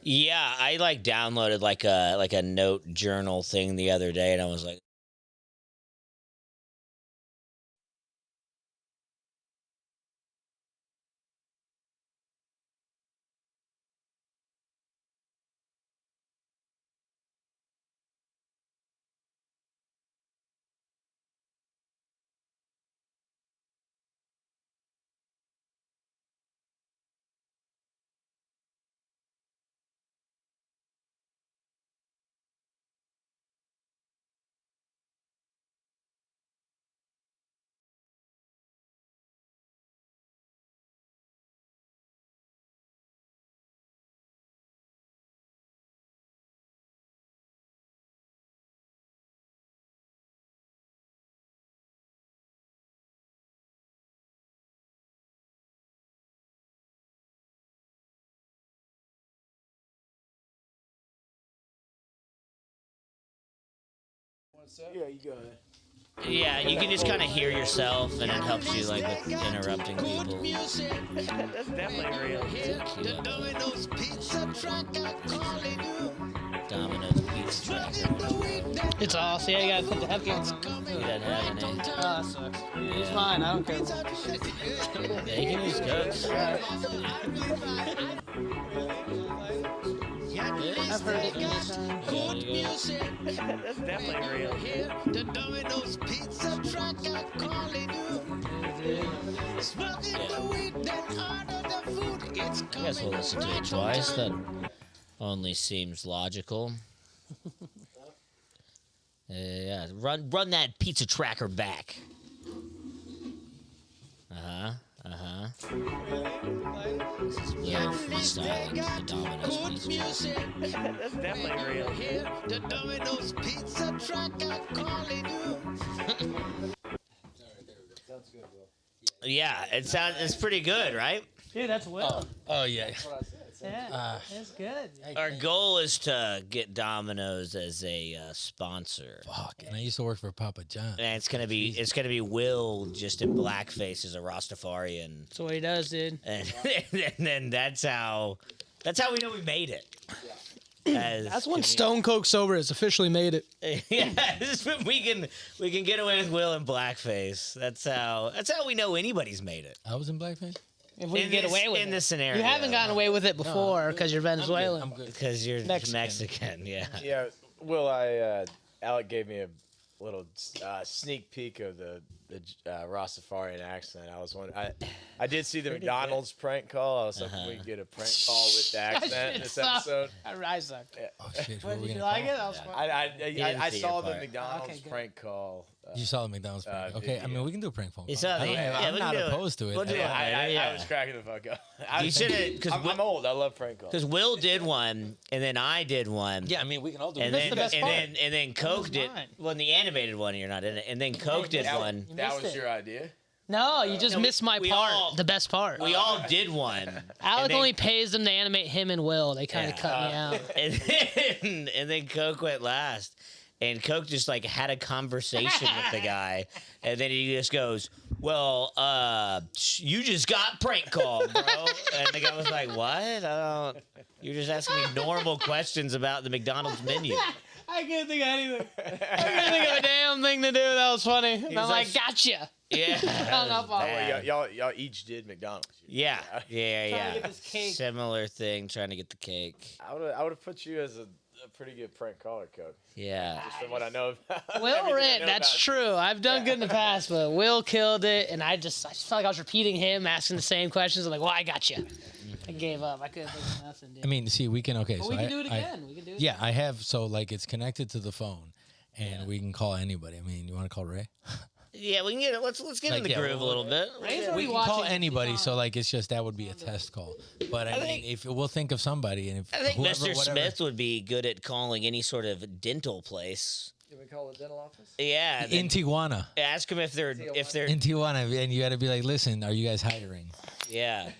Yeah, I like downloaded like a note journal thing the other day, and I was like, Yeah, you go ahead. yeah, you can just kind of hear yourself, and it helps you like with interrupting people. That's definitely real. Domino's Pizza Tracker. It's awesome. Yeah, you gotta put the headphones on. He doesn't have any. Oh, that sucks. Use mine. I don't care. Yeah, you can use Coke's. I've heard it many times. That's definitely real. The Domino's Pizza Tracker calling you. Smoking the weed, then order the food. It's I guess we'll listen to it twice. That only seems logical. Yeah, run that pizza tracker back. This is Will freestyling the Domino's Pizza. That's definitely real. The Domino's Pizza Tracker calling you. Yeah, it's pretty good, right? Dude, that's Will. Oh yeah. Yeah, it's good. Our goal is to get Domino's as a sponsor. Fuck. And I used to work for Papa John. And it's gonna be Will just in blackface as a Rastafarian, That's what he does, dude. and then that's how we know we made it. That's when Stone Coke Sober has officially made it. Yeah, we can get away with Will in blackface. That's how we know anybody's made it. I was in blackface. If we can get away with in it. this scenario. You haven't gotten away with it before because you're Venezuelan. I'm good. because you're Mexican. Yeah. Yeah, Will, Alec gave me a little sneak peek of the Rastafarian accent. I was wondering, I did see the McDonald's prank call. I was like, we could get a prank call with the accent in this episode. I sucked. Oh shit. What, What we did you gonna like call? it? That was fun. I see saw your the part. McDonald's Okay, good. prank call. You saw the McDonald's prank. Okay, I mean we can do a prank phone You call. saw the- yeah, I'm we not can do it. opposed to it. We'll do it. I was cracking the fuck up. You should have, because I'm old. I love prank calls. Will did one, and then I did one. Yeah, I mean we can all do And it. then, the best and part. then and then Coke was did mine. well in the animated one. You're not in it. And then Coke did one. You That missed was it. your idea? No, you just No, missed my we part. all- The best part. We all did one. Alec and then- only pays them to animate him and Will. They kind of Yeah. cut me out. And then Coke went last. And Coke just like had a conversation with the guy, and then he just goes, "Well, you just got prank called, bro." And the guy was like, "What? I don't." You're just asking me normal questions about the McDonald's menu. I can't think of anything. I couldn't think of a damn thing to do. That was funny. And I'm was like, like- gotcha. Yeah. Hung up on Bad. it. Y'all each did McDonald's. Yeah, Trying to get this cake. Similar thing, trying to get the cake. I would have put you as a pretty good prank caller, Coach. Yeah. Just from what I know about. Will everything I Rent, know that's about true. I've done good in the past, but Will killed it, and I just felt like I was repeating him, asking the same questions. I'm like, well, I got you. I gave up. I couldn't think of nothing, dude. I mean, see, we can but so we can I- do it I- again. We can do it. Yeah, I have. So like, it's connected to the phone, and we can call anybody. I mean, you want to call Ray? Yeah, we can get it. Let's get in Like, the yeah, groove a little bit. Ray's We already can watching. call anybody. He's So on. like, it's just that would be a test call. But I mean, think- if we'll think of somebody, and if I think whoever, Mr. whatever- Smith would be good at calling any sort of dental place. Can we call the dental office? Yeah, and in then Tijuana, ask them if they're in Tijuana, and you got to be like, listen, are you guys hiring? yeah.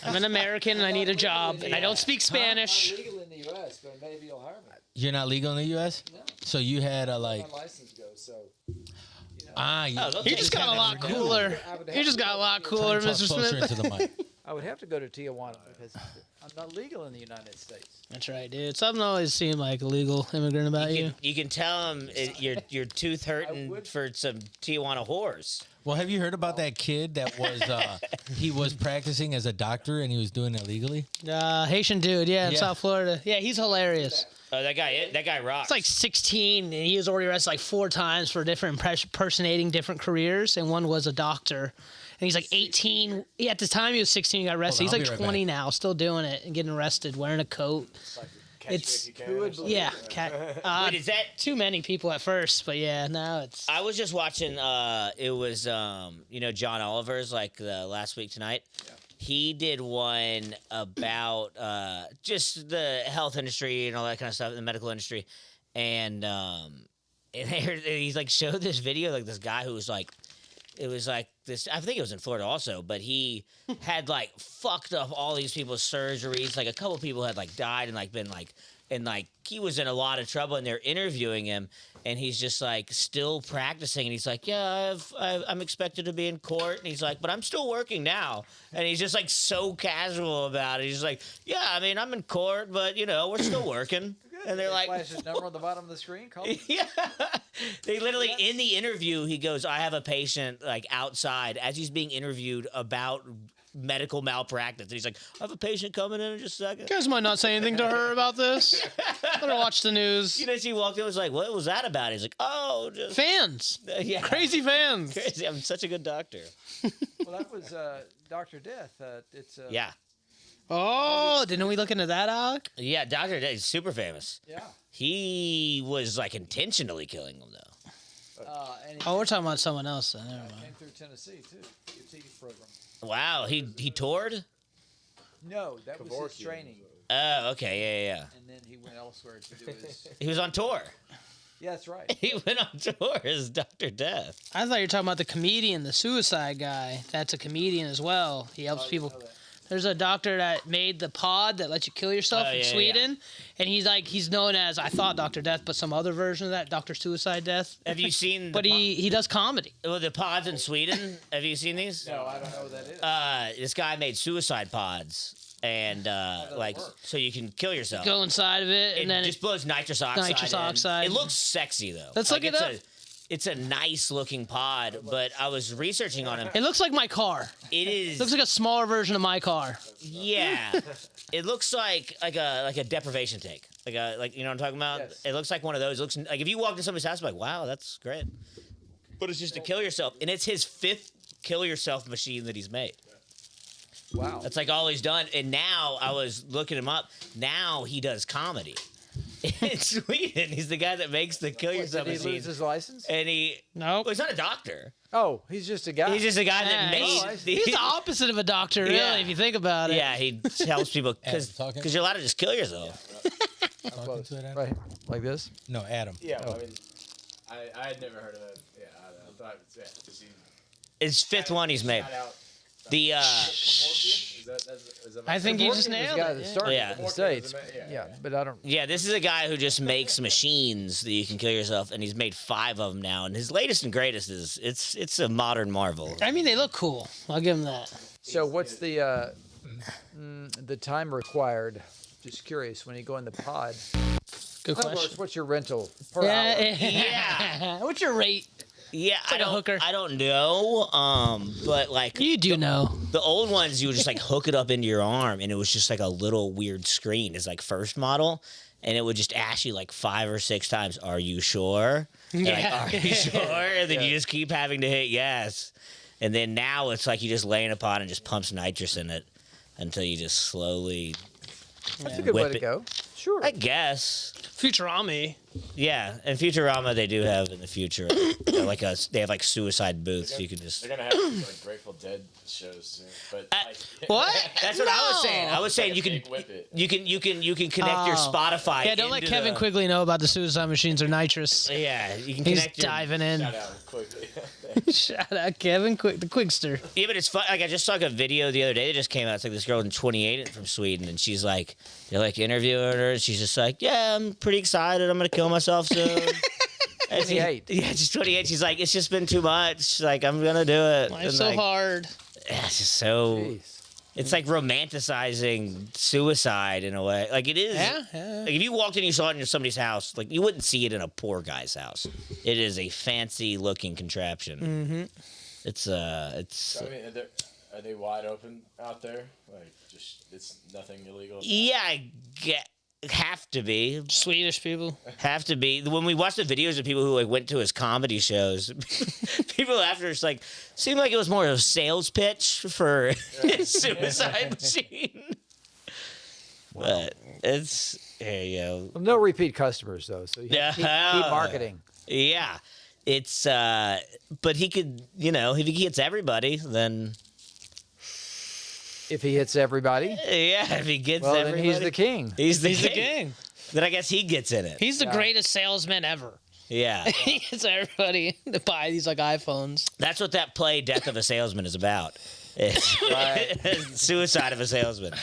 I'm an American, and I need a job, and I don't speak Spanish. legal in the U.S., but maybe you'll hire me. You're not legal in the U.S. No. So you had a like My license goes, so you, they'll He just got a lot cooler. I would He just got a lot cooler, talk Mr. closer Smith. into the mic. I would have to go to Tijuana because I'm not legal in the United States. That's right, dude. Something always seemed like illegal immigrant about you. You can tell him your tooth hurting would- for some Tijuana whores. Well, have you heard about that kid that was he was practicing as a doctor and he was doing it illegally? Haitian dude, in Yeah. South Florida. Yeah, he's hilarious. Oh, that guy rocks. It's like 16, and he was already arrested like 4 times for different impersonating different careers, and one was a doctor. And he's like 18. Yeah, at the time he was 16, he got arrested. Hold on, He's I'll like be right 20 now, still doing it and getting arrested, wearing a coat. It's yeah, Wait, is that? too many people at first, but yeah, now it's I was just watching. It was John Oliver's like the last week tonight. He did one about just the health industry and all that kind of stuff, the medical industry, and he's like showed this video like this guy who was like. It was like this. I think it was in Florida also, but he had like fucked up all these people's surgeries. Like a couple people had like died and like been like, and like he was in a lot of trouble. And they're interviewing him, and he's just like still practicing. And he's like, "Yeah, I'm expected to be in court." And he's like, "But I'm still working now." And he's just like so casual about it. He's like, "Yeah, I mean, I'm in court, but we're still working." And they're like, Flash his number on the bottom of the screen. Call me. yeah. They literally in the interview he goes, I have a patient like outside as he's being interviewed about medical malpractice. And he's like, I have a patient coming in just a second. you guys might not say anything to her about this. Better watch the news. She walked in and was like, what was that about? He's like, oh, just Fans, yeah. crazy fans. Crazy. I'm such a good doctor. Well, that was Dr. Death. It's Yeah. Oh, didn't we look into that, Alec? Yeah, Dr. Day is super famous. Yeah. He was like intentionally killing them though. And Oh, we're talking about someone else. Then. Never he mind. came through Tennessee too. Your TV program. Wow, he toured? No, that was his Kevorkian. training, Oh, okay, yeah. and then he went elsewhere to do his. He was on tour. Yeah, that's right. He went on tour as Dr. Death. I thought you were talking about the comedian, the suicide guy. That's a comedian as well. He helps people. There's a doctor that made the pod that lets you kill yourself Oh, in yeah, Sweden, and he's known as I thought Dr. Death, but some other version of that, Dr. Suicide Death. Have you seen But he does comedy. the pods in Sweden? Have you seen these? No, I don't know what that is. This guy made suicide pods, and like so you can kill yourself. Go inside of it, It and then just blows nitrous oxide. Nitrous in. oxide. It looks sexy though. Let's look it it's up. It's a nice looking pod, but I was researching on him. it looks like my car. It is. Looks like a smaller version of my car. Yeah. It looks like a deprivation tank. Like you know what I'm talking about? Yes. It looks like one of those. It looks like if you walk to somebody's house, you're like, wow, that's great. But it's just to kill yourself, and it's his 5th kill yourself machine that he's made. Wow. That's like all he's done. And now I was looking him up. Now he does comedy in Sweden. He's the guy that makes the kill Did yourself he lose machine. his license? And Nope. well, he's not a doctor. Oh, he's just a guy. He's just a guy that Yeah, made. I see. He's the opposite of a doctor, really, Yeah. if you think about it. Yeah, he helps people because Adam talking? you're allowed to just kill yourself. Talking Close. to it, Adam? Right, like this. No, Adam. Yeah, I mean, I had never heard of that. Yeah, I thought to see. It's 5th one he's made. Shout out. The Is that I think you just Kevorkian was nailed the guy it. that Yeah. started Yeah. it in the States. Yeah, Yeah, yeah. but I don't. yeah, this is a guy who just makes machines that you can kill yourself, and he's made 5 of them now. And his latest and greatest is it's a modern marvel. I mean, they look cool. I'll give him that. So what's the time required? Just curious. When you go in the pod, Good in other words, question. what's your rental per hour? Yeah. What's your rate? Yeah, like a hooker. I don't know. But like You do know. the old ones, you would just like hook it up into your arm, and it was just like a little weird screen. It's like first model, and it would just ask you like 5 or 6 times, "Are you sure?" And, like, Yeah. are you sure? And then you just keep having to hit yes. And then now it's like you just lay in a pot and just pumps nitrous in it until you just slowly. That's a good way Whip to it. go. Sure. I guess. Futurami. Yeah, in Futurama they do have in the future they have like suicide booths. You can just. They're gonna have like Grateful Dead shows soon, but like, What? That's what I was No. saying. I was saying you can big whip it. you can connect your Oh. Spotify. Yeah, don't let into Kevin the- Quigley know about the suicide machines or nitrous. Yeah, you can He's connect your, diving in. Shout out quickly. Shout out Kevin Quick, the Quigster. Yeah, but it's fun. Like I just saw like a video the other day that just came out. It's like this girl in 28 from Sweden, and she's like, they're like interviewing her, and she's just like, yeah, I'm pretty excited. I'm gonna kill myself soon. And she- 28. Yeah, she's 28. She's like, it's just been too much. Like I'm gonna do it. Life's And, so like, hard. Yeah, it's just so. Jeez. It's like romanticizing suicide in a way. Like it is. Yeah. Like if you walked in and you saw it in somebody's house, like you wouldn't see it in a poor guy's house. It is a fancy looking contraption. Mm-hmm. It's I mean, are they wide open out there? Like, just it's nothing illegal. yeah, I get. Have to be. Swedish people. Have to be. When we watched the videos of people who like went to his comedy shows, people after it's like seemed like it was more of a sales pitch for his suicide machine. But it's here you go. No repeat customers though, so you Yeah. keep marketing. Yeah, it's but he could, if he gets everybody, then If he hits everybody, yeah, if he gets well, then everybody, he's the king. He's the He's the king. king. Then I guess he gets in it. He's the Yeah. greatest salesman ever. Yeah, He gets everybody to buy these like iPhones. that's what that play "Death of a Salesman" is about. It's suicide of a salesman.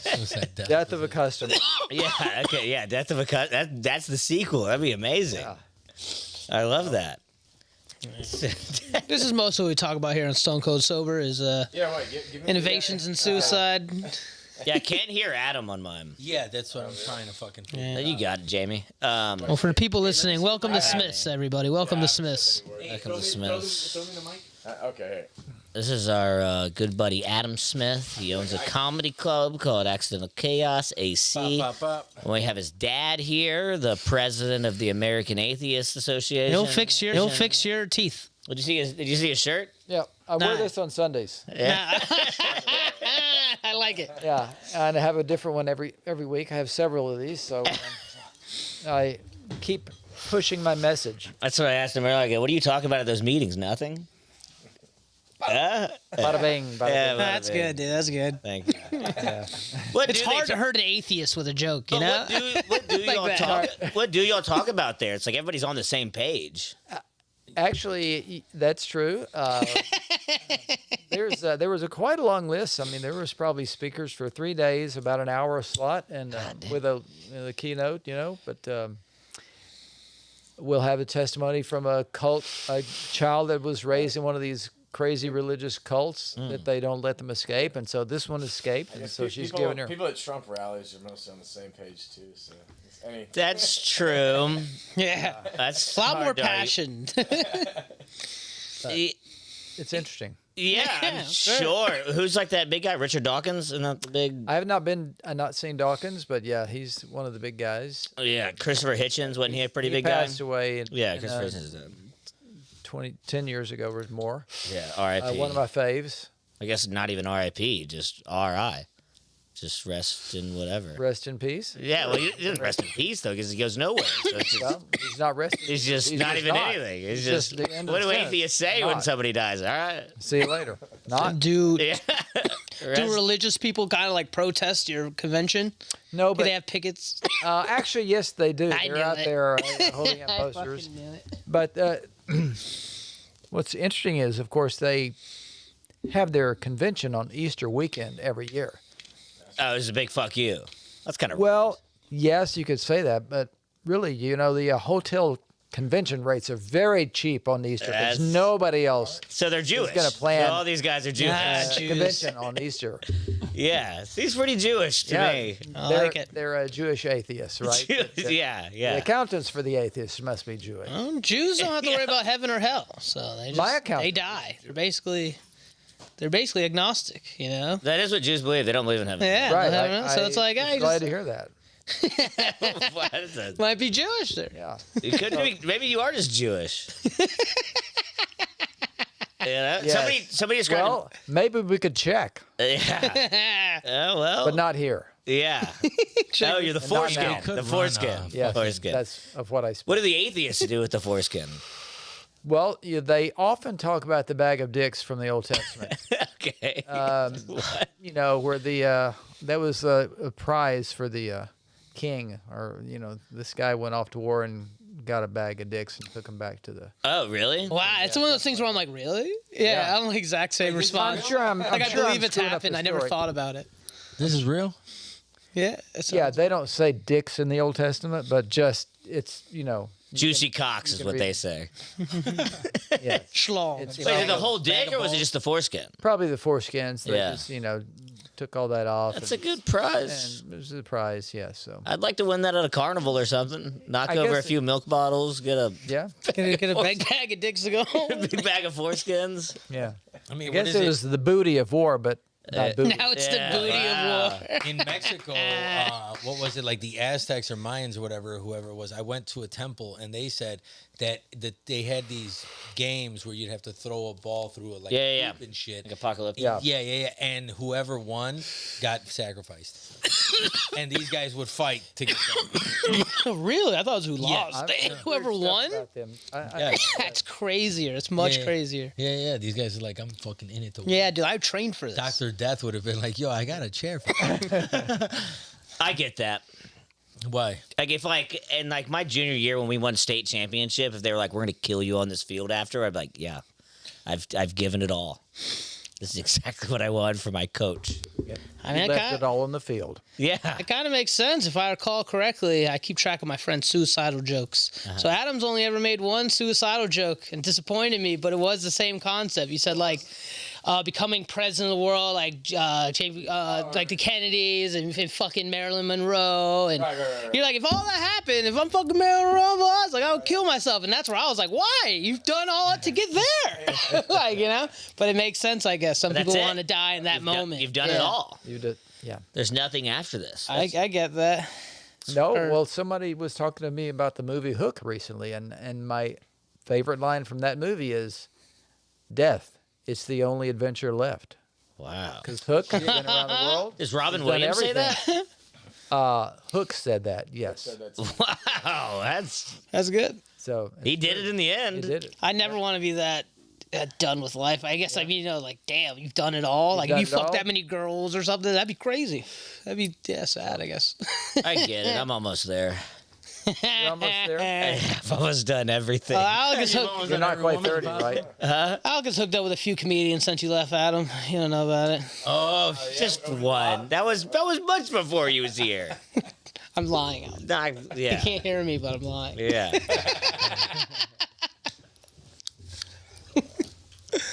Suicide death. Death of a customer. Yeah. Okay. Yeah. Death of a cut. That's the sequel. That'd be amazing. Yeah. I love that. This is most of what we talk about here on Stone Cold Sober is Yeah, wait, give me innovations in suicide. Yeah. I can't hear Adam on mine. Yeah, that's what I'm trying to fucking figure. You got it, Jamie. Well, for the people listening, welcome to Smiths, everybody. Welcome to Smiths. Welcome to Smiths. Okay. This is our good buddy Adam Smith. He owns a comedy club called Accidental Chaos AC. Pop, pop, pop. And we have his dad here, the president of the American Atheist Association. He'll fix your teeth. Did you see his shirt? Yeah, I wear this on Sundays. I like it. Yeah, and I have a different one every week. I have several of these, so I keep pushing my message. That's what I asked him earlier. I go, what do you talk about at those meetings? Nothing. Bada bing, bada Yeah, bing. That's good, dude. That's good. Thank you. Yeah. What It's do they hard to talk- hurt an atheist with a joke, you But know? what do Like y'all that. talk? What do y'all talk about there? It's like everybody's on the same page. Actually, that's true. There was quite a long list. I mean, there was probably speakers for 3 days, about an hour a slot, and with a keynote, But we'll have a testimony from a child that was raised in one of these crazy religious cults that they don't let them escape, and so this one escaped, and so she's giving her. People at Trump rallies are mostly on the same page too. So, That's true. Yeah. That's A lot more hard to argue. passion. It's interesting. Yeah, Yeah, I'm sure. sure. Who's like that big guy, Richard Dawkins? Isn't that the big? I have not seen Dawkins, but yeah, he's one of the big guys. Yeah, Christopher Hitchens. Wasn't he a pretty He big guy? passed away. Yeah, in, Christopher Hitchens. Is a, 10 years ago or more. yeah, R.I.P. One of my faves. I guess not even R.I.P. Just R.I. Just rest in whatever. Rest in peace. Yeah, well, he doesn't rest in peace though, because he goes nowhere. So it's just, Well, he's not resting. he's just He's not just even not. anything. It's He's just, just the end of what the do sentence. atheists say when Not. somebody dies? All right. See you later. Not. Do Yeah. do Rest- religious people kind of like protest your convention? No, Do but they have pickets? actually, yes, they do. I They're knew out it. there holding up I posters. fucking knew it. But what's interesting is, of course, they have their convention on Easter weekend every year. Oh, it's a big fuck you. That's kind of Well, yes, you could say that, but really, the hotel convention rates are very cheap on Easter because That's- nobody else so they're Jewish. gonna plan- So all these guys are Jewish. Yeah. Jews. convention on Easter. Yeah, he's pretty Jewish to Yeah. me. I they're like it. they're Jewish atheists, right? Jews, But, yeah, The yeah. accountants for the atheists must be Jewish. Jews don't have to worry about heaven or hell, so they My just account- they die. They're basically agnostic, you know. That is what Jews believe. They don't believe in heaven. Yeah, Right. I don't know. So it's like, I'm hey, glad just to hear that. What is that? might be Jewish there. Yeah. You could be, maybe you are just Jewish. Yeah, Yes. somebody described. Well, maybe we could check, Yeah. Oh well. but not here. Yeah. Oh, you're the Not foreskin. now. Could The run foreskin. off. Yeah, Foreskin. that's of what I speak. What do the atheists do with the foreskin? Well, they often talk about the bag of dicks from the Old Testament. Okay. Where that was a prize for the king, or this guy went off to war and got a bag of dicks and took them back to the. Oh, really? Wow, it's one of those things where I'm like, really? Yeah, I'm the exact same response. I'm sure I'm. Like, I sure I'm believe it's screwing up happened. the I never story. thought about it. This is real? Yeah. Yeah, they don't say dicks in the Old Testament, but just it's Juicy cocks is can what read- they say. Yeah, Schlong. It's- Wait, is it the whole dick or was it just the foreskin? probably the foreskins. They Yeah. just took all that off. That's a and, good prize. and it was a prize. Yeah. So I'd like to win that at a carnival or something. Knock I over a guess few milk bottles, get a yeah, Get a big bag of dicks to go home. big bag of foreskins. yeah. I mean, I what guess is it was the booty of war, but not booty. Now it's Yeah, the booty wow. of war. in Mexico, what was it, like the Aztecs or Mayans or whatever, whoever it was? I went to a temple and they said that they had these games where you'd have to throw a ball through it, like Yeah. hoop and shit. Like apocalyptic. Yeah. Yeah. And whoever won got sacrificed. And these guys would fight to get them. Really? I thought it was who Yeah, lost. I've Whoever heard stuff won? about them. Yeah. That's crazier. It's much Yeah. crazier. Yeah. These guys are like, I'm fucking in it to win. Yeah, dude, I trained for this. Dr. Death would have been like, yo, I got a chair for you. I get that. Why? Like if in my junior year when we won state championship, if they were like, "We're gonna kill you on this field after," I'd be like, "Yeah, I've given it all. This is exactly what I want for my coach." I mean, left it all on the field. Yeah. it kind of makes sense. If I recall correctly, I keep track of my friend's suicidal jokes. So Adam's only ever made one suicidal joke and disappointed me, but it was the same concept. You said, like, becoming president of the world, like like the Kennedys and fucking Marilyn Monroe. And you're like, if all that happened, if I'm fucking Marilyn Monroe, I was like, I would kill myself. And that's where I was like, why? You've done all that to get there. Like, But it makes sense, I guess. Some But people that's it. want to die in that moment. You've done it Yeah. all. You did, yeah. There's nothing after this. I get that. No, Or- well, somebody was talking to me about the movie Hook recently, and my favorite line from that movie is, "Death, it's the only adventure left." Wow. Because Hook has been around the world. Does Robin He's done Williams say that? everything. Hook said that, yes. Wow, That's good. So he did it in the he end. did it. I never want to be that done with life. I guess, like, damn, you've done it all. Like, if done you it fucked all? that many girls or something, that'd be crazy. That'd be sad, I guess. I get it. I'm almost there. You're almost there. I've almost done everything. Alec is hooked. You're not quite 30, right? Alec is hooked up with a few comedians since you left, Adam. You don't know about it. Oh, just one. That was much before he was here. I'm lying, Alec. Nah, You yeah. can't hear me, but I'm lying. Yeah.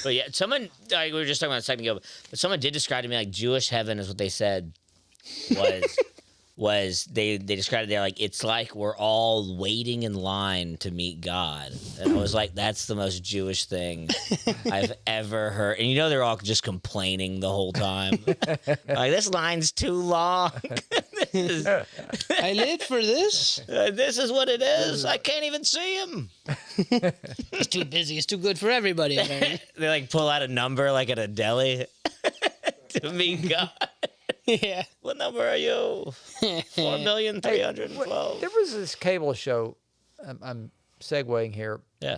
But yeah, someone we were just talking about a second ago, but someone did describe to me like Jewish heaven is what they said was they described it there like it's like we're all waiting in line to meet God. And I was like, that's the most Jewish thing I've ever heard. And they're all just complaining the whole time. Like this line's too long. I lived for this. This is what it is. I can't even see him. It's too busy. It's too good for everybody. Man. They like pull out a number like at a deli to meet God. Yeah. What number are you? 4,312,000. There was this cable show. I'm segueing here. Yeah.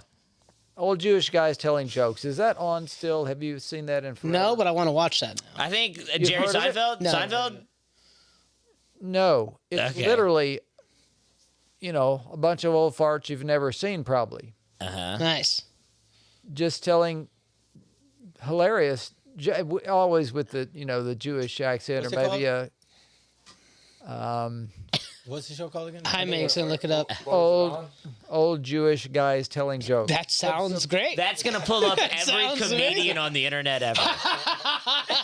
Old Jewish guys telling jokes. Is that on still? Have you seen that in forever? No, but I want to watch that now. I think Jerry heard of it? Seinfeld. No. Seinfeld. No. It's Okay. literally, a bunch of old farts you've never seen probably. Nice. Just telling hilarious, always with the, the Jewish accent What's or it maybe a What's the show called again? Hi, Mason. Look it up. old Jewish guys telling jokes. That sounds great. That's gonna pull up every sounds comedian amazing. on the internet ever.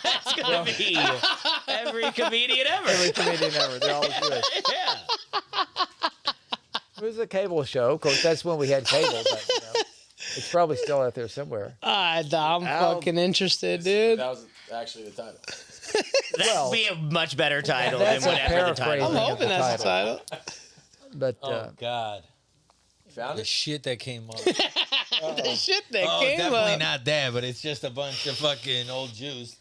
That's gonna be every comedian ever. Every comedian ever. They're all Jewish. Yeah. It was a cable show. Of course, that's when we had cable, but it's probably still out there somewhere. I'm fucking interested, dude. That was actually the title. That would be a much better title than that's a whatever the title. I'm paraphrasing. is. hoping that's the title. But Oh, God. Found The it? shit that came up. The shit that Oh, came definitely up. not that, but it's just a bunch of fucking old Jews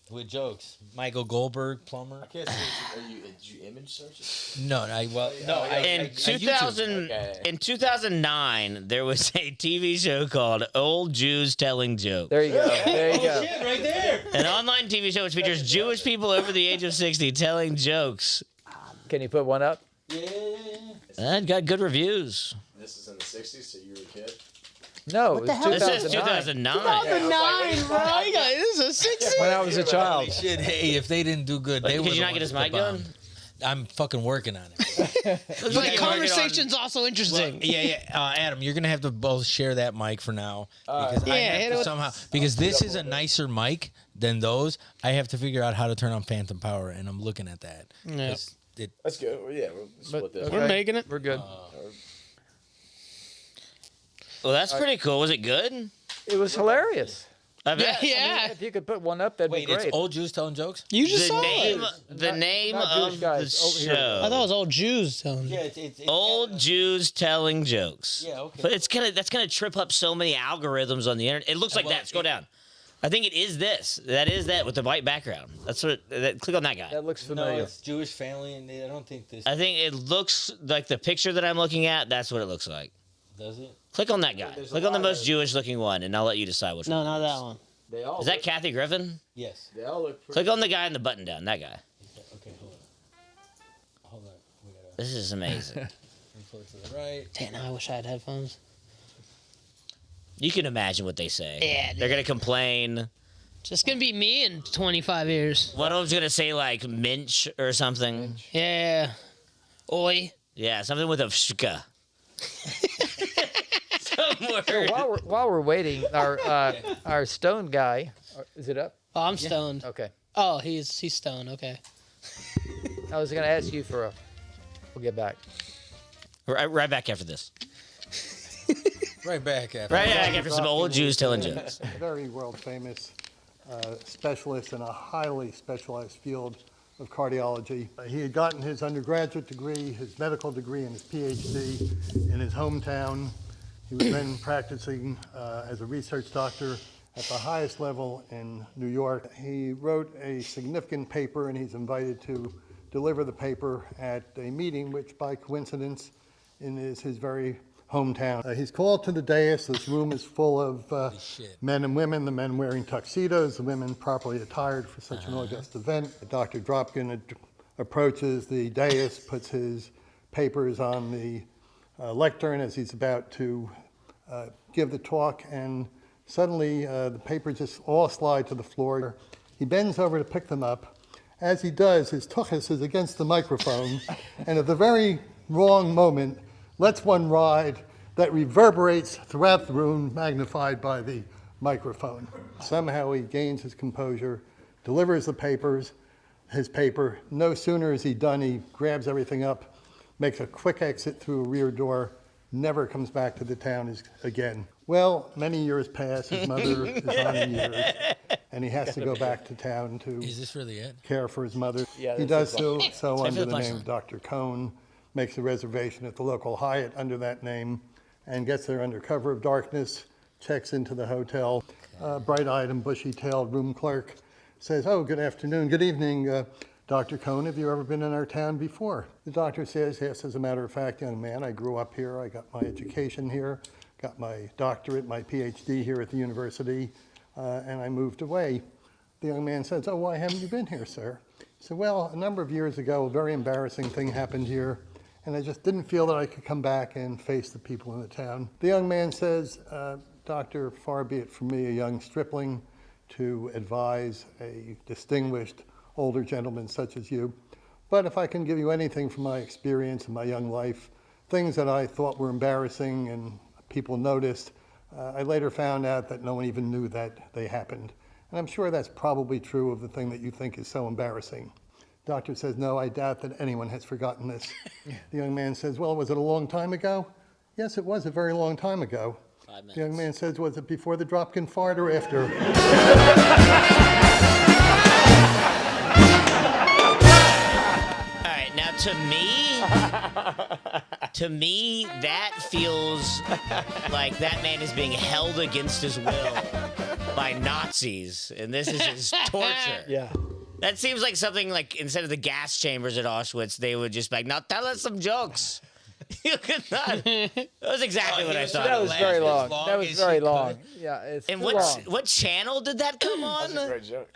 with jokes. Michael Goldberg, plumber. I can't see. Did you image search it? No, In YouTube. 2000, Okay. in 2009, there was a TV show called Old Jews Telling Jokes, there you go. There you go. Shit, right there. an online TV show which features Jewish people over the age of 60 telling jokes. Can you put one up? It got good reviews. This is in the 60s, so you were a kid? No, it was This is 2009. 2009. Bro, you got, this is a 60. When I was a child. Holy shit, hey, if they didn't do good, they Could would you not get his mic going? I'm fucking working on it. the conversation's also interesting. Adam, you're gonna have to both share that mic for now because I Yeah, hit have it to with- somehow because this is a nicer mic than those. I have to figure out how to turn on phantom power, and I'm looking at that. Yeah. 'Cause it- That's good. Well, yeah, we'll split this. We're making it. We're good. Well, that's pretty cool. Was it good? It was hilarious. I bet. Yeah. If you could put one up, that'd Wait, be great. it's old Jews telling jokes. You just The saw name, it. the Not- name not Jewish of the guys. Over here. show. I thought it was all Jews telling. it's Old Jews telling jokes. Yeah, okay. But that's gonna trip up so many algorithms on the internet. It looks like well, that. Scroll down. I think it is this. That is that with the white background. That's what. Click on that guy. That looks No, familiar. it's Jewish family, and I don't think this I think it looks like the picture that I'm looking at. That's what it looks like. does it. Click on that guy. There's a Click on the lot most of- Jewish looking one, and I'll let you decide which No, one. not that one. They all Is that Kathy Griffin? Yes. They all look pretty. Click on the guy in the button down. That guy. Okay, hold on. We gotta This is amazing. pull it to the right. Damn, I wish I had headphones. You can imagine what they say. Yeah, They're gonna complain. Just gonna be me in 25 years. One of them's gonna say like minch or something. Yeah. Oi. Yeah, something with a shka. Some word. While we're waiting, our stone guy, is it up? Oh, I'm stoned. Okay. Oh, he's stoned. Okay. I was gonna ask you for a. We'll get back. Right back after this. Right back after. Right back after some old Jews telling jokes. Very world famous specialist in a highly specialized field of cardiology. He had gotten his undergraduate degree, his medical degree, and his PhD in his hometown. He was then practicing as a research doctor at the highest level in New York. He wrote a significant paper, and he's invited to deliver the paper at a meeting, which by coincidence is his very hometown. He's called to the dais. This room is full of shit. men and women, the men wearing tuxedos, the women properly attired for such an august event. Dr. Dropkin approaches the dais, puts his papers on the lectern as he's about to give the talk, and suddenly the papers just all slide to the floor. He bends over to pick them up. As he does, his tuchus is against the microphone, and at the very wrong moment, lets one ride that reverberates throughout the room, magnified by the microphone. Somehow he gains his composure, delivers the papers, his paper. No sooner is he done, he grabs everything up, makes a quick exit through a rear door, never comes back to the town again. Well, many years pass, his mother is on in years, and he has to go back to town to Is this really it? care for his mother. Yeah, He this does is so under for the the name punchline. of Dr. Cohn, makes a reservation at the local Hyatt under that name, and gets there under cover of darkness, checks into the hotel. Bright-eyed and bushy-tailed room clerk says, "Oh, good afternoon, good evening, Dr. Cohn. Have you ever been in our town before?" The doctor says, "Yes, as a matter of fact, young man, I grew up here. I got my education here, got my doctorate, my PhD here at the university, and I moved away." The young man says, "Oh, why haven't you been here, sir?" He said, "Well, a number of years ago, a very embarrassing thing happened here, and I just didn't feel that I could come back and face the people in the town." The young man says, "Doctor, far be it from me, a young stripling, to advise a distinguished older gentleman such as you. But if I can give you anything from my experience in my young life, things that I thought were embarrassing and people noticed, I later found out that no one even knew that they happened. And I'm sure that's probably true of the thing that you think is so embarrassing." Doctor says, "No, I doubt that anyone has forgotten this." The young man says, "Well, was it a long time ago?" "Yes, it was a very long time ago." 5 minutes. The young man says, "Was it before the Dropkin fart or after?" All right, now to me, that feels like that man is being held against his will by Nazis, and this is his torture. Yeah. That seems like something like instead of the gas chambers at Auschwitz, they would just be like, "Now tell us some jokes." You could not. That was exactly what I thought. That it was was. very as long. long That was as very he could. long. Yeah, it's And too what long. what channel did that come on? That's a great joke.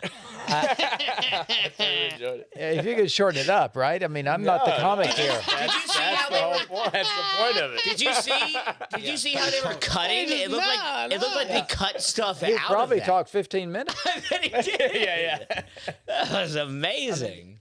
I really enjoyed it. Yeah, if you could shorten it up, right? I mean, I'm not the comic here. Did you see how That's the they whole were? point. That's the point of it. Did you see? Did you see how they were cutting? It looked like it looked like they cut stuff He out. probably of that. talked 15 minutes. I bet he did. Yeah. That was amazing.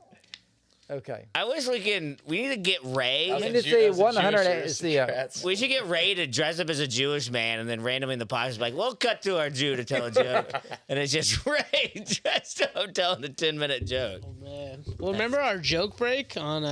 Okay. I wish we need to get Ray. I mean, it's the 100. It's the. We should get Ray to dress up as a Jewish man and then randomly in the podcast be like, we'll cut to our Jew to tell a joke. And it's just Ray dressed up telling a 10-minute joke. Man. Well, remember our joke break on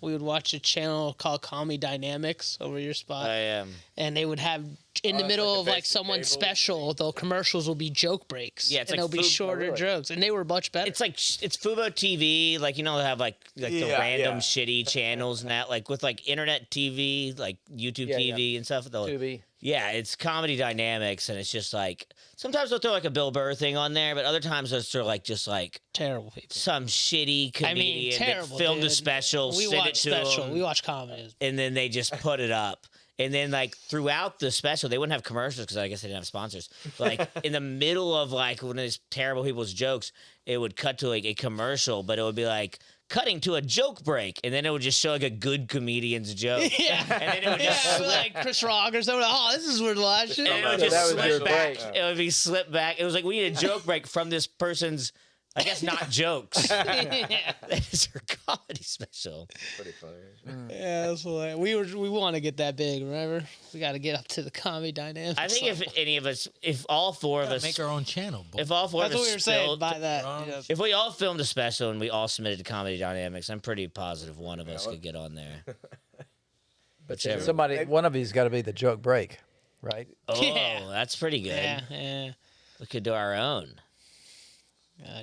we would watch a channel called Comedy Dynamics over your spot, I am. and they would have in the it's middle like a of like basic someone's table. special, the commercials will be joke breaks. Yeah, it's and like they'll be food- shorter really? jokes, and they were much better. It's like it's Fubo TV, like they have like the Yeah, random yeah. shitty channels and that, like with like internet TV, like YouTube Yeah, TV and stuff. They'll- Tubi. Yeah, it's Comedy Dynamics, and it's just like sometimes they'll throw like a Bill Burr thing on there, but other times they'll throw like just like terrible people. some shitty comedian terrible, that filmed a dude. special, We sent it watch to special. him, We watch comedies. and then they just put it up. And then, like, throughout the special, they wouldn't have commercials because I guess they didn't have sponsors. But, like, in the middle of, like, one of these terrible people's jokes, it would cut to, like, a commercial, but it would be, like, cutting to a joke break. And then it would just show, like, a good comedian's joke. Yeah. And then it would just Yeah, slip. like Chris Rock or something. Oh, this is where the last shit. And it would So just that was slip your back. break. It would be slipped back. It was like, we need a joke break from this person's, I guess, not jokes. Yeah. That is her comedy special. Pretty funny. Yeah, that's hilarious. We want to get that big. Remember, we got to get up to the Comedy Dynamics. I think if any of us, if all four of us, Make our own channel. if all four that's of what us we were saying. spilled- By that, you know. if we all filmed a special and we all submitted to Comedy Dynamics, I'm pretty positive one of us could get on there. Whichever. Somebody, one of you's got to be the joke break, right? Oh, Yeah. that's pretty good. Yeah. We could do our own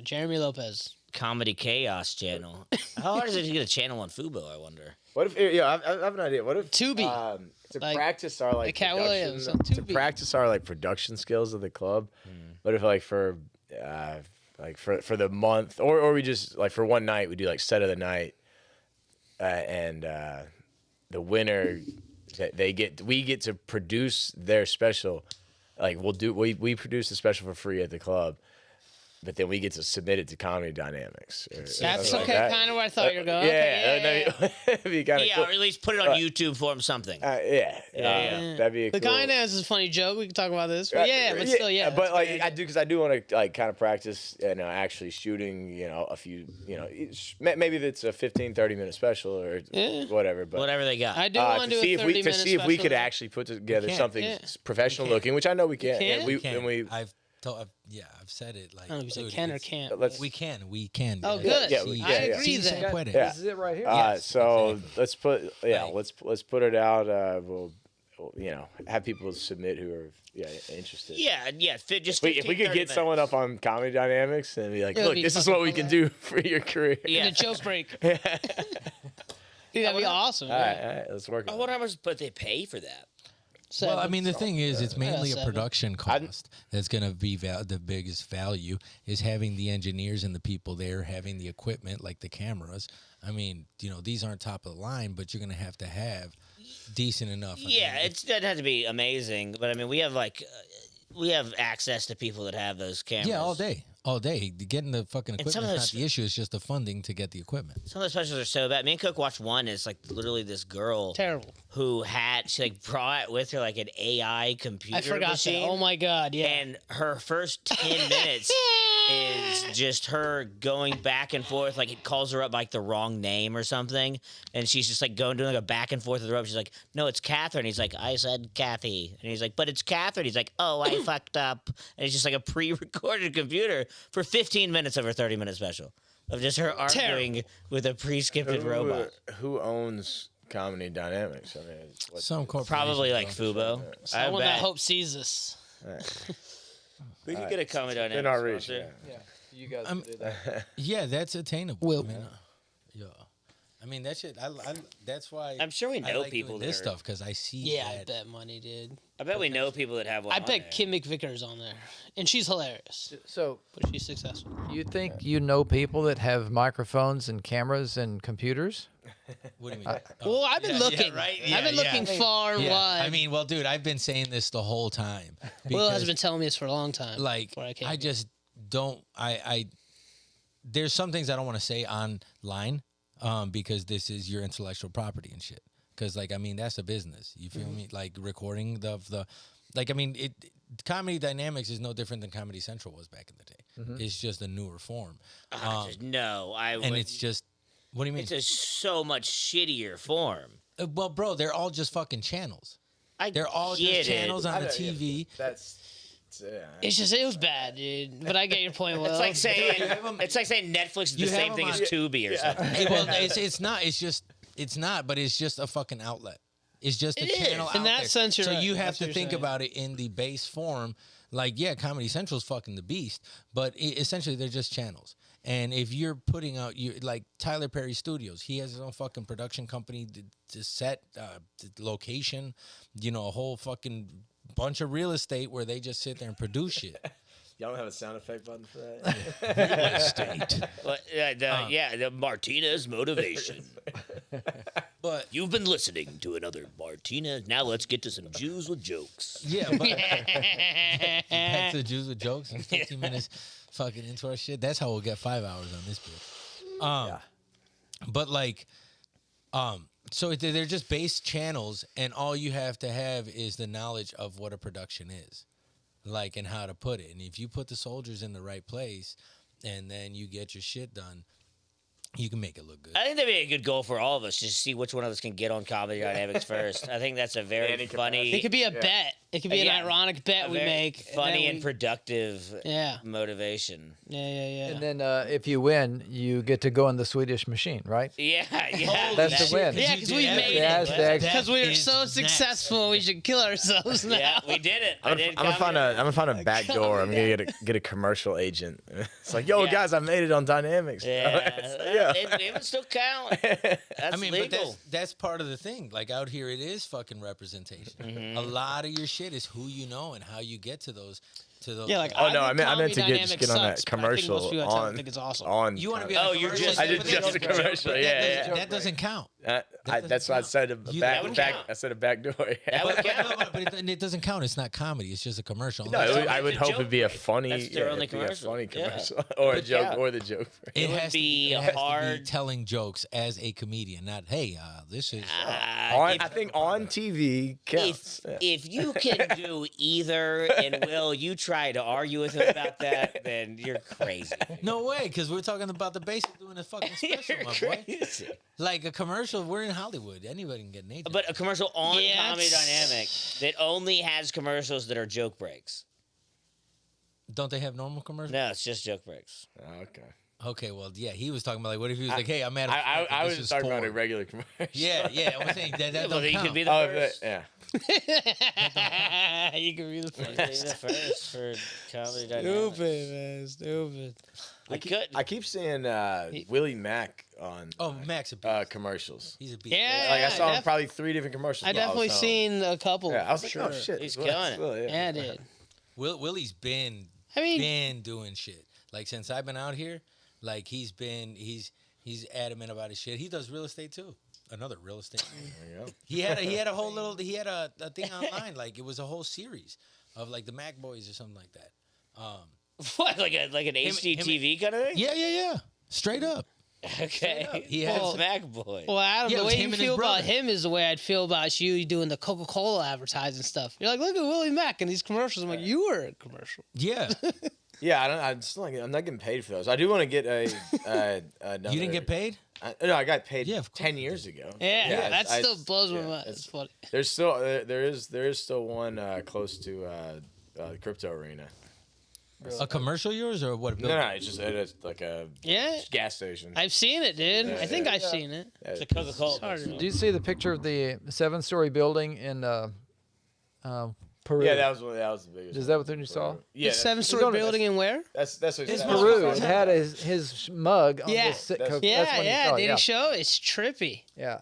Jeremy Lopez. Comedy Chaos channel. How hard is it to get a channel on Fubo, I wonder? What if? Yeah, I have an idea. What if Tubi. to Like- practice our like Cat production- Williams on to Tubi. practice our like production skills of the club? What if like for the month, or we just like for one night we do like set of the night, and the winner we get to produce their special. Like we produce the special for free at the club, but then we get to submit it to Comedy Dynamics. Or That's something like okay. that. Kind of where I thought you were going. Yeah, Okay, yeah. that'd be kind of Yeah, cool. or at least put it on YouTube for him something. Yeah, that'd be a The cool. kind has a funny joke. We can talk about this. But yeah, but still, yeah. But that's like good. I do want to like kind of practice, actually shooting, a few, maybe it's a 15-30 minute special or whatever. But Whatever they got. I do want to do a 30-minute to see if we special, could though. actually put together can. something Yeah. professional looking, which I know we can. can? And we Can. and we I've said it. Like, I don't know if you said dude, can or it's- can't. let's We can. Oh, yeah. good. Yeah, I yeah, yeah. agree Sí, se then. puede. Yeah. This is it right here. Yes, so exactly. let's put Like- let's put it out. We'll have people submit who are interested. Yeah, just If we could 15-30 get someone up on Comedy Dynamics and be like, It would look, be this is fucking what we can do for your career. Yeah. In a joke break. Dude, that'd be awesome. All yeah. right, let's work. I on wonder how much, but they pay for that. Well, I Seven. mean, the thing is, it's mainly a seven. production cost that's going to be the biggest value is having the engineers and the people there, having the equipment like the cameras. I mean, these aren't top of the line, but you're going to have decent enough. I Yeah, mean, it doesn't have to be amazing, but I mean, we have we have access to people that have those cameras. yeah, all day. Getting the fucking And some equipment of is those- not the issue. It's just the funding to get the equipment. Some of the specials are so bad. Me and Cook watched one. It's like literally this girl Terrible. who she like brought with her like an AI computer I forgot machine. that. Oh my god, yeah. And her first 10 minutes is just her going back and forth. Like it calls her up like the wrong name or something. And she's just like doing like a back and forth with the rope. She's like, no, it's Catherine. He's like, I said Kathy. And he's like, but it's Catherine. He's like, oh, I fucked up. And it's just like a pre-recorded computer for 15 minutes of her 30-minute special of just her arguing with a pre-scripted robot. Who owns Comedy Dynamics? I mean, Some corporations Probably like don't. Fubo. I Someone that bet. hope sees this. We could get a Comedy Dynamics in our reach. sponsor. Yeah. You guys I'm- can do that. Yeah, that's attainable. Will. I mean, yeah. I mean, that shit. That's why. I'm sure we I know like people doing that this are- stuff because I see. Yeah, I that. bet money, dude. I bet we know people that have one. I on bet there. Kim McVicker's on there, and she's hilarious, So but she's successful. you think you know people that have microphones and cameras and computers? What do you mean? Well, I've been looking. right? I've been looking far and Yeah, wide. I mean, well, dude, I've been saying this the whole time. Will has because, been telling me this for a long time. like, before I came I here. just don't. I there's some things I don't want to say online, because this is your intellectual property and shit. Because, like, I mean, that's a business. You feel me? Like recording the, like, I mean, Comedy Dynamics is no different than Comedy Central was back in the day. It's just a newer form. No, I would. And it's just What do you mean? It's a so much shittier form. Well, bro, they're all just fucking channels. They're all get just it. channels on I the don't- yeah, TV. It's just it was bad, dude. But I get your point. Well, It's like saying Netflix is the You have same them thing on- as Tubi or something. Well, it's not. It's not. But it's just a fucking outlet. It's just a It is. channel. In out that there. sense, you're so right. you have That's what to you're think saying. about it in the base form. Like, yeah, Comedy Central's fucking the beast, but essentially they're just channels. And if you're putting out, you like Tyler Perry Studios, he has his own fucking production company, to set, location, a whole fucking bunch of real estate where they just sit there and produce shit. Y'all don't have a sound effect button for that? Real estate. But, the Martinez motivation. But You've been listening to another Martinez. Now let's get to some Jews with jokes. yeah, but back to the Jews with jokes and 15 minutes fucking into our shit. That's how we'll get 5 hours on this bit. But like, so they're just base channels, and all you have to have is the knowledge of what a production is, like, and how to put it. And if you put the soldiers in the right place, and then you get your shit done, you can make it look good. I think that'd be a good goal for all of us, just to see which one of us can get on Comedy Dynamics first. I think that's a very Any funny, it could be a bet. It could be an Yeah. ironic bet we very make. funny then and productive yeah, motivation. yeah. And then if you win, you get to go in the Swedish machine, right? Yeah, yeah. That's the win. Yeah, because we made Yes, it. that- Because we were is so next. successful, we should kill ourselves now. Yeah, we did it. I'm gonna find a back door. I'm gonna get a commercial agent. It's like, yo, Yeah. guys, I made it on Dynamics. Yeah, Yeah. it would still count. That's I mean, legal. but that's part of the thing. Like out here, it is fucking representation. Mm-hmm. A lot of your shit is who you know and how you get to those. Yeah, like Oh, no, think I meant Comedy to just get on Dynamics that sucks, but I think commercial most people out there on think it's awesome. on. You want to be? Oh, on a you're commercial? just- I did But just that a doesn't- commercial, that yeah, doesn't- yeah. That doesn't count. That's why I said a You- back. that would back count. I said a back door. That would But, count. it doesn't count. It's not comedy. It's just a commercial. No, Unless- I would It's a hope joke it'd be a break. funny. That's their only it'd be a commercial. funny Yeah. commercial, or a But joke, yeah. or the joke. It would has be to, it has to be hard. telling jokes as a comedian, not hey, this is. I think on TV counts. If you can do either, and Will, you try to argue with him about that, then you're crazy. No way, because we're talking about the basic doing a fucking special, You're my boy. crazy. Like a commercial. We're in Hollywood. Anybody can get an agent. But a commercial on Yeah, Comedy it's- Dynamic that only has commercials that are joke breaks. Don't they have normal commercials? No, it's just joke breaks. Okay. Okay, well, yeah, he was talking about like, what if he was like, hey, I'm at a I this was is just talking about a porn. regular commercial. Yeah, I was saying that Well, don't then you count. could be the Oh, first. yeah. You can be the You could be first. the first for Comedy Dynamics. Stupid, man. Stupid. We could. I keep seeing Willie Mack on Oh, Max a beast. commercials. He's a beast. Yeah. Like I saw him def- probably 3 different commercials. I while was definitely home. seen a couple. Yeah, I was for like, sure. oh shit, He's well, killing it. well, Yeah, dude. Willie's been I mean, doing shit. Like since I've been out here, like he's adamant about his shit. He does real estate too. Another real estate. There you go. He had a whole little a thing online. Like it was a whole series of like the Mac Boys or something like that. What, like an HGTV kind of thing? Yeah. Straight up. Okay. He has Well, Mac Boy. well, Adam, Yeah, it the was way him you and his feel about brother. him is the way I'd feel about you doing the Coca-Cola advertising stuff. You're like, look at Willie Mack in these commercials. I'm like, you were a commercial. Yeah. Yeah, I'm still like, I'm not getting paid for those. I do want to get another, You didn't get paid? No, I got paid Yeah, of course 10 you years did. ago. Yeah, that I- still blows my yeah, mind. It's funny. There's still there is still one close to the crypto arena. A commercial yours or what? No, it's like a Yeah, gas station. I've seen it, dude. I think I've yeah. seen it. It's a Coca-Cola. Sorry. commercial. Do you see the picture of the 7-story building in Peru? Yeah, that was the biggest. Is that what you saw? Yeah, The 7-story building in where? That's what It's that- Peru. It had his mug on Yeah. this. That's- Yeah, that's when you yeah. saw it, Did yeah. he show? It's trippy. Yeah.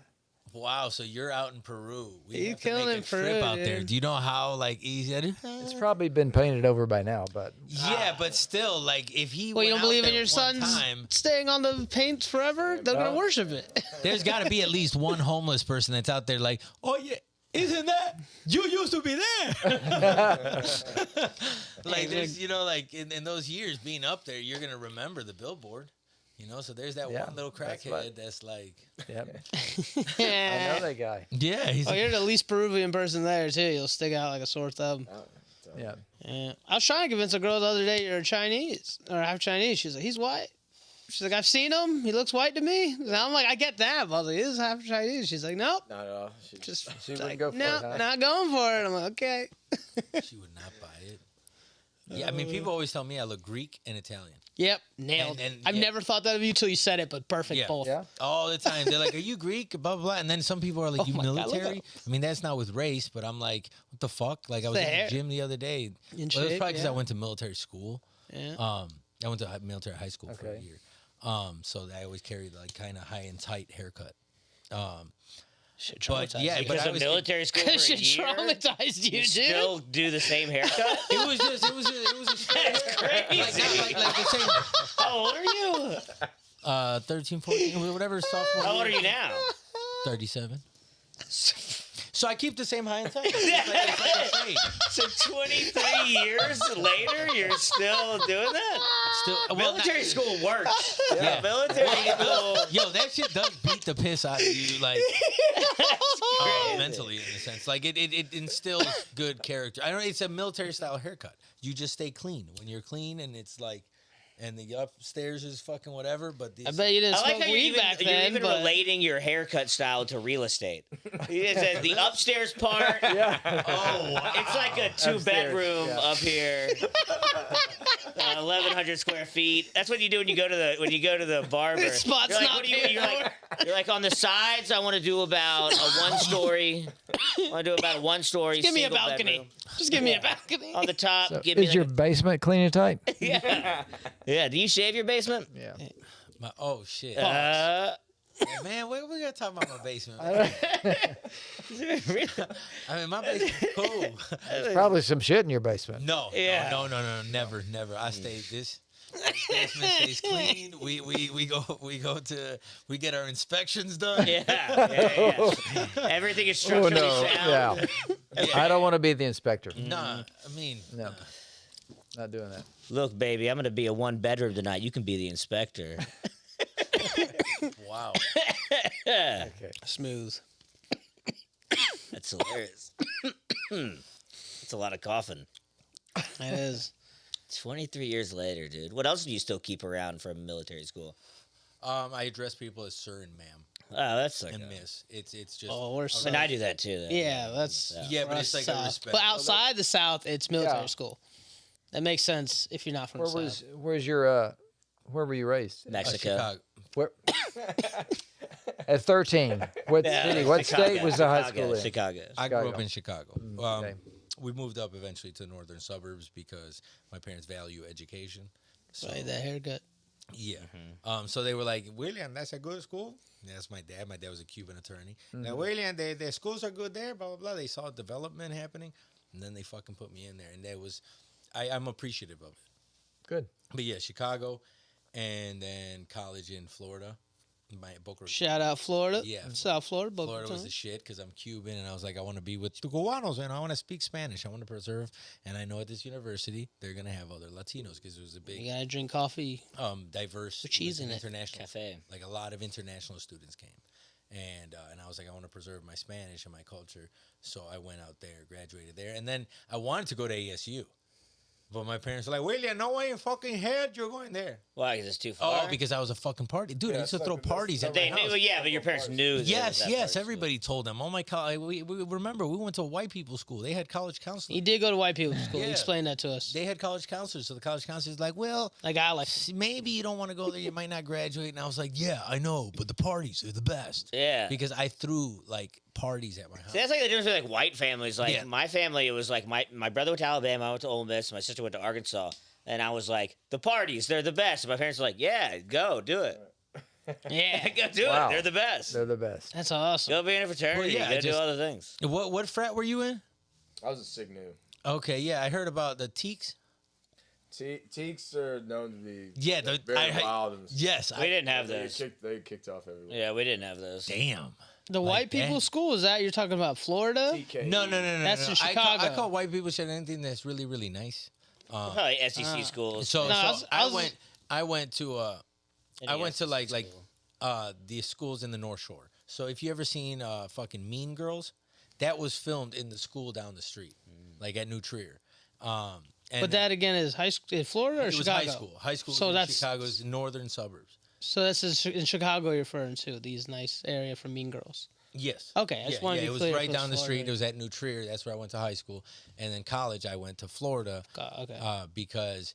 Wow, so you're out in Peru. We He's have to killing make a in trip Peru, out there. dude. Do you know how like easy it is? It's probably been painted over by now, but Yeah, but still, like if he Well, you went don't out believe in there your one son's time, staying on the paint forever? They're gonna worship it. there's got to be at least one homeless person that's out there like, oh yeah, isn't that you used to be there? Like there's, like in those years being up there, you're gonna remember the billboard. So there's that Yeah, one little that's crackhead right. that's like, yeah. I know that guy. yeah, he's Oh, you're the least Peruvian person there too. You'll stick out like a sore thumb. Yeah. Yeah. I was trying to convince a girl the other day you're Chinese or half Chinese. She's like, he's white. She's like, I've seen him. He looks white to me. And I'm like, I get that. But I was like, this is half Chinese. She's like, nope. Not at all. Just She wouldn't like, go for no, it, huh? not going for it. I'm like, okay. She would not buy it. Yeah, I mean, people always tell me I look Greek and Italian. Yep, nailed. And- I've yeah. never thought that of you till you said it, but perfect Yeah. both. Yeah. All the time. They're like, are you Greek? Blah, blah, blah. And then some people are like, you my God, look military? up. I mean, that's not with race, but I'm like, what the fuck? Like, I was the in hair. the gym the other day. In Well, it was shape, probably because yeah. I went to military school. Yeah. I went to military high school for a Okay. year. So I always carried like kind of high and tight haircut. Shit But traumatized yeah, you. but Because I of was military school for a Shit year, traumatized you, you dude. still do the same haircut? it was just it was a straight haircut. crazy. Like the same How old are you? 13, 14, whatever sophomore. How old are year. you now? 37. So I keep the same high and tight. It's like a shade. So 23 years later, you're still doing that? Still, well, Military not- school works. Yeah. Military school. Yo, that shit does beat the piss out of you, like mentally in a sense. Like it instills good character. I don't know. It's a military style haircut. You just stay clean. When you're clean, and it's like, and the upstairs is fucking whatever. But I bet you didn't I like smoke how weed back you're then. even but relating your haircut style to real estate. It says the upstairs part. Yeah. oh, wow. It's like a 2-bedroom yeah. up here. 1,100 square feet. That's what you do when you go to the barber. This spot's you're like, not what do you, paid you're like on the sides. I want to do about a 1-story. I want to do about a 1-story. give me a single balcony. bedroom. Just give me a balcony. On the top, So give me is your like basement clean and tight? yeah. Yeah. Do you shave your basement? Yeah. Oh shit, man. We gotta talk about my basement. Man. I mean, my basement's cool. Probably some shit in your basement. No, Yeah. no, never. I stay this. Basement stays clean. We get our inspections done. yeah. Everything is Oh structurally no. sound. Yeah. I don't want to be the inspector. Nah, I mean, No. Not doing that. Look, baby, I'm gonna be a 1-bedroom tonight. You can be the inspector. wow. Okay. Smooth. That's hilarious. That's a lot of coughing. It is. 23 years later, dude. What else do you still keep around from military school? I address people as sir and ma'am Oh, that's like and miss. It's just. Oh, we're and I do that too. Then. Yeah, that's Yeah, but for it's us like a South. respect. But outside the South, it's military Yeah. school. That makes sense if you're not from the South. Where's your where were you raised? Mexico. Chicago. Where at 13. What city? What state was the high school in? Chicago. I grew up Chicago. in Chicago. Okay. We moved up eventually to northern suburbs because my parents value education. So Right, that haircut. yeah. So they were like, William, that's a good school. That's my dad. My dad was a Cuban attorney. Now, William, the schools are good there, blah, blah, blah. They saw development happening, and then they fucking put me in there. And that was, I'm appreciative of it. Good. But yeah, Chicago, and then college in Florida. My Boca Raton. Shout out Florida. Yeah. South Florida. Boca Florida was Raton. the shit because I'm Cuban, and I was like, I want to be with the Cubanos, and I want to speak Spanish. I want to preserve, and I know at this university they're gonna have other Latinos because it was a big, You gotta drink coffee. diverse, With cheese like, in it. international Cafe. Like a lot of international students came, and I was like, I want to preserve my Spanish and my culture, so I went out there, graduated there, and then I wanted to go to ASU, but my parents were like, William, no way in fucking hell you're going there. Why? Because it's too far. Oh, because I was a fucking party dude. I used to it's throw like- that's- parties at they my knew. house. Well, yeah, but your parents knew. that it was Yes, that yes. part, Everybody told them. Oh my god, we remember we went to a white people's school. They had college counselors. He did go to white people's school. Yeah. Explain that to us. They had college counselors. So the college counselor's like, well, Like Alex. maybe you don't want to go there. You might not graduate. And I was like, yeah, I know, but the parties are the best. Yeah. Because I threw like parties at my house. See, that's like the difference with like white families. Like Yeah. my family, it was like my brother went to Alabama, I went to Ole Miss, my sister went to Arkansas, and I was like, the parties, they're the best. And my parents were like, yeah, go do it. Yeah. Go do Wow. it. They're the best. They're the best. That's awesome. Go be in a fraternity. Well, yeah, I go do just- all the things. What frat were you in? I was a sig new. Okay, yeah, I heard about the Teeks. Teeks are known to be Yeah, very wild and yes, We didn't have they those. kicked off everywhere. Yeah, we didn't have those. Damn. The Like white that. people's school, is that you're talking about Florida? TK. No. That's in I Chicago. call white people shit anything that's really, really nice. Probably SEC schools. So, No, so I was- I went to I went to SEC like school. the schools in the North Shore. So if you ever seen fucking Mean Girls, that was filmed in the school down the street, like at New Trier. And But that again is high school in Florida or it was Chicago? high school. High school So in that's- Chicago's northern suburbs. So this is in Chicago you're referring to, these nice area for Mean Girls. Yes. Okay, I just wanted to be it was clear right for down the Florida. street. It was at New Trier. That's where I went to high school, and then college I went to Florida Okay. because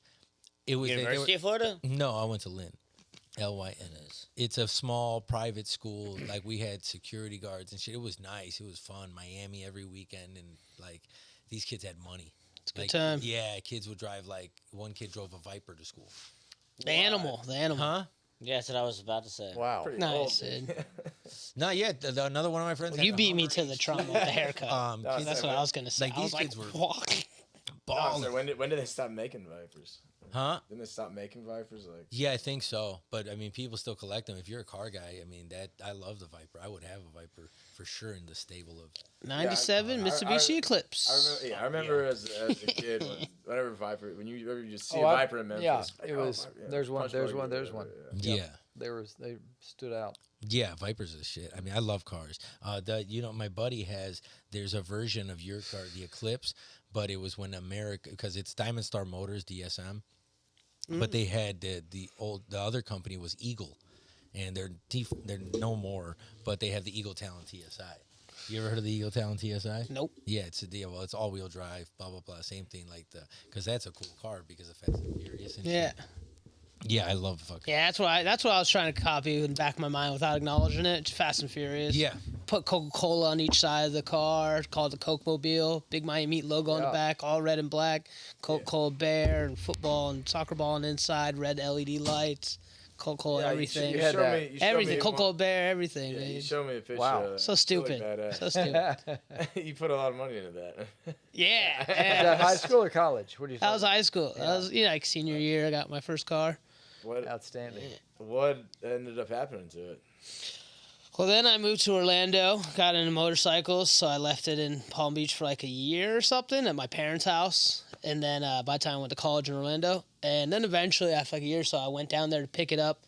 it was University of Florida? No, I went to Lynn. LYN. It's a small private school. Like we had security guards and shit. It was nice. It was fun. Miami every weekend, and like these kids had money. It's a good time. Yeah, kids would drive. Like one kid drove a Viper to school. The animal. Huh? Yeah, that's what I was about to say. Wow. Pretty Nice. old. Dude. Not yet. Another one of my friends. You had beat a me Hummer to the trauma with the haircut. kids- That's what I was gonna say. Like, I was these kids were "Fuck." balling. So when did they stop making Vipers? Huh? Didn't they stop making Vipers? Like, Yeah, I think so. But I mean, people still collect them. If you're a car guy, I mean, I love the Viper. I would have a Viper for sure in the stable of. 97 I- Mitsubishi I Eclipse. I remember as a kid, whenever Viper, when you just see Oh, a I- Viper in Memphis. yeah, like, it oh, was- Viper, there's one, punch there's buggy one, or there's whatever, one. yeah. Yeah. They stood out. Yeah, Vipers is shit. I mean, I love cars. My buddy there's a version of your car, the Eclipse, but it was when America, because it's Diamond Star Motors DSM, but they had the other company was Eagle, and they're no more, but they have the Eagle Talon TSI. You ever heard of the Eagle Talon TSI? Nope. Yeah, it's a deal. Well, it's all-wheel drive, blah blah blah. Same thing, because that's a cool car because of Fast and Furious and Yeah. shit. Yeah, I love fucking. Yeah, that's what I was trying to copy in the back of my mind without acknowledging it. Fast and Furious. Yeah. Put Coca-Cola on each side of the car, called the Coke Mobile, Big Miami Meat logo on the Yeah. back, all red and black. Coca-Cola bear and football and soccer ball on the inside, red LED lights, Coca-Cola Yeah, everything. You had showed that. me, you showed Everything, me Coca-Cola bear, everything. Yeah, you dude. showed me a picture. Wow. Of that. So It's stupid. really badass. So stupid. You put a lot of money into that. Yeah. Is that high school or college? What do you That think? was high school. That was like senior year. I got my first car. Outstanding. What ended up happening to it? Well, then I moved to Orlando, got into motorcycles, so I left it in Palm Beach for like a year or something at my parents' house. And then by the time I went to college in Orlando, and then eventually after like a year or so, I went down there to pick it up.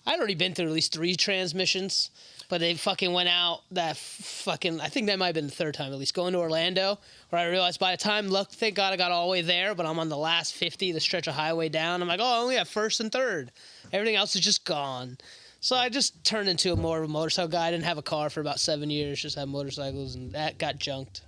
I'd already been through at least 3 transmissions, but they fucking went out I think that might have been the 3rd time at least, going to Orlando, where I realized by the time, thank God I got all the way there, but I'm on the last 50, the stretch of highway down. I'm like, oh, I only have 1st and 3rd. Everything else is just gone. So I just turned into more of a motorcycle guy. I didn't have a car for about 7 years, just had motorcycles, and that got junked.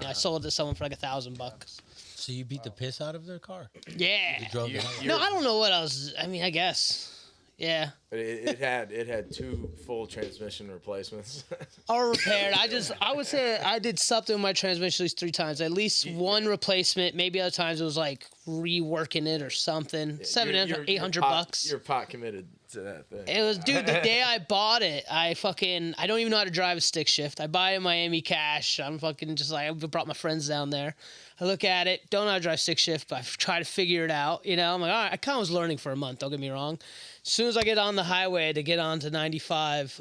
I sold it to someone for like $1,000. So you beat the piss out of their car? Yeah. You drove the hell out of it? No, I don't know what else. I mean, I guess. Yeah. But it had 2 full transmission replacements. Or repaired. I would say I did something with my transmission at least 3 times. At least one replacement. Maybe other times it was like reworking it or something. $700, $800. You're pot committed to that thing. It was, dude, the day I bought it, I don't even know how to drive a stick shift. I buy it in Miami cash. I'm fucking just like, I brought my friends down there. I look at it, don't know how to drive stick shift, but I try to figure it out. You know, I'm like, all right, I kind of was learning for a month, don't get me wrong. As soon as I get on the highway to get onto 95,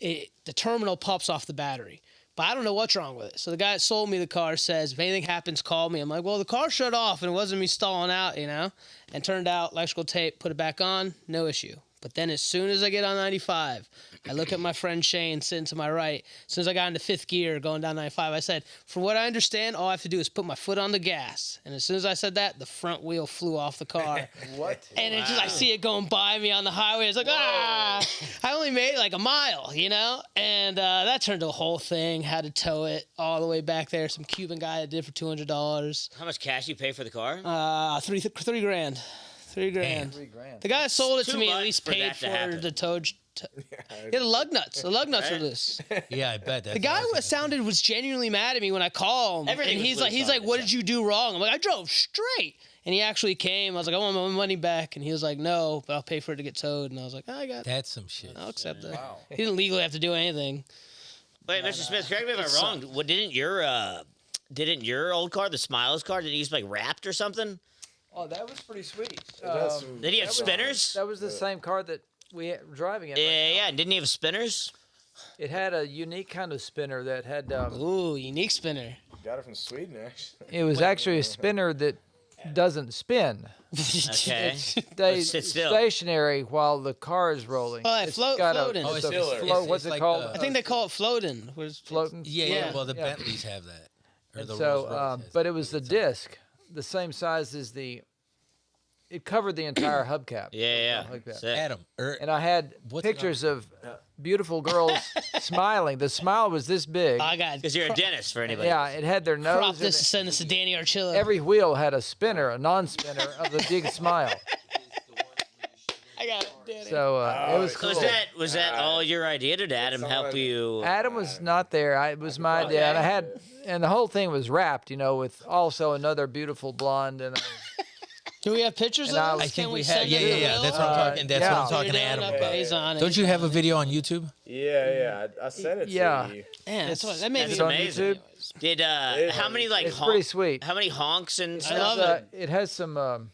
the terminal pops off the battery. But I don't know what's wrong with it. So the guy that sold me the car says, if anything happens, call me. I'm like, well, the car shut off and it wasn't me stalling out, you know? And turned out, electrical tape, put it back on, no issue. But then as soon as I get on 95, I look at my friend Shane sitting to my right. As soon as I got into 5th gear going down 95, I said, from what I understand, all I have to do is put my foot on the gas. And as soon as I said that, the front wheel flew off the car. What? And it just, I see it going by me on the highway. It's like, ah! I only made like a mile, you know? And that turned to a whole thing. Had to tow it all the way back there. Some Cuban guy that did it for $200. How much cash you pay for the car? $3 grand. $3 grand. $3,000. The guy that sold it to $2 me at least for paid that to for happen. the tow. Yeah, the lug nuts. The lug nuts are loose. Yeah, I bet. The guy was genuinely mad at me when I called him. Everything And was he's loose like, on it, what so. did you do wrong? I'm like, I drove straight. And he actually came. I was like, I want my money back. And he was like, no, but I'll pay for it to get towed. And I was like, I got it. That's some shit. I'll accept that. Wow. He didn't legally have to do anything. Wait, Mr. Smith, correct me if I'm wrong. What didn't your old car, the Smiles car, did it use like wrapped or something? Oh, that was pretty sweet. has some- Did he have that was- spinners? That was the same car that we were driving in. Yeah, right now. yeah. And didn't he have spinners? It had a unique kind of spinner that had. Ooh, unique spinner. Got it from Sweden, actually. It was actually a spinner that doesn't spin. Okay. It stays sit still. stationary while the car is rolling. Oh, yeah, It's floating. Oh, it's a it's- float. it's- What's it's it like called? the- I think they call it floating. Floating. Yeah. Well, the Yeah. Bentleys have that. Or And the so, Rolls-Royce has but that. it was the disc, the same size as the it covered the entire hubcap. Yeah. Like that. Sick. Adam, And I had What's it pictures of beautiful girls smiling. The smile was this big. I got Because you're a dentist for anybody. Yeah, it had their crop nose. this and to send this to Danny Archilla. every wheel had a spinner, a non-spinner of the big smile. I got it, Danny. So it was cool. Was that all your idea? Did Adam help you? Adam was not there. It was my idea. And and the whole thing was wrapped, with also another beautiful blonde and. Do we have pictures And of I this? was- I think Can we send have. Yeah, them to yeah. Will? That's what I'm talking. That's what yeah. I'm talking to You're doing Adam okay, about. he's on it, Don't he's you on have a it. video on YouTube? Yeah. I sent it Yeah. to you. Man, that's what that made That's me. on amazing. YouTube? Did how many like It's pretty honk, sweet. how many honks and I stuff? love It has some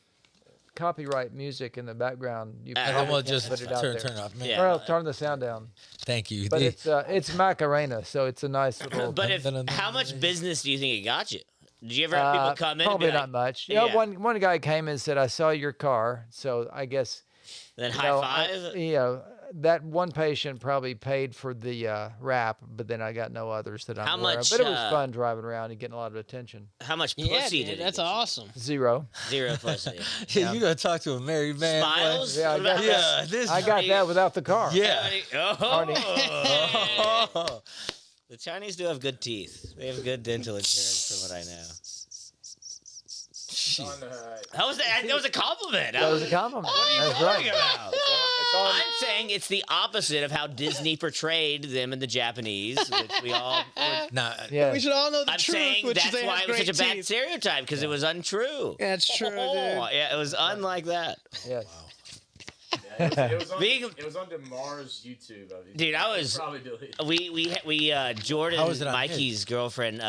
copyright music in the background. You I probably Well, can't just put it out turn there. it off. Man. Yeah. Or else turn the sound down. Thank you. But it's Macarena, so it's a nice little. But how much business do you think it got you? Did you ever have people come in? Probably and be not like, much. Yeah. One guy came and said, "I saw your car," so I guess Then you high know, five. that one patient probably paid for the wrap, but then I got no others that I'm How aware much, of. But it was uh, fun driving around and getting a lot of attention. How much pussy Yeah, did dude, it? that's get you? awesome. 0. 0 pussy. Yeah, you gotta talk to a married man. boy. Smiles. Yeah, I What about got Yeah, this. I got that without the car. Yeah. Oh. The Chinese do have good teeth. They have good dental insurance, from what I know. How was that? That was a compliment. That was a compliment. That's Talking right. about? It's on. I'm saying it's the opposite of how Disney portrayed them in the Japanese, which we all. Nah, Yeah. We should all know the I'm truth, saying which is that's they why have it was great such a bad teeth. stereotype because it was untrue. That's true, dude. Oh, yeah, it was unlike that. Yes. Being- It was on Demar's YouTube. Dude, I was. Probably deleted. We Jordan, How was it on Mikey's girlfriend,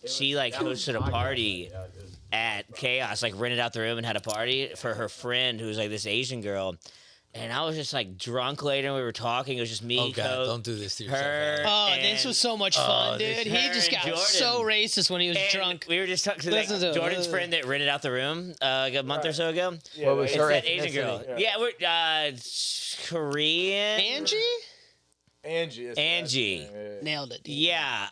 she like hosted a party at Chaos, like rented out the room and had a party for her friend who was like this Asian girl. And I was just like drunk later and we were talking. It was just me, oh god, Coke, don't do this to yourself. her. Adam. Oh, and, this was so much fun, this- dude. He her just and got Jordan. so racist when he was and drunk. we were just talking to Listen to him. Jordan's friend that rented out the room like a month or so ago. What was It's her that Asian girl. ethnicity? Yeah, we're Korean. Angie Angie. that's Angie. the last name, nailed it. Dude. Yeah,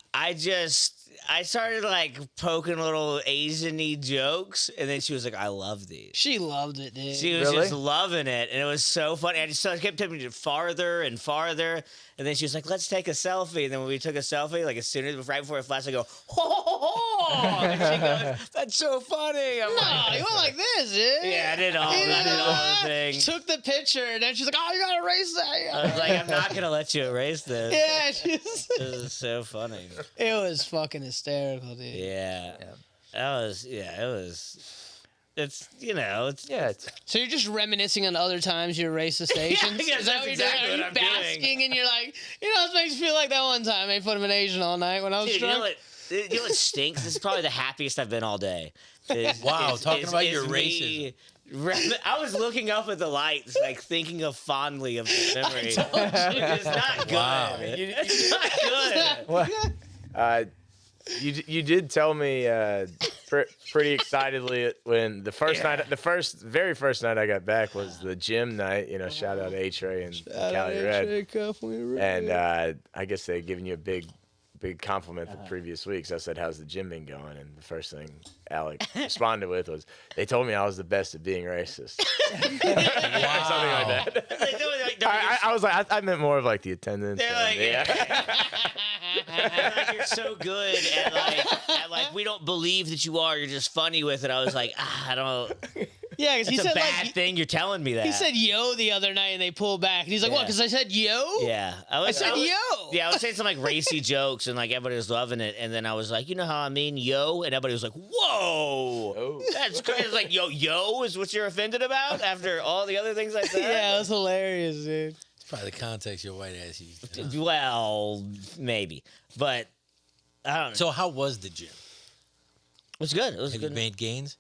I started like poking little Asian-y jokes, and then she was like, "I love these." She loved it, dude. She was Really? just loving it, and it was so funny. I just kept taking me farther and farther, and then she was like, "Let's take a selfie." And then when we took a selfie, like as soon as right before it flashed, I go, "Ho ho ho!" And she goes, "That's so funny." I'm No, like, you went like this, dude. yeah, I did all the thing. Took the picture, and then she's like, "Oh, you gotta erase that." I was like, "I'm not gonna let you erase this." Yeah, she's, This is so funny. it was fucking hysterical, dude. Yeah. That was, it was, it's, it's, Yeah. It's, So you're just reminiscing on other times you were racist Asians? I guess Is that that's what you're exactly doing? Are what you I'm doing. basking and you're like, this makes me feel like that one time I made fun of an Asian all night when I was dude, you drunk? know what stinks? This is probably the happiest I've been all day. Wow, talking about your me I was looking up at the lights, like thinking of fondly of the memory. It's not good. Wow. It's not good. what? You did tell me pretty excitedly when the very first night I got back was the gym night. Shout out A-Tray and Cali Red. And I guess they'd given you a big compliment the previous week. So I said, "How's the gym been going?" And the first thing Alec responded with was, "They told me I was the best at being racist." Something like that. I was like, I meant more of like the attendance. They're and- like, you're so good at like, we don't believe that you are. You're just funny with it. I was like, I don't. Yeah, because he It's a said bad like thing. You're telling me that. he said yo the other night and they pulled back and he's like, what? Yeah. Because I said yo. Yeah, I said yo. Yeah, I was saying some like racy jokes and like everybody was loving it, and then I was like, you know how I mean, yo, and everybody was like, whoa, Oh. that's crazy. It's like, yo is what you're offended about after all the other things I said. Yeah, it was hilarious, dude. It's probably the context your white ass used. Well, maybe, but I don't know. So how was the gym? It was good. It was Have good. you made gains?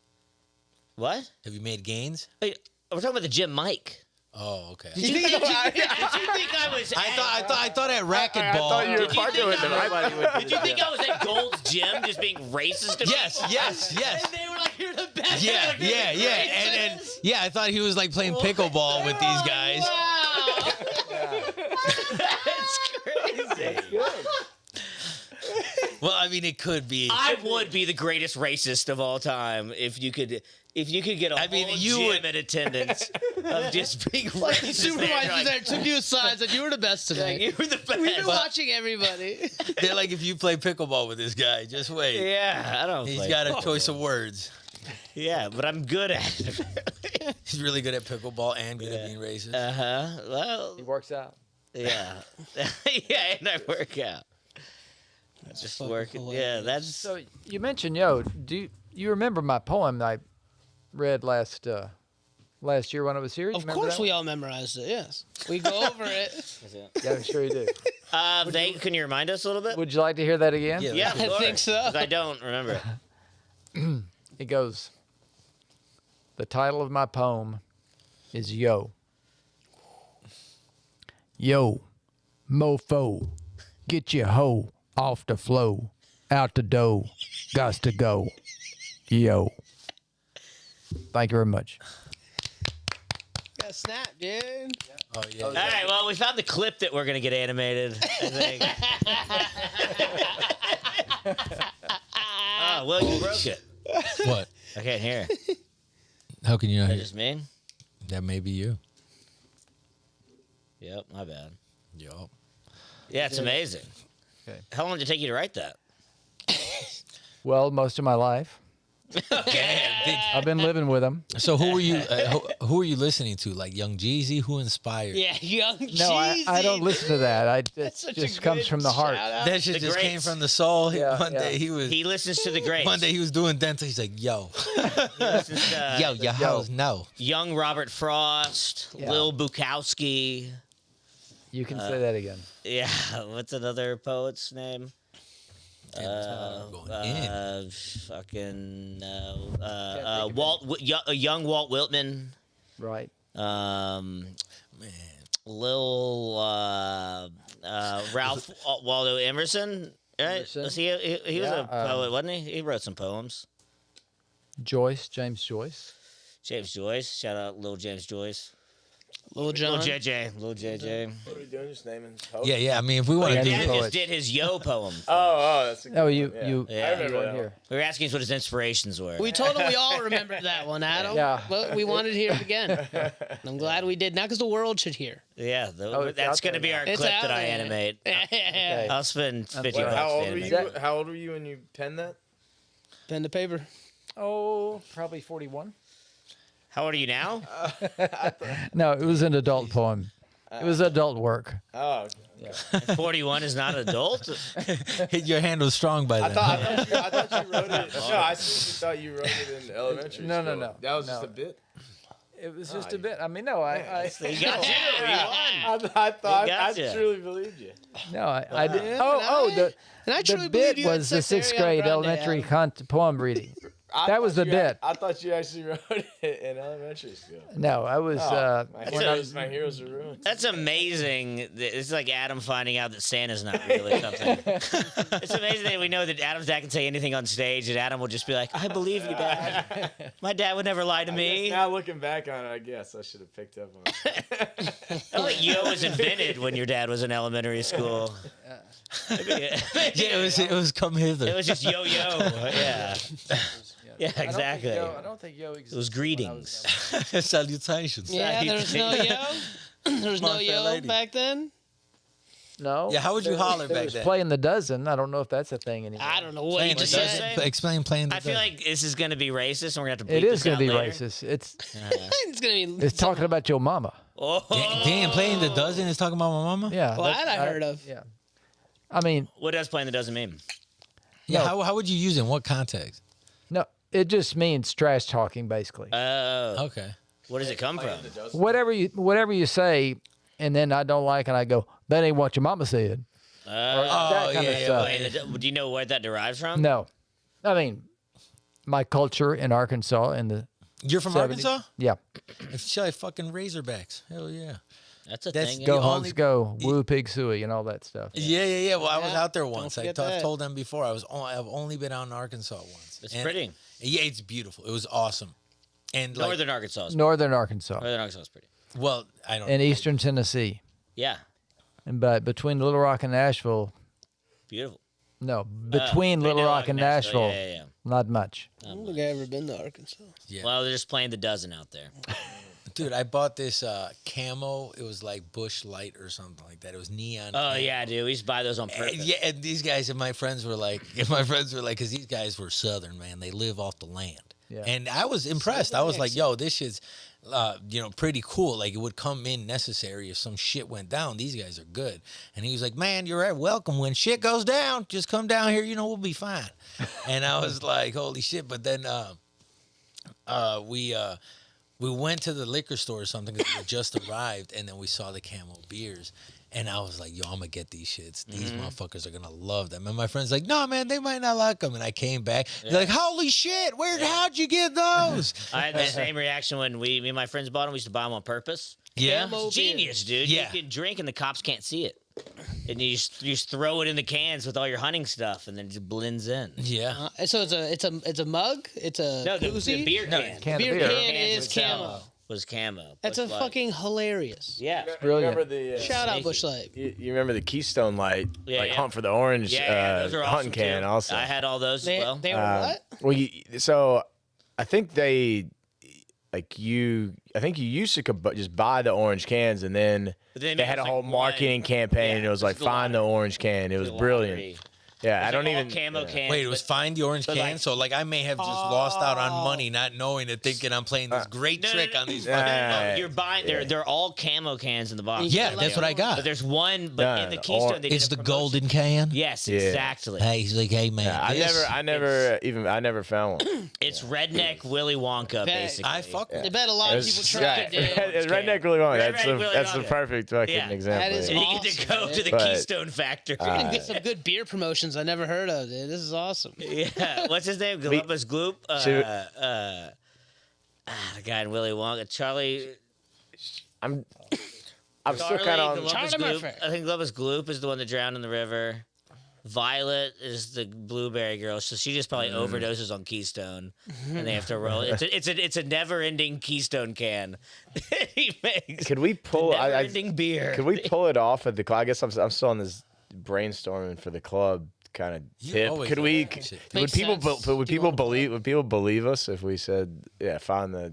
What? Have you made gains? Wait, we're talking about the gym mic. Oh, okay. Did you think I was? I thought at racquetball. thought you were Did you partnering think with them. I Did you think I was at Gold's Gym just being racist to Yes, people? yes, yes. And they were like, you're the best. Yeah, Like, yeah, you're yeah, and racist. yeah, I thought he was like playing pickleball with these guys. Wow. That's crazy. Well, I mean, it could be. I would be the greatest racist of all time if you could get a whole gym in attendance of just being racist. Supervisors Like, there took you aside, said you were the best like, tonight. you were the best. We've been watching everybody. They're like, if you play pickleball with this guy, just wait. Yeah, I don't. He's play got a football. choice of words. Yeah, but I'm good at it. He's really good at pickleball and good at being racist. Well, He works out. yeah, yeah, and I work out. Just fucking working. Yeah, hilarious. that's So you mentioned yo. Do you remember my poem that I read last year when I was here? You Of remember course, that we all memorized it. Yes, we go over it. one? Yeah, I'm sure you do. Can you remind us a little bit? Would you like to hear that again? Yeah. Yeah, I think so. 'cause I don't remember. It goes. The title of my poem is Yo. Yo, mofo, get your hoe off the flow, out the dough, gots to go. Yo. Thank you very much. Got snap, dude. Oh yeah. All right, well, we found the clip that we're gonna get animated. I think. Oh, well, you broke it. What? I can't hear. How can you not Is that hear? just me? That may be you. Yep, my bad. Yup. Yeah, it's amazing. Okay. How long did it take you to write that? Well, most of my life. I've been living with them. So who were you? Who are you listening to? Like Young Jeezy? Who inspired? Yeah, young No, I don't listen to that. It Such a just comes good from the heart. shout-out. That shit The just came greats. from the soul. Yeah, one yeah. day he was. He listens to the greats. One day he was doing dental. He's like, "Yo, He listens to, yo, your house, no." young Robert Frost, Yeah. Lil Bukowski. You can say that again. Yeah, what's another poet's name? Going in. Fucking young Walt Whitman. Right. Man, Man, Lil Ralph Waldo Emerson. Right? Emerson? Was he was Yeah, a poet, wasn't he? He wrote some poems. Joyce, James Joyce. James Joyce. Shout out Lil James Joyce. Lil John. Lil JJ. Lil JJ. What are we doing? Just naming yeah. I mean, if we want Yeah, to do he's Dad a this, poet. just did his Yo poem. Oh, that's a good Oh, one. you Yeah. you. Yeah. I I remember weren't that here. one. We were asking us what his inspirations were. We told him we all remembered that one, Adam. Yeah. But we wanted to hear it again. I'm glad we did. Not because the world should hear. Yeah, Oh, it's that's out going to there be our It's clip out that I there. animate. Yeah. I'll spend 50 What, bucks how to old were animate. you? How old were you when you penned that? Pen to paper. Oh, probably 41. How old are you now? No, it was an adult poem. It was adult work. Oh, okay. 41 is not adult? your hand was strong by I then. thought you wrote it. No, I seriously thought you wrote it in elementary No, no, school. no. That was just No. a bit. It was just a bit. I mean, no, I He got you. He won. I thought I gotcha. truly believed you. no, I did. Yeah, Oh, and I the truly bit believe you had was the set sixth Ariana grade Grande, elementary Adam. poem reading. I That thought was the you bit. I thought you actually wrote it in elementary school. No, I was. Oh, when I- my heroes are ruined. That's amazing. It's like Adam finding out that Santa's not real or something. It's amazing that we know that Adam's dad can say anything on stage, and Adam will just be like, "I believe you, Dad. My dad would never lie to me." Now looking back on it, I guess I should have picked up on it. I don't think Yo was invented when your dad was in elementary school. Yeah, it was come hither. It was just yo yo. Yeah. Yeah, exactly. I don't think Yo existed. It was greetings. Salutations. Yeah, there's no yo. There's no Come on, fair yo lady. back then. No. Yeah, how would you holler There back was then? playing the dozen. I don't know if that's a thing anymore. I don't know what Playing you the just dozen? said. Say- Explain playing the I feel dozen. like this is going to be racist, and we're going to have to bleep It is this going to out be later. racist. It's It's gonna be. it's talking about your mama. Oh. Damn, playing the dozen is talking about my mama. Yeah. Well, that's- that I heard of. Yeah. I mean, What does playing the doesn't mean? Yeah, No. how would you use it? In what context? no, it just means trash talking, basically. Okay. Where does it come from? whatever you say, and then I don't like, and I go, that ain't what your mama said. Oh, that kind of yeah, stuff. Wait, do you know where that derives from? No, I mean, my culture in Arkansas and the You're from 70s. Arkansas? Yeah, It's like fucking Razorbacks. Hell yeah. That's a That's thing. go The hogs only- go, woo pig suey, and all that stuff. Yeah. Well, I was Yeah, out there don't once. forget I've that. told them before. I've only been out in Arkansas once. It's And- pretty. Yeah, it's beautiful. It was awesome. And like, Northern Arkansas. Northern Arkansas Northern Arkansas is pretty. well, I don't. and eastern Tennessee, Yeah, and but between Little Rock and Nashville, beautiful. No, between Little Rock and Nashville, Yeah. not much. I don't think I've ever been to Arkansas. Yeah. Well, they're just playing the dozen out there. Dude, I bought this camo. It was like Bush Light or something like that. It was neon. Oh camo. yeah, dude. We used to buy those on And, purpose. yeah, and these guys and my friends were like, because these guys were Southern, man. They live off the land. Yeah. And I was impressed. I was like, yo, this shit's, pretty cool. Like, it would come in necessary if some shit went down. These guys are good. And he was like, man, you're welcome. When shit goes down, just come down here. We'll be fine. And I was like, holy shit. But then we went to the liquor store or something because we had just arrived, and then we saw the Camo beers. And I was like, yo, I'm going to get these shits. These motherfuckers are going to love them. And my friend's like, no, man, they might not like them. And I came back. They're like, holy shit, how'd you get those? I had the same reaction when me and my friends bought them. We used to buy them on purpose. Yeah. Camo It's genius, dude. Yeah. You can drink and the cops can't see it. And you just throw it in the cans with all your hunting stuff, and then it just blends in. Yeah. So it's a mug. It's a No, the koozie? beer can. Can of Beer beer. can Cans is was camo. Was camo. That's Busch a Light. fucking hilarious. Yeah. Brilliant. Remember the Shout out Sneaky. Bush Light. you remember the Keystone Light, Yeah, like yeah. Hunt for the Orange Those are awesome hunting can too. also. I had all those They, as well. they were what? Well, so I think I think you used to just buy the orange cans, and then But then they it had a was whole like marketing one- campaign, yeah, and it was it like was the find the lottery. orange can. It was The brilliant. lottery. Yeah, I It's don't like even. all camo cans. Wait, it was but- find the orange but, can. like- So, like, I may have just lost out on money not knowing it, thinking I'm playing this great No, no, trick no, on these no, no, fucking. no, Yeah. You're buying. They're all camo cans in the box. Yeah, that's what I got. But there's one. But No, in the the Keystone, they did It's a the promotion. golden can. Yes, Yeah. exactly. Hey, he's like, hey man, Yeah, I never found one. It's redneck Willy Wonka, Bet. basically. I fuck I with bet a lot of people tried right. it. It's redneck really long. Redneck That's Willy the Wonka. perfect fucking Yeah. example. That is And yeah. you get to go Awesome, to the But- Keystone Factory. You can get some good beer promotions I never heard of, dude. This is awesome. Yeah, what's his name? Glubus Gloop. Should- The guy in Willy Wonka, Charlie. I'm still Charlie kind of on. Glubus Charlie Gloop. Murphy. I think Glubus Gloop is the one that drowned in the river. Violet is the blueberry girl, so she just probably overdoses on Keystone, and they have to roll. It's a never-ending Keystone can. He makes Could we pull? never-ending beer. Could we pull it off at the club? I guess I'm still on this brainstorming for the club kind of You tip. always Could like we? that shit. Would Makes people? sense. Would Do you people want to believe? Would people believe us if we said, "Yeah, find the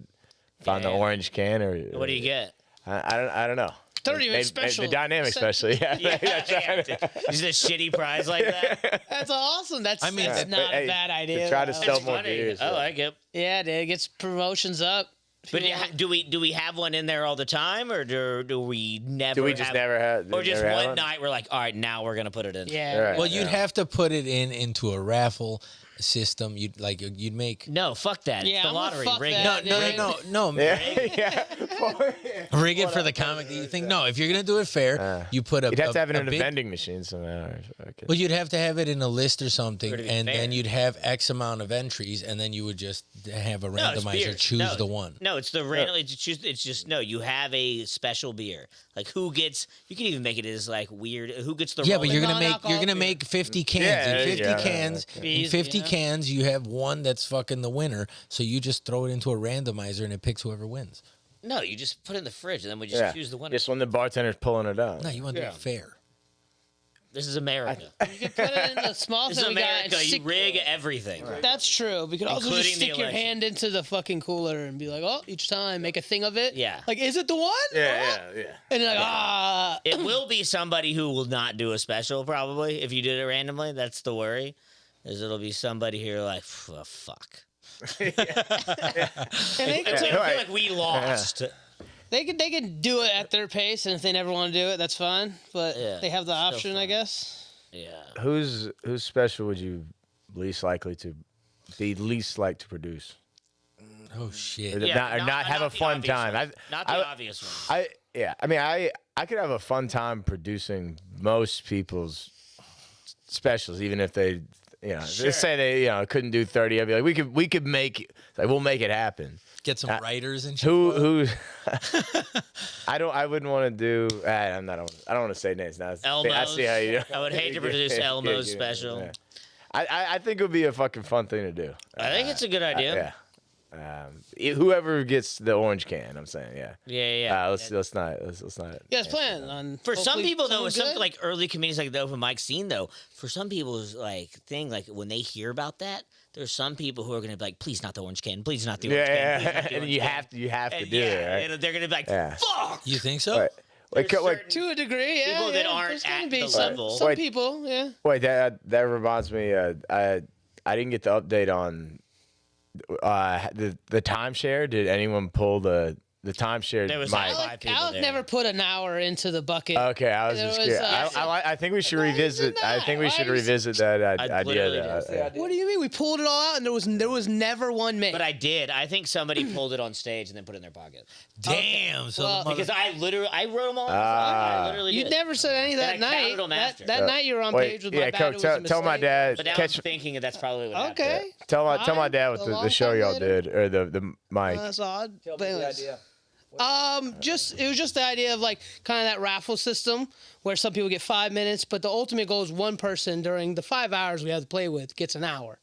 orange can"? Or What do you get? I don't know. 30 Maybe- special. The dynamic special. Yeah. Is a shitty prize like that? That's awesome. That's I mean, that's but, not hey, a bad idea. try to though. sell It's more funny. beers. I like it. Yeah, dude, it gets promotions up. But do we have one in there all the time, or do we never? Do we just have, never have? Or just never have one night we're like, all right, now we're gonna put it in. Yeah. Right. Well, you'd have to put it into a raffle system. You'd make. No, fuck that. Yeah, it's the I'm gonna lottery. fuck Rig that. it. No. Yeah. Rig it for the comic. Do you think? No, if you're gonna do it fair, you put a. You'd have to have it a in a big- vending machine somehow. Okay. Well, you'd have to have it in a list or something, Would it be and fair? then you'd have X amount of entries, and then you would just have a No, it's randomizer beer. choose No, the one. No, it's the randomly to choose. It's just no. You have a special beer. Like who gets? You can even make it as like weird. Who gets the? Yeah, but you're rolling- gonna non-alcoholic make 50 cans. Yeah, in 50 yeah, cans, okay. in 50 Yeah. cans, you have one that's fucking the winner. So you just throw it into a randomizer, and it picks whoever wins. No, you just put it in the fridge, and then we just Yeah. choose the winner. Just when the bartender's pulling it out. No, you want to do it fair. This is America. You can put it in the small This is thing we got. and America. You stick- rig everything. That's true. We could also just Including the stick your election. hand into the fucking cooler and be like, oh, each time, make a thing of it. Yeah. Like, is it the one? Yeah. And you're like, ah. It will be somebody who will not do a special, probably, if you did it randomly. That's the worry. Is it'll be somebody here like, oh, fuck. And they I can, feel like we lost. they can do it at their pace, and if they never want to do it, that's fine. But Yeah, they have the option, I fun. guess. Yeah. Whose special would you least likely to produce? Oh shit! Or not have a the fun obvious time. one. Not the I- obvious one. I could have a fun time producing most people's specials, even if they, Sure. let's say they, couldn't do 30. I'd be like, we could make, we'll make it happen. Get some writers and shit. Who? I wouldn't want to do. I don't want to say names now. I see how you. I would hate to produce Elmo's special. I think it would be a fucking fun thing to do. I think it's a good idea. Yeah. whoever gets the orange can, I'm saying, yeah. Yeah. Let's not. Yeah, it's planned on. For some hopefully people though, someone with some good. like early comedians like the open mic scene though, for some people's like thing, like when they hear about that, there's some people who are gonna be like, please not the orange can, please not the orange can, please not the And orange you can. have to And do it, right? and they're gonna be like, Yeah. fuck. You think so? Wait, There's certain To a degree, yeah. people that yeah, aren't there's gonna at be the some, level. Some Wait. people, yeah. Wait, that reminds me. I didn't get the update on the timeshare. Did anyone pull the timeshare? There was mic? five people Alec there. never put an hour into the bucket. Okay, I was There just was, curious. I think we should revisit. I think we Why should are you- revisit that idea. literally That, What do you mean? We pulled it all out, and there was never one made. But I did. I think somebody pulled it on stage and then put it in their pocket. Damn. So Well, the Because I wrote them all. Ah. I literally You did. never said any of that And I counted night. them That, after. that night you were on wait, page with yeah, my bad. Coke, It was a tell my mistake. dad. But now Catch, I'm thinking that that's probably what happened. Okay. tell my Fine. dad what A the long show time y'all later. did or the mic. That's odd. Tell But me the anyways. idea. It was just the idea of like kind of that raffle system where some people get 5 minutes, but the ultimate goal is one person during the 5 hours we have to play with gets an hour.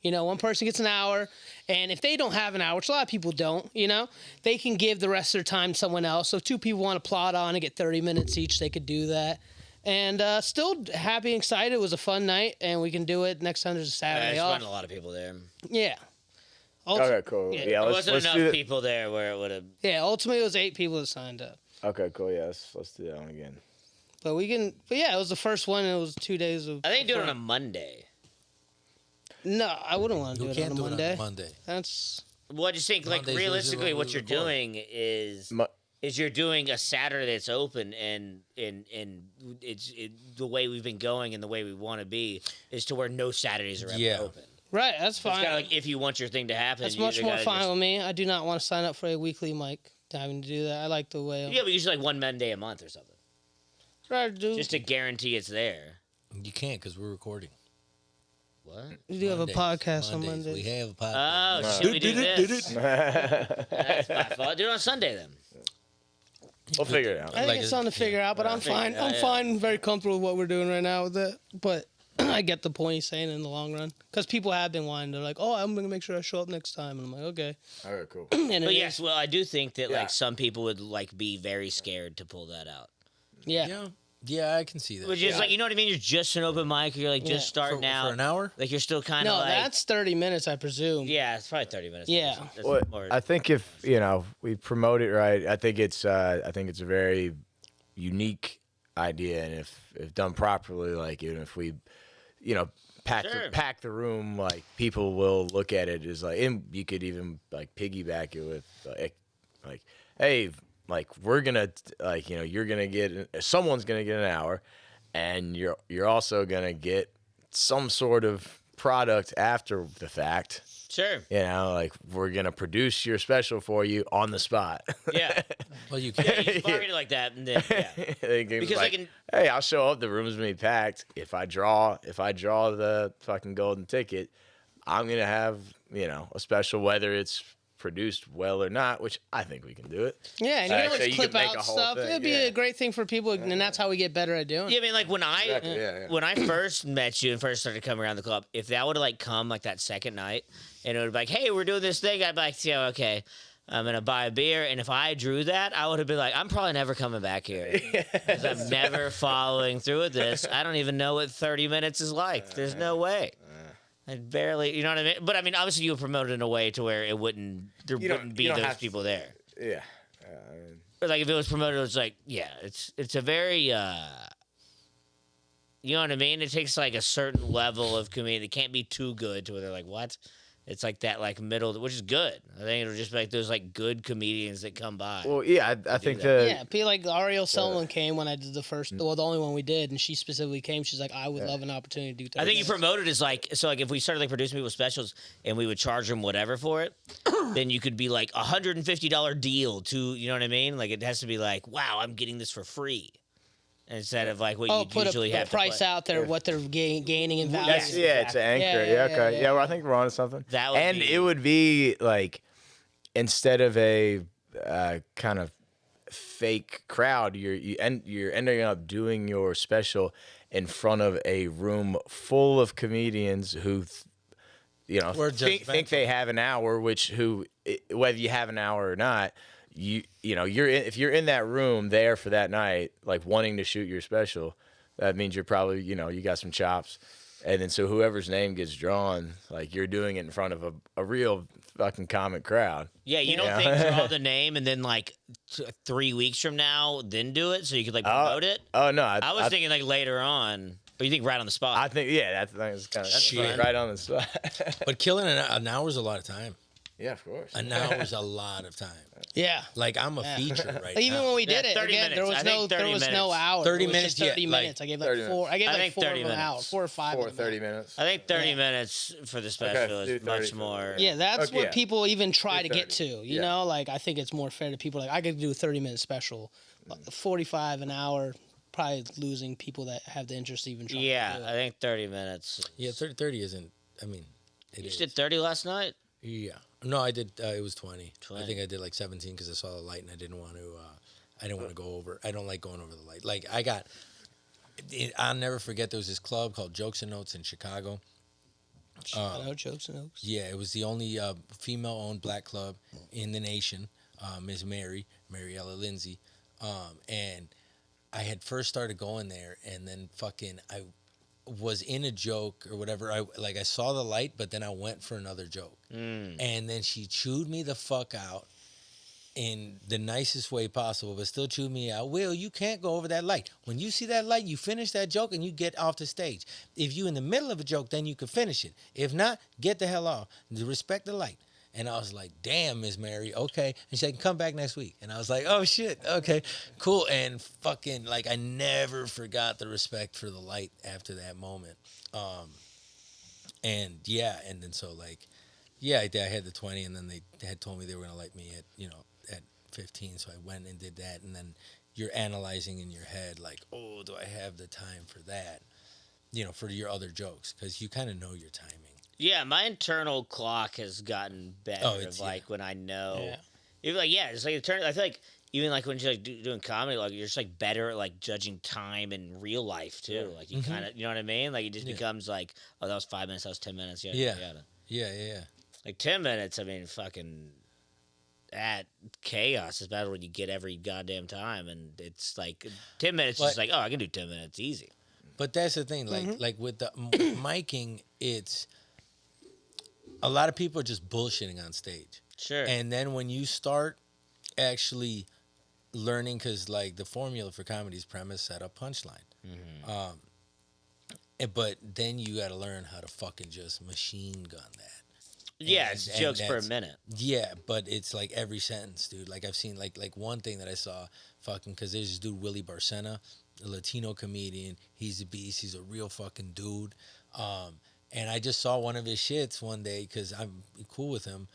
You know, one person gets an hour, and if they don't have an hour, which a lot of people don't, you know, they can give the rest of their time to someone else. So if two people want to plot on and get 30 minutes each, they could do that. And still happy and excited. It was a fun night, and we can do it next time there's a Saturday There's off. wasn't a lot of people there. Yeah. Okay, cool. Yeah, Yeah, There let's wasn't do enough that. people there where it would have. Yeah, ultimately it was 8 people that signed up. Okay, cool. Yeah, let's do that one again. But we can, but yeah, it was the first one, and it was 2 days of. I think do it on a Monday. No, I wouldn't want to you do it can't on a do it Monday. on Monday. That's Well, I just think like Monday's usually realistically, when what we you're record. doing is you're doing a Saturday that's open, and the way we've been going and the way we want to be is to where no Saturdays are ever Yeah. open. right. That's So it's fine. kind of like if you want your thing to happen, That's you much either more gotta fine just- with me. I do not want to sign up for a weekly mic. Having to do that, I like the way. Yeah, but usually like one Monday a month or something, Try to do. just to guarantee it's there. You can't because we're recording. What? You do have a Mondays. podcast on Mondays. Mondays. We have a podcast. Oh, should we do this? That's my fault. Do it on Sunday then. We'll figure it out. I think Like it's a- something to figure out, but I'm fine. I'm fine, very comfortable with what we're doing right now with it. But I get the point he's saying in the long run, because people have been wanting. They're like, "Oh, I'm gonna make sure I show up next time," and I'm like, "Okay." All right, cool. And it But is- yes, well, I do think that Yeah. like some people would like be very scared to pull that out. yeah. Yeah. Yeah, I can see that. Which is like, you know what I mean? You're just an open mic, or you're like Yeah. just starting out. For an hour? Like you're still kind of No, like. that's 30 minutes, I presume. Yeah, it's probably 30 minutes. Yeah. That's Well, more- I think if we promote it right, I think it's a very unique idea, and if done properly, like even if we, pack Sure. pack the room, like people will look at it as like, and you could even like piggyback it with like, hey, like we're gonna like you're gonna get someone's gonna get an hour, and you're also gonna get some sort of product after the fact. Sure. Like we're gonna produce your special for you on the spot. Yeah. Well, you Yeah, can't. you just market it like that, and then yeah. They can be Because, like, in- hey, I'll show up. The room's gonna be packed. If I draw the fucking golden ticket, I'm gonna have a special, whether it's produced well or not, which I think we can do it. Yeah, and you can So always you clip could make out a whole stuff. thing, It'd be yeah. a great thing for people, and that's how we get better at doing it. Yeah, I mean, like when Exactly, yeah. when I first met you and first started coming around the club, if that would have like come like that second night, and it would be like, hey, we're doing this thing, I'd be like, yeah, okay. I'm gonna buy a beer, and if I drew that, I would have been like, I'm probably never coming back here because I'm never following through with this. I don't even know what 30 minutes is like. There's no way. I barely, you know what I mean? But I mean, obviously, you would promote it in a way to where it wouldn't, there You don't- wouldn't be you don't those have to- people there. Yeah. Or like if it was promoted, it's like, yeah, it's a very, you know what I mean? It takes like a certain level of comedy. It can't be too good to where they're like, what? It's like that like middle, which is good. I think it'll just be like those like good comedians that come by. Well, yeah, I think that. Yeah, be like Ariel Selman came when I did the first, well, the only one we did, and she specifically came. She's like, I would love an opportunity to do. 30 I think you minutes. promoted as like, so like if we started like producing people specials and we would charge them whatever for it, then you could be like $150 deal to, you know what I mean? Like it has to be like, wow, I'm getting this for free. Instead of like what you put usually a have price to put. out there, what they're gaining in value. That's, yeah, it's an anchor. Yeah, Yeah, yeah, okay. yeah, Yeah, well, I think we're onto something. That would and be- it would be like, instead of a kind of fake crowd, you're ending up doing your special in front of a room full of comedians who you know, We're think they have an hour, whether you have an hour or not, you know, if you're in that room there for that night, like wanting to shoot your special, that means you're probably, you know, you got some chops. And then so whoever's name gets drawn, like you're doing it in front of a real fucking comic crowd. Yeah, you don't think draw the name and then like 3 weeks from now, then do it so you could like promote it? Oh no, I was thinking like later on. Or you think right on the spot? I think that's kind of Shit. right on the spot. But killing an hour is a lot of time. Yeah, of course. An hour is a lot of time. Yeah. Like I'm a feature right Even now. when we did Yeah, it, 30 again, there minutes. was I think 30 no minutes. hour. 30 It was just minutes, 30 yeah, minutes. like I gave 30 like four. I gave I like think 4 30 of an hour, minutes. 4 or 5. 4 of them. 30 minutes. I think 30 minutes for the special Okay, is do 30 much for more. the- Yeah, that's Okay, what yeah. people even try to get 30. to. You Yeah. know, like I think it's more fair to people. Like I could do a 30-minute special, 45 an hour. Probably losing people that have the interest even trying. Yeah, to do I it. think 30 minutes. Yeah, 30 isn't. I mean, it You is. just did 30 last night? Yeah. No, I did. It was 20. 20. I think I did like 17 because I saw the light and I didn't want to. I didn't want to go over. I don't like going over the light. Like I got. I'll never forget. There was this club called Jokes and Notes in Chicago. Shout out Jokes and Oaks. Yeah, it was the only female-owned black club in the nation. Ms. Mary Ella Lindsay, and I had first started going there, and then fucking I was in a joke or whatever. I saw the light, but then I went for another joke, and then she chewed me the fuck out in the nicest way possible, but still chewed me out. Will, you can't go over that light. When you see that light, you finish that joke and you get off the stage. If you in the middle of a joke, then you can finish it. If not, get the hell off. Respect the light. And I was like, damn, Miss Mary, okay. And she said, come back next week. And I was like, oh, shit, okay, cool. And fucking, like, I never forgot the respect for the light after that moment. And, yeah, and then so, like, yeah, I had the 20, and then they had told me they were going to light me at, at 15. So I went and did that. And then you're analyzing in your head, like, oh, do I have the time for that? For your other jokes, because you kind of know your timing. Yeah, my internal clock has gotten better. Oh, of it's- like when I know. Yeah. Even like it's like I feel like even like when you're like doing comedy, like you're just like better at like judging time in real life too. Like you kind of, you know what I mean? Like it just becomes like, oh, that was 5 minutes, that was 10 minutes. Yeah. Yada. Yeah. Like 10 minutes. I mean, fucking that chaos is better when you get every goddamn time, and it's like 10 minutes. But- Is like, oh, I can do 10 minutes easy. But that's the thing, like with the miking, it's a lot of people are just bullshitting on stage. Sure. And then when you start actually learning, because like the formula for comedy is premise, setup, punchline. But then you got to learn how to fucking just machine gun that. yeah, and- it's and jokes per that's- minute. Yeah, but it's like every sentence, dude. Like I've seen like one thing that I saw fucking, because there's this dude, Willie Barcena, a Latino comedian. He's a beast. He's a real fucking dude. And I just saw one of his shits one day because I'm cool with him.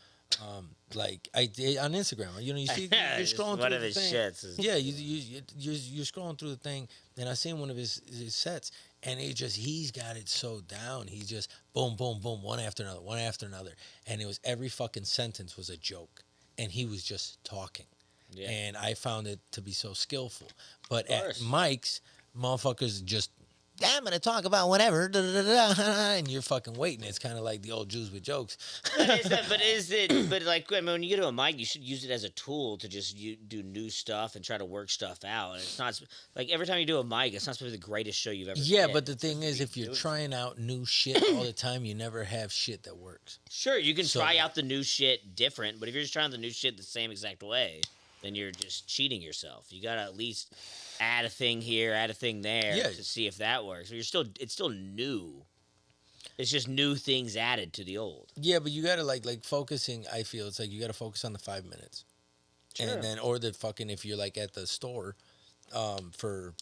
Like I did on Instagram. You see, you're Just scrolling one through of the his thing. shits is- Yeah, you're scrolling through the thing, and I seen one of his sets, and he's got it so down. He just boom, boom, boom, one after another, and it was every fucking sentence was a joke, and he was just talking. Yeah. And I found it to be so skillful. But at course. Mike's, motherfuckers just, I'm gonna talk about whatever, and you're fucking waiting. It's kind of like the old Jews with jokes. But like, I mean, when you get to a mic, you should use it as a tool to just do new stuff and try to work stuff out. And it's not like every time you do a mic, it's not supposed to be the greatest show you've ever. Yeah, did. but the thing is, if you're trying out new shit all the time, you never have shit that works. Sure, you can So, try like- out the new shit different, but if you're just trying the new shit the same exact way, then you're just cheating yourself. You gotta at least add a thing here, add a thing there Yeah. to see if that works. But it's still new. It's just new things added to the old. Yeah, but you gotta like focusing. I feel it's like you gotta focus on the 5 minutes, and then or the fucking if you're like at the store, for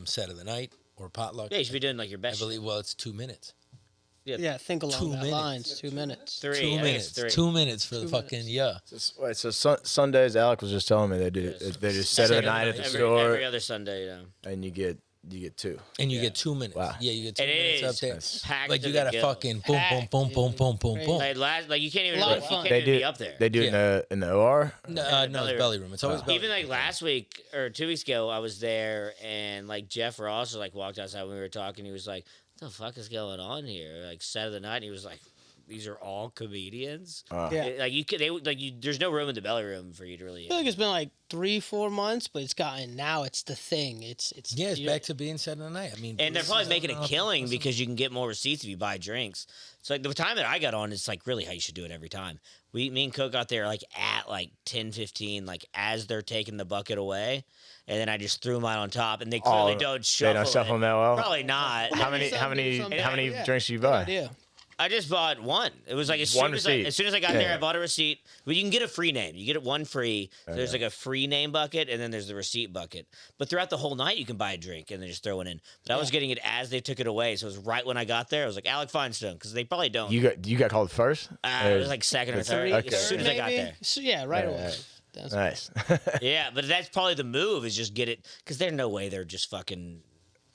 set of the night or potluck. Yeah, you should be doing like your I best. believe. Well, it's 2 minutes. Yeah, think along 2 that minutes. lines. 2 minutes. Three. Two I think minutes. it's three. 2 minutes for the fucking Wait, so Sundays, Alec was just telling me they just set of the night at the store, every other Sunday, and you get 2. and you get 2 minutes. Wow. Yeah, you get 2 It minutes is up there. packed But to you the gotta gills. fucking boom, boom, boom, boom, boom, boom, boom. Like you can't even A lot of you fun. can't even be up there. They do it in the OR. No, belly it's room. belly room. It's always belly Even room. like last week or 2 weeks ago, I was there, and like Jeff Ross like walked outside when we were talking. He was like, "What the fuck is going on here?" Like set of the night, and he was like, these are all comedians. Yeah. Like you could, there's no room in the belly room for you to really. I feel like it's been like 3-4 months, but it's gotten now. It's the thing. It's Yeah, it's back to being Saturday night. I mean, And they're Bruce probably is making a opening up killing some- because you can get more receipts if you buy drinks. So like the time that I got on, it's like really how you should do it every time. Me and Coke got there like at like 10:15, like as they're taking the bucket away, and then I just threw mine on top, and they clearly don't shuffle. They don't shuffle them that well. Probably not. How many Yeah. drinks do you Good buy? idea. I just bought one. It was like as One soon as, receipt. as soon as I got Yeah. there, I bought a receipt. Well, you can get a free name. You get it one free. So there's Okay. like a free name bucket, and then there's the receipt bucket. But throughout the whole night, you can buy a drink and then just throw it in. But I was getting it as they took it away, so it was right when I got there. I was like Alec Feinstein because they probably don't. You got called first? It was like second or third Okay. as soon as I got Maybe. there. So, yeah, right away. right. That's Nice. Yeah, but that's probably the move is just get it because there's no way they're just fucking.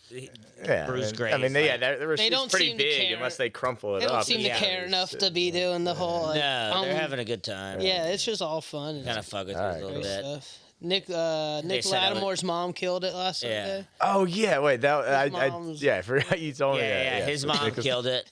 Yeah, Bruce I Gray's mean, like- yeah, the receipt's don't pretty seem to big care. unless they crumple it They don't up. seem to Yeah. care enough to be doing the whole. Like, No, they're having a good time. Yeah, it's just all fun. kind of fuck with you Alright, a little great bit. stuff. Nick set out Lattimore's mom killed it last Yeah. Sunday. Oh yeah, wait, that mom's- I forgot you told me that. Yeah, his mom Because- killed it.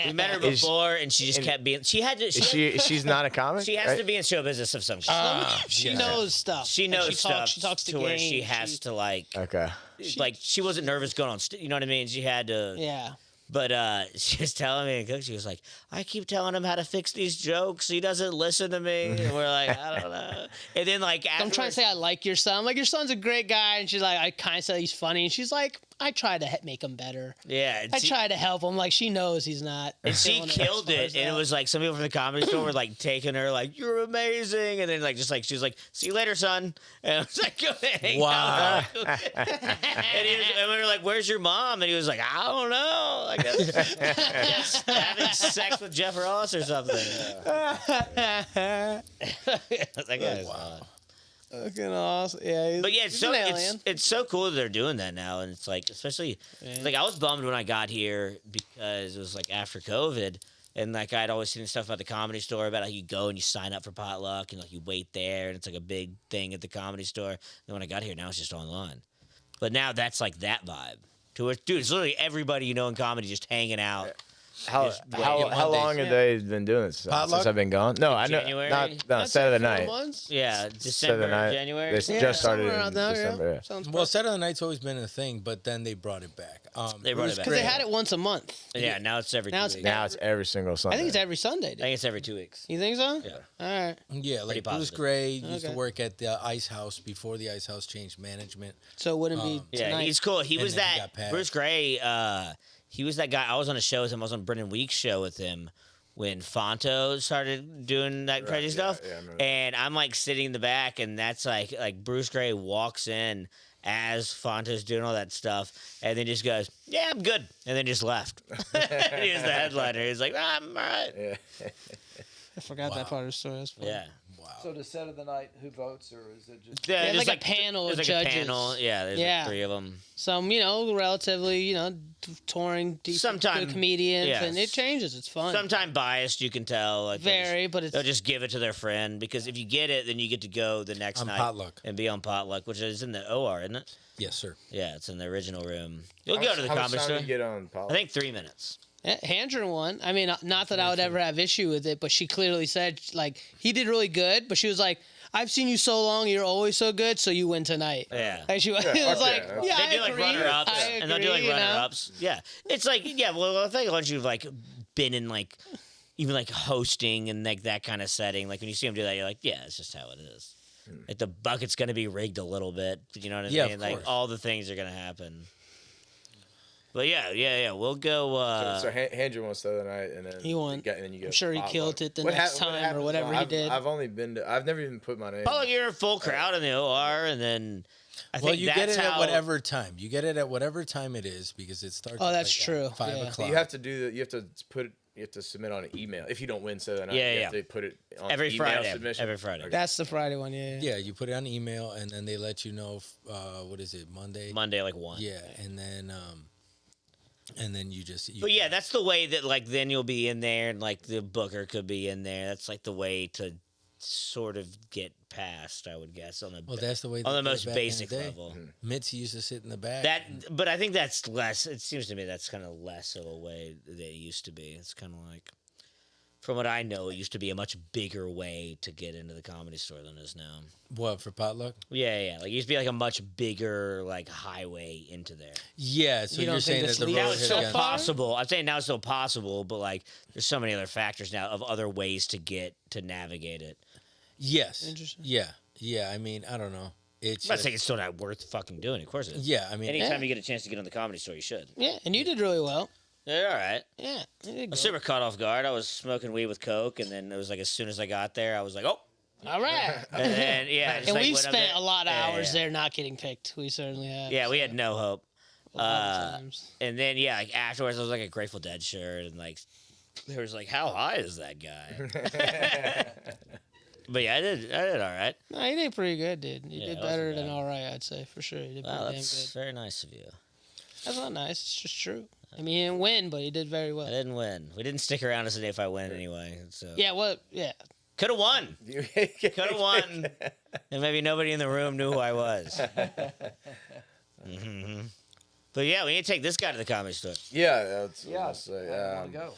We met her Is- before, and she just kept being. She had to. She's not a comic. She has right? to be in show business of some kind. She Yeah. knows stuff. She Like, knows stuff. She talks to where game. she has to like, Okay. like she wasn't nervous going on. You know what I mean? She had to. Yeah. But she was telling me, and Cook, she was like, I keep telling him how to fix these jokes. He doesn't listen to me. And we're like, I don't know. And then like, I'm trying to say I like your son. I'm like, your son's a great guy. And she's like, I kind of said he's funny. And she's like, I try to make him better. yeah. And I she, try to help him. Like, she knows he's not. and she feeling killed as far it, as and it that. was like some people from the comedy store were like taking her, like you're amazing, and then like just like she was like, see you later, son, and I was like, go hang Wow. out. And we were like, where's your mom? And he was like, I don't know, I guess having sex with Jeff Ross or something. I was like, yeah, wow. Fucking awesome. Yeah. But yeah, it's he's so an alien. it's so cool that they're doing that now, and it's like especially like I was bummed when I got here because it was like after COVID, and like I'd always seen stuff about the Comedy Store about how you go and you sign up for potluck and like you wait there and it's like a big thing at the Comedy Store. And when I got here, now it's just online. But now that's like that vibe. To where, dude, it's literally everybody you know in comedy just hanging out. How Just how, waiting how Mondays. long have they been doing this since Potluck? I've been gone? No, I know January? not That's Saturday like 4 night. months? Yeah, Saturday December, night. January. This Yeah, just started somewhere in around there, December. Yeah. Sounds Well, Saturday night's always been a thing, but then they brought it back. They brought it back. Because they had it once a month. Yeah, now it's every Now 2 it's weeks. Now it's every single Sunday. I think it's every Sunday. I Dude. think it's every 2 weeks. You think so? Yeah. All right. Yeah, like Bruce positive. Gray used to Okay. work at the Ice House before the Ice House changed management. So it wouldn't be Yeah, tonight. he's cool. He And was then he that got passed. Bruce Gray. He was that guy. I was on a show with him. I was on Brendan Week's show with him when Fonto started doing that crazy stuff. yeah, I remember that. And I'm like sitting in the back, and that's like Bruce Gray walks in as Fonto's doing all that stuff, and then just goes, "Yeah, I'm good," and then just left. And he was the headliner. He's like, "I'm all right." Yeah. I forgot that part of the story. That's funny. Yeah. Wow. So to set of the night, who votes, or is it just? Yeah, There's there's like a panel there's of like judges. A panel. Yeah, there's Yeah. like 3 of them. Some, relatively, touring, decent, Sometime- good comedians, yes. and it changes. It's fun. Sometimes biased, you can tell. Like they'll just- Very, but it's They'll just give it to their friend because if you get it, then you get to go the next On night potluck. and be on potluck, which is in the OR, isn't it? Yes, sir. Yeah, it's in the original room. You'll How go much- to the how much comedy time do store. you get on I think 3 minutes. Handren won. I mean, not that I would ever have issue with it, but she clearly said like he did really good, but she was like, "I've seen you so long, you're always so good, so you win tonight." Yeah. Like she was okay. like, "Yeah, They I do like agree. runner ups, I and they'll do like agree, runner ups. Yeah, it's like well, I think once you've like been in like even like hosting and like that kind of setting, like when you see them do that, you're like, yeah, it's just how it is. Like the bucket's gonna be rigged a little bit, you know what I Yeah, mean? of Like course. all the things are gonna happen. But yeah, we'll go. So Handrew won the other night, and then He won. And then you go I'm sure he potluck. killed it the What next hap- what time or happens- whatever he I've- did. I've only been to. I've never even put my name. Potluck, you're a full crowd in the OR, and then I Well, think you that's get it how, at whatever time. You get it at whatever time it is because it starts. Oh, at, that's like, true. 5 Yeah. o'clock. You have to do. You have to put it. You have to submit on an email. If you don't win Saturday night, Yeah, you yeah. have to put it on every email Friday. submission. Every Friday. Okay. That's the Friday one, yeah. Yeah, you put it on email and then they let you know. What is it? Monday. Monday, like 1. Yeah, and then you just. But yeah, that's the way that like then you'll be in there and like the booker could be in there. That's like the way to sort of get past, I would guess, on the Well, that's the way. on they the did it most back in the basic day. level. Mitzi used to sit in the back. But I think that's less. It seems to me that's kind of less of a way that it used to be. It's kind of like from what I know, it used to be a much bigger way to get into the Comedy Store than it is now. What for potluck? Yeah. Like it used to be like a much bigger like highway into there. Yeah, so You don't you're saying think that the this road Now leads it's has so still gotten- far? possible. I'm saying now it's still possible, but like there's so many other factors now of other ways to get to navigate it. Yes. Interesting. Yeah. I mean, I don't know. It's I'm not just- saying it's still not worth fucking doing. Of course it is. yeah. I mean, Anytime Yeah. you get a chance to get on the Comedy Store, you should. Yeah, and you did really well. Yeah, all right. Yeah, you did I was good. super caught off guard. I was smoking weed with Coke, and then it was like as soon as I got there, I was like, oh. All right. And then, yeah. just, And like, we've went up spent there. a lot of Yeah, hours yeah. there not getting picked. We certainly have. Yeah, we had no hope. a lot of times. And then, yeah, like afterwards, I was like a Grateful Dead shirt, and like there was like, how high is that guy? But yeah, I did all right. No, you did pretty good, dude. You Yeah, did it wasn't better than bad. all right, I'd say, for sure. You did Wow, pretty damn that's good. very nice of you. That's not nice. It's just true. I mean, he didn't win, but he did very I well. didn't win. We didn't stick around to see if I win anyway. So Yeah, what? Yeah. could have won. Could have won, and maybe nobody in the room knew who I was. hmm But yeah, we need to take this guy to the Comedy Store. Yeah, that's what I Yeah, was gonna say. I want to go.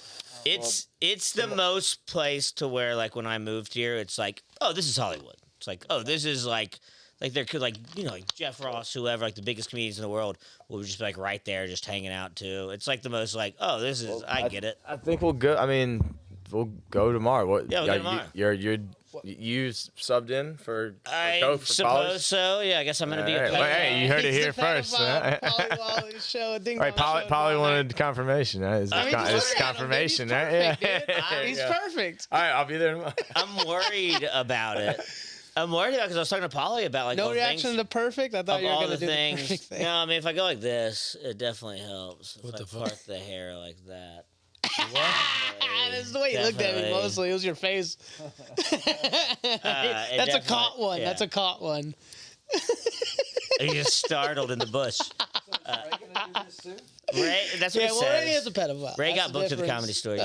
It's the most place to where like when I moved here, it's like, oh, this is Hollywood. It's like, oh, this is like there could like like Jeff Ross, whoever, like the biggest comedians in the world, will just be like right there, just hanging out too. It's like the most like, oh, this is I get it. I think we'll go. I mean, we'll go tomorrow. What? Yeah, we'll go tomorrow. You subbed in for I Coke for suppose Polly's? so. Yeah, I guess I'm gonna be. All A right, well, hey, you heard it He's here the first. pedophile, Polly Wally show, Ding Right, Dong Polly, show Polly tomorrow night. wanted confirmation. Right? It's, I mean, just it's look at him, confirmation, dude. right? He's Yeah. perfect, dude. I- He's Yeah. perfect. All right, I'll be there tomorrow. I'm worried about it. I'm worried about because I was talking to Polly about like No all the reaction things, to perfect. I thought of you were all gonna the do the things. perfect thing. No, I mean if I go like this, it definitely helps. If What I the fuck? part the hair like that. That's the way you looked at me Definitely. mostly. It was your face. it That's a caught definitely- one. yeah. That's a caught one. He just startled in the bush. Ray, that's what Yeah, he well, Ray says. is a pedophile. Ray That's got the booked to the difference. Comedy Store.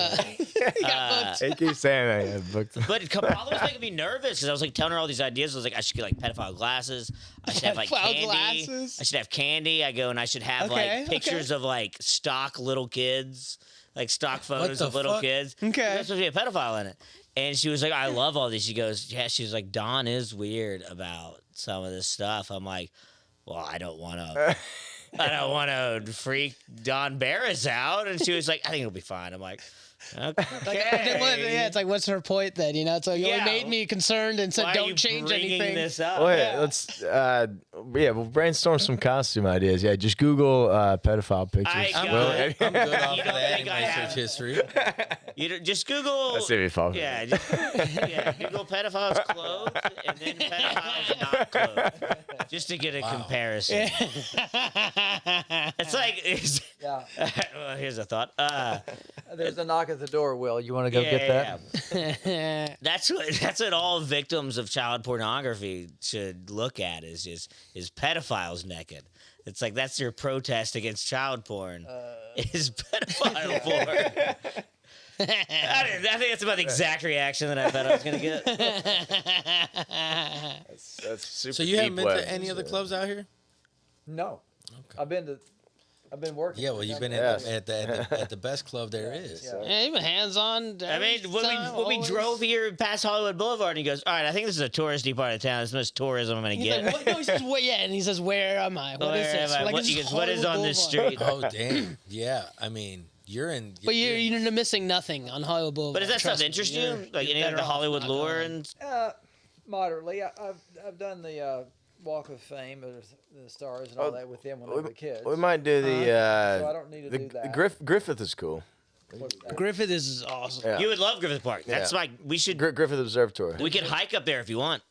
He got booked. He keeps saying that. Yeah, booked. But Polly was making me nervous because I was like telling her all these ideas. I was like, I should get like pedophile glasses. I should have like Pedophile candy. glasses? I should have candy. I go and I should have Okay, like pictures of like stock little kids, like stock photos the of little fuck? kids. Okay. There's supposed to be a pedophile in it. And she was like, I love all these. She goes, yeah. She was like, Don is weird about some of this stuff. I'm like, well, I don't want to. I don't want to freak Don Barris out. And she was like, I think it'll be fine. I'm like, Then what- yeah, it's like, what's her point then? You know, it's like, you Yeah. only made me concerned and said, why are you don't change bringing anything. this up? Well, yeah, let's. We'll brainstorm some costume ideas. Yeah, just Google pedophile pictures. I got Will- it. I'm good off You of don't that in think I my have- search history. You don't- just Google. Let's see if he falls. Yeah, yeah. Google pedophiles clothed and then pedophiles not clothed, just to get a comparison. It's like, Yeah. well, here's a thought. There's a knock at the door, Will. You want to go get that? yeah. That's what all victims of child pornography should look at is pedophiles naked. It's like that's your protest against child porn. Is pedophile porn. I think that's about the exact reaction that I thought I was gonna get. That's super. So you haven't deep been web, to any other so- clubs out here? No. I've been working. Yeah, well, you've been Yes. at the best club there is. Yeah. Yeah, even hands on. I mean, when we drove here past Hollywood Boulevard, and he goes, "All right, I think this is a touristy part of town. It's the most tourism I'm gonna He's get." like, what? No, he says, what? Yeah, and he says, where am I? What is Where this? am I? Like, What, it's he just goes, what is on Hollywood this Boulevard. street? Oh damn! Yeah, I mean, you're in. But you're missing nothing on Hollywood Boulevard. But does that Trust stuff me, interest you're- you? Like you're any of better the off Hollywood not lore going. and Moderately. I've done the Walk of Fame, or the stars, and all that with them when I was a kid. We might do the. So I don't need to do that. Griffith is cool. What's that? Griffith is awesome. Yeah. you would love Griffith Park. That's Yeah. like we should. Griffith Observatory. We could hike up there if you want.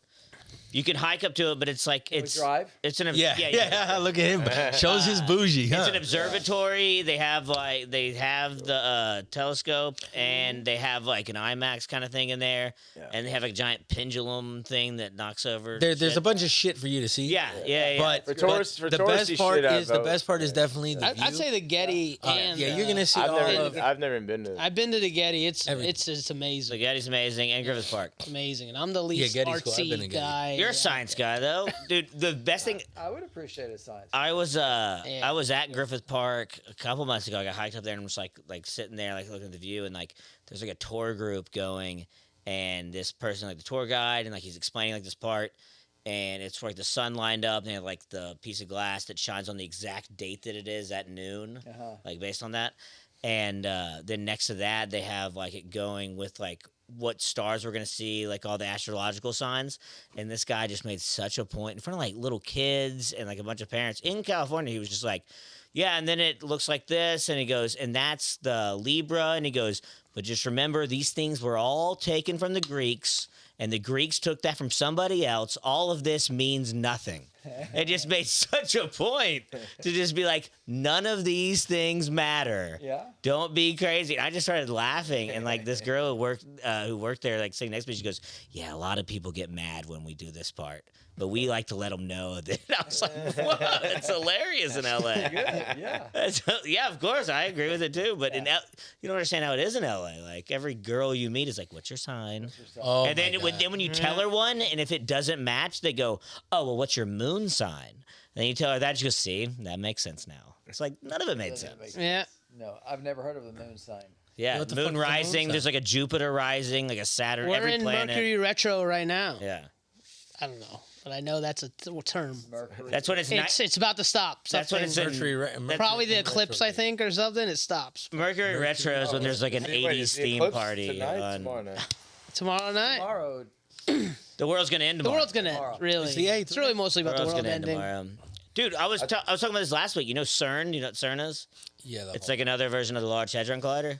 You can hike up to it, but it's like we it's drive? It's an Yeah. Look at him. Shows his bougie. Huh? It's an observatory. They have the telescope and they have like an IMAX kind of thing in there, and they have a giant pendulum thing that knocks over. There's shit. a bunch of shit for you to see. Yeah. But, For but tourists- for the touristy best part shit, I is the vote. best part is definitely the view. I'd say the Getty and yeah, you're gonna see I've all of. never been to. I've been to the Getty. It's Everything. it's So amazing. Getty's amazing and Griffith Park. It's amazing, and I'm the least Getty's cool. I've been to artsy Getty. guy. You're a science guy, though, dude. The best thing. I would appreciate a science. I was at Griffith Park a couple months ago. I got hiked up there and I'm just like sitting there like looking at the view and like there's like a tour group going and this person like the tour guide and like he's explaining like this part and it's like the sun lined up and they have like the piece of glass that shines on the exact date that it is at noon, like based on that. And then next to that they have like it going with like what stars we're gonna see, like all the astrological signs. And this guy just made such a point in front of like little kids and like a bunch of parents in California. He was just like, yeah, and then it looks like this, and he goes, and that's the Libra, and he goes, but just remember these things were all taken from the Greeks, and the Greeks took that from somebody else. All of this means nothing. It just made such a point to just be like, none of these things matter. Yeah. Don't be crazy. And I just started laughing, and like this girl who worked there, like sitting next to me, she goes, "Yeah, a lot of people get mad when we do this part, but we like to let them know that." I was like, "Whoa, it's hilarious in LA." Yeah. Yeah, of course, I agree with it too. But in you don't understand how it is in LA. Like every girl you meet is like, "What's your sign?" Oh, And then my God. when you tell her one, and if it doesn't match, they go, "Oh, well, what's your moon sign?" And then you tell her that, she goes, "See, that makes sense now." It's like none of it made sense. Yeah. No, I've never heard of the moon sign. Yeah, What the fuck moon is the moon rising. sign? There's like a Jupiter rising, like a Saturn. We're every in planet. Mercury retro right now. Yeah, I don't know, but I know that's a term. Mercury. that's when it's It's about to stop. That's when Something- it's Mercury probably the eclipse, I think, or something. It stops Mercury retro is when there's like an Wait, is 80s the theme eclipse party. tonight? On, Tomorrow night. tomorrow night. Tomorrow. the world's gonna end The tomorrow. world's gonna end. Tomorrow. Really, It's the 8th, It's really mostly about the world's world gonna end ending. tomorrow. Dude, I was talking about this last week. You know CERN? You know what CERN is? Yeah, It's like another version of the Large Hadron Collider.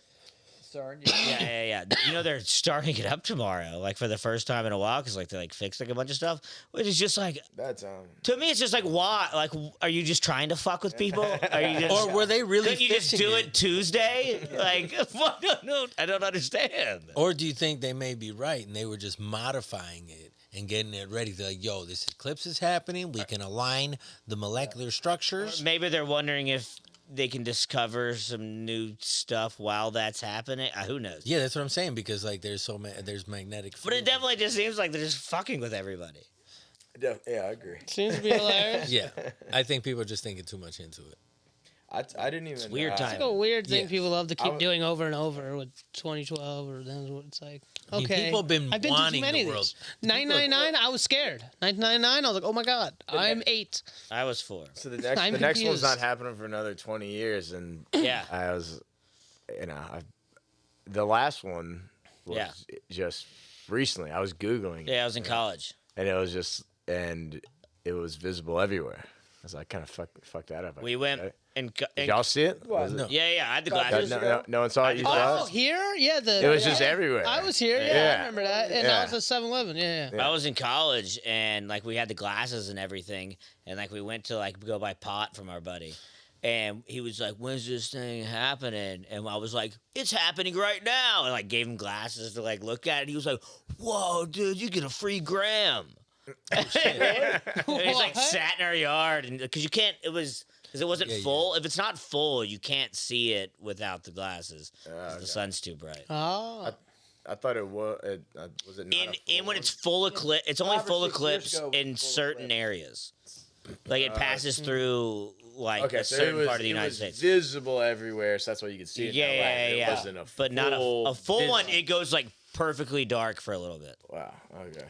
CERN. Yeah. You know they're starting it up tomorrow, like for the first time in a while, because like they like fixed like a bunch of stuff, which is just like That's to me, it's just like why? Like, are you just trying to fuck with people? Are you just, or were they really? couldn't you just fixing do it Tuesday? Like, what? No, I don't understand. Or do you think they may be right and they were just modifying it and getting it ready? They're like, yo, this eclipse is happening. We can align the molecular structures. Maybe they're wondering if they can discover some new stuff while that's happening. Who knows? Yeah, that's what I'm saying, because like there's there's magnetic. But it field. definitely just seems like they're just fucking with everybody. yeah, I agree. Seems to be hilarious. Yeah, I think people are just thinking too much into it. I didn't even. weird It's time. like a weird thing Yeah. people love to keep would- doing over and over with 2012 or then what it's like. I mean, Okay, people have been I've been to too wanting many the of world. these. 999, I was scared. 999, I was like, oh my god, I'm 8. I was 4. So the next I'm the next one's confused. not happening for another 20 years, and Yeah. I was, the last one was Yeah. just recently. I was googling, Yeah, I was in college. and it was visible everywhere. I was like, kind of fuck that up. We went Did and y'all see it? Was it? No. yeah, I had the No, glasses. no one saw it. You saw Oh, it? here? Yeah, It was just everywhere. I was here. Yeah, Yeah. I remember that. And Yeah. I was at 7-Eleven. Yeah. Yeah. I was in college and like we had the glasses and everything, and like we went to like go buy pot from our buddy. And he was like, "When's this thing happening?" And I was like, "It's happening right now." And like gave him glasses to like look at it. He was like, "Whoa, dude, you get a free gram." It was like What? sat in our yard, and because you can't, because it wasn't Yeah, full. If it's not full, you can't see it without the glasses. 'Cause okay. The sun's too bright. Oh. I thought it was. Was it not a In full when it's one? full eclipse, it's only 5 or full 6 years eclipse ago, it was in full certain eclipse. areas. Like it passes through like Okay, a so certain it was, part of the it United was States. visible everywhere, so that's why you could see it. Yeah, in LA. yeah, It yeah. wasn't a But not a full one. visible- It goes like perfectly dark for a little bit. Wow. Okay.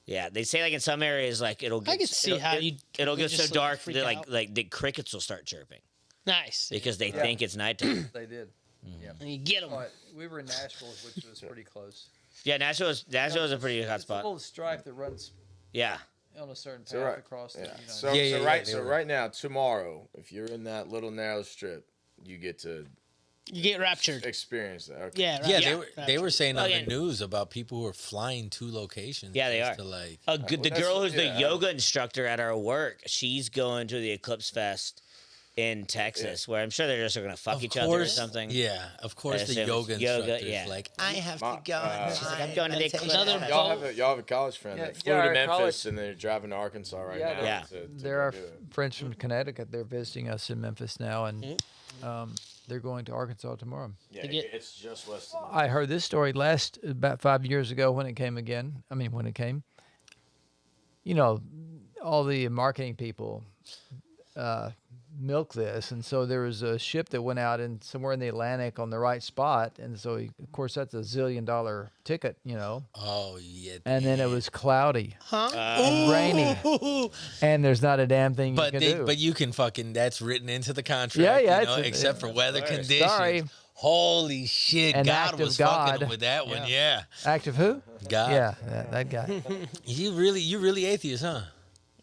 Yeah, they say like in some areas like it'll. Get, I can see how you It'll would get so just, like, dark freak that out. like the crickets will start chirping Nice. because they think it's nighttime. They did. And you get them. But we were in Nashville, which was pretty close. Yeah, Nashville is a pretty hot It's a spot. little stripe that runs Yeah. on a certain path So right, across the yeah. United So, Yeah, so yeah, right, they so were- right now, tomorrow, if you're in that little narrow strip, you get to You get raptured. experience that. Okay. Yeah, right. Yeah, Yeah. they were saying Oh, on yeah. the news about people who are flying to locations. Yeah, they just are. To like, The that's- girl who's yeah. the yoga instructor at our work, she's going to the Eclipse Fest in Texas, where I'm sure they're just going to fuck of each other or course, something. yeah, of course, I the assume yoga it's yoga, instructors yeah. like, I have My- to go. She's like, I'm going to the meditation." Eclipse Another Fest. Y'all have a college friend Yeah, that flew to our Memphis college- and they're driving to Arkansas right Yeah, now. Yeah. To There are go do it. friends from Connecticut. They're visiting us in Memphis now, and they're going to Arkansas tomorrow. Yeah, get- it's just west of I heard this story about 5 years ago when it came again. I mean, when it came. you know, all the marketing people milk this, and so there was a ship that went out in somewhere in the Atlantic on the right spot, and so of course that's a $1 zillion ticket, you know. Oh yeah. And then it was cloudy Huh? and rainy, and there's not a damn thing But you can do. but you can fucking that's written into the contract. Yeah, yeah, You know, it's a- except for weather conditions. Sorry. Holy shit! An God act of was fucking God. him with that one. Yeah. Act of who? God. Yeah, that guy. You really atheist, huh?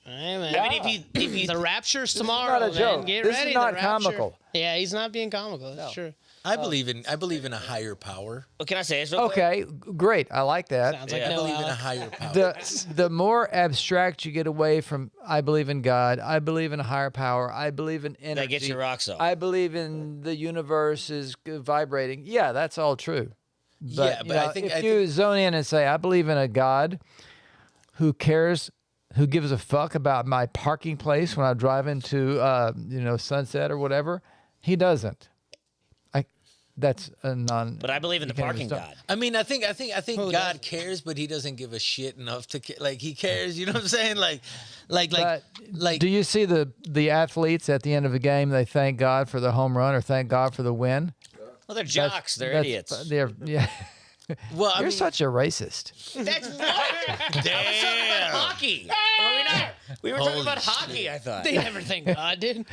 Hey, man. I mean, if you The rapture's tomorrow, not a man. joke. Get This is ready. not the rapture. comical. Yeah, he's not being comical. That's true. I believe in a higher power. well, can I say this? Real quick? Okay, great. I like that. Sounds like I no believe in a Alec. higher power. The more abstract you get away from, I believe in God, I believe in a higher power, I believe in energy. That gets your rocks off. I believe in the universe is vibrating. Yeah, that's all true. But, Yeah, you but I know, think- if I you zone in and say, I believe in a God who cares, who gives a fuck about my parking place when I drive into, Sunset or whatever, he doesn't. That's a non. But I believe in the you can't even parking stop. god. I mean, I think Who God cares, but He doesn't give a shit enough to like He cares. You know what I'm saying? Like Do you see the athletes at the end of the game? They thank God for the home run or thank God for the win. Well, they're jocks. They're That's- idiots. They're yeah. well, I You're mean, such a racist. That's what? Damn. Hockey. Are we not? We were talking Holy about hockey. I thought. They never think God, dude.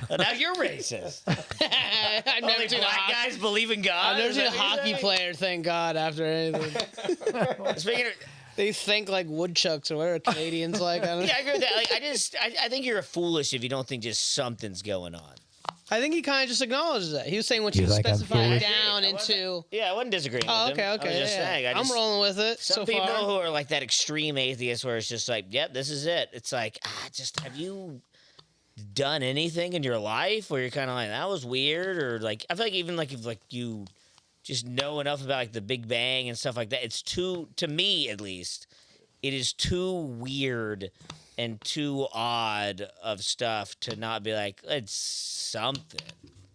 Well, now you're racist. I've never Only seen a black hockey. guys believe in God. I've never Is seen a that what you're hockey saying? player thank God after anything. Speaking of, They think like woodchucks or whatever Canadians like. I don't know. yeah, I agree with that. Like, I think you're foolish if you don't think just something's going on. I think he kind of just acknowledges that. He was saying once You you think I'm specify it foolish? down into. Yeah, I wasn't disagreeing Oh, with him. okay, I was okay. just Yeah. saying. I'm rolling with it Some so people far. who are like that extreme atheist where it's just like, yep, this is it. It's like, just have you done anything in your life where you're kind of like, that was weird? Or like, I feel like even like if like you just know enough about like the Big Bang and stuff like that, it's too, to me at least, it is too weird and too odd of stuff to not be like, it's something.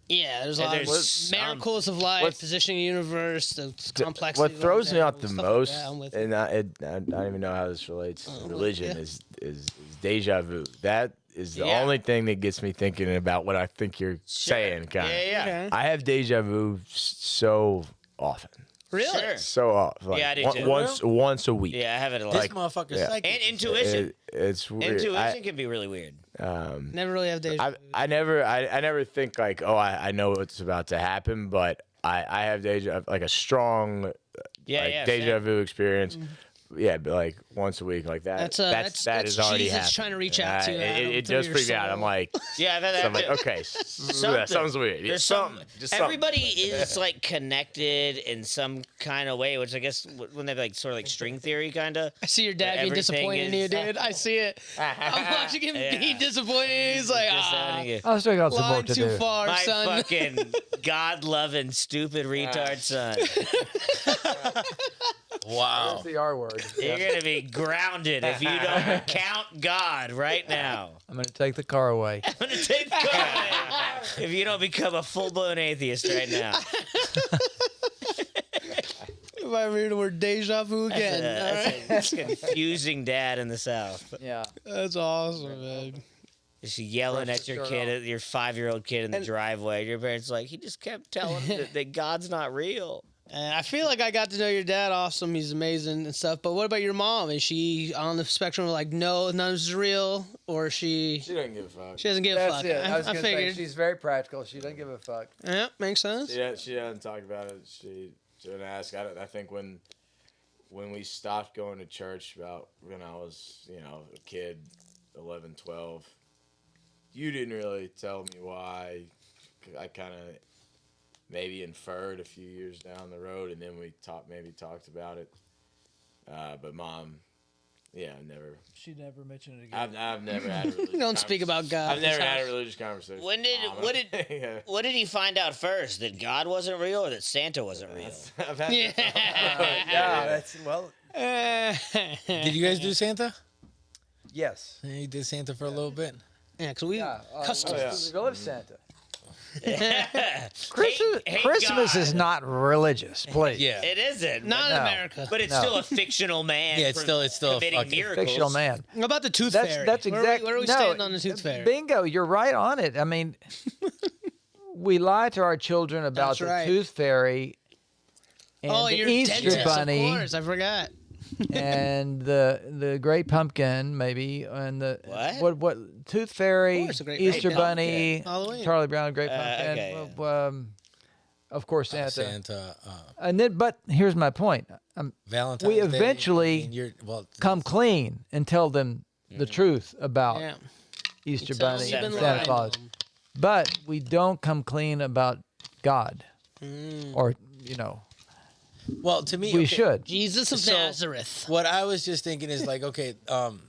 Yeah, there's a And lot of there's miracles of life, what's- positioning the universe, the complexity. What throws me out the stuff like most, that, I'm with you. and I don't even know how this relates to religion, yeah. is deja vu. That is the Yeah. only thing that gets me thinking about what I think you're saying. Kind of. Yeah. Okay. I have deja vu so often, Really? Sure. so often. Like, Yeah, I do too. once a week. Yeah, I have it a this lot. motherfucker's yeah. psychic. And intuition. It's weird. Intuition can be really weird. Never really have deja vu. I never think like, oh, I know what's about to happen, but I have like a strong Yeah, like yeah. deja same. vu experience. Yeah, but like once a week, like that. That's that that's is already Jesus happened. trying to reach out to you, Adam, It through does your freak me out. I'm soul. like, Yeah, I've had that I'm like, too. okay, something's weird. There's something. Just something. everybody is like connected in some kind of way, which I guess when they have like sort of like string theory kind of. I see your dad being Everything disappointed in you, is- dude. I see it. I'm watching him Yeah. be disappointed. He's like, I still got some line work to too do. far, My son. fucking God-loving stupid retard son. Wow. That's the R word. You're gonna be grounded if you don't count God right now. I'm going to take the car away. I'm gonna take God if you don't become a full-blown atheist right now. If I hear the word deja vu again. all right? That's a confusing dad in the South. Yeah. That's awesome, man. Just yelling at your kid, your 5-year-old kid in the driveway. Your parents like, he just kept telling him that God's not real. And I feel like I got to know your dad awesome. He's amazing and stuff. But what about your mom? Is she on the spectrum of like, no, none of this is real? Or she doesn't give a fuck. she doesn't give a That's fuck? it. I was I going to say, figured. she's very practical. She doesn't give a fuck. Yeah, makes sense. She doesn't talk about it. She didn't ask. I think when we stopped going to church about when I was, a kid, 11, 12, you didn't really tell me why. I kind of maybe inferred a few years down the road, and then we talked about it. But mom, never. She never mentioned it again. I've never had a religious Don't speak about God. I've never had a religious conversation. When did Mom. what did he find out first? That God wasn't real or that Santa wasn't real? I've had Yeah. Yeah, that's, well, Did you guys do Santa? yes. Yeah, you did Santa for a little bit. Yeah, because we Yeah. customs. yeah. The Village Santa. Christmas is not religious, please. Yeah. It isn't. Not in No. America. But it's still a fictional man. Yeah, it's from still a committing fucking miracles. Fictional man. How about the Tooth Fairy? That's exactly. Where are we standing on the Tooth Fairy? Bingo, you're right on it. I mean, we lie to our children about That's the right. Tooth Fairy and Oh, the you're Easter dentist, Bunny Of course, I forgot. and the Great Pumpkin, maybe, and the what Tooth Fairy, Of course, the Great Easter Pumpkin. Bunny, Halloween. Charlie Brown, Great Pumpkin. okay, Of course, Santa. Santa, And then, but here's my point. Valentine's We Day, eventually and you're, well, Come clean and tell them the truth about Yeah. Easter Tell 'em Bunny you've and been Santa lying to Claus. them. But we don't come clean about God. Or, well, to me, we okay, should. Jesus of So- Nazareth. What I was just thinking is like, okay, I've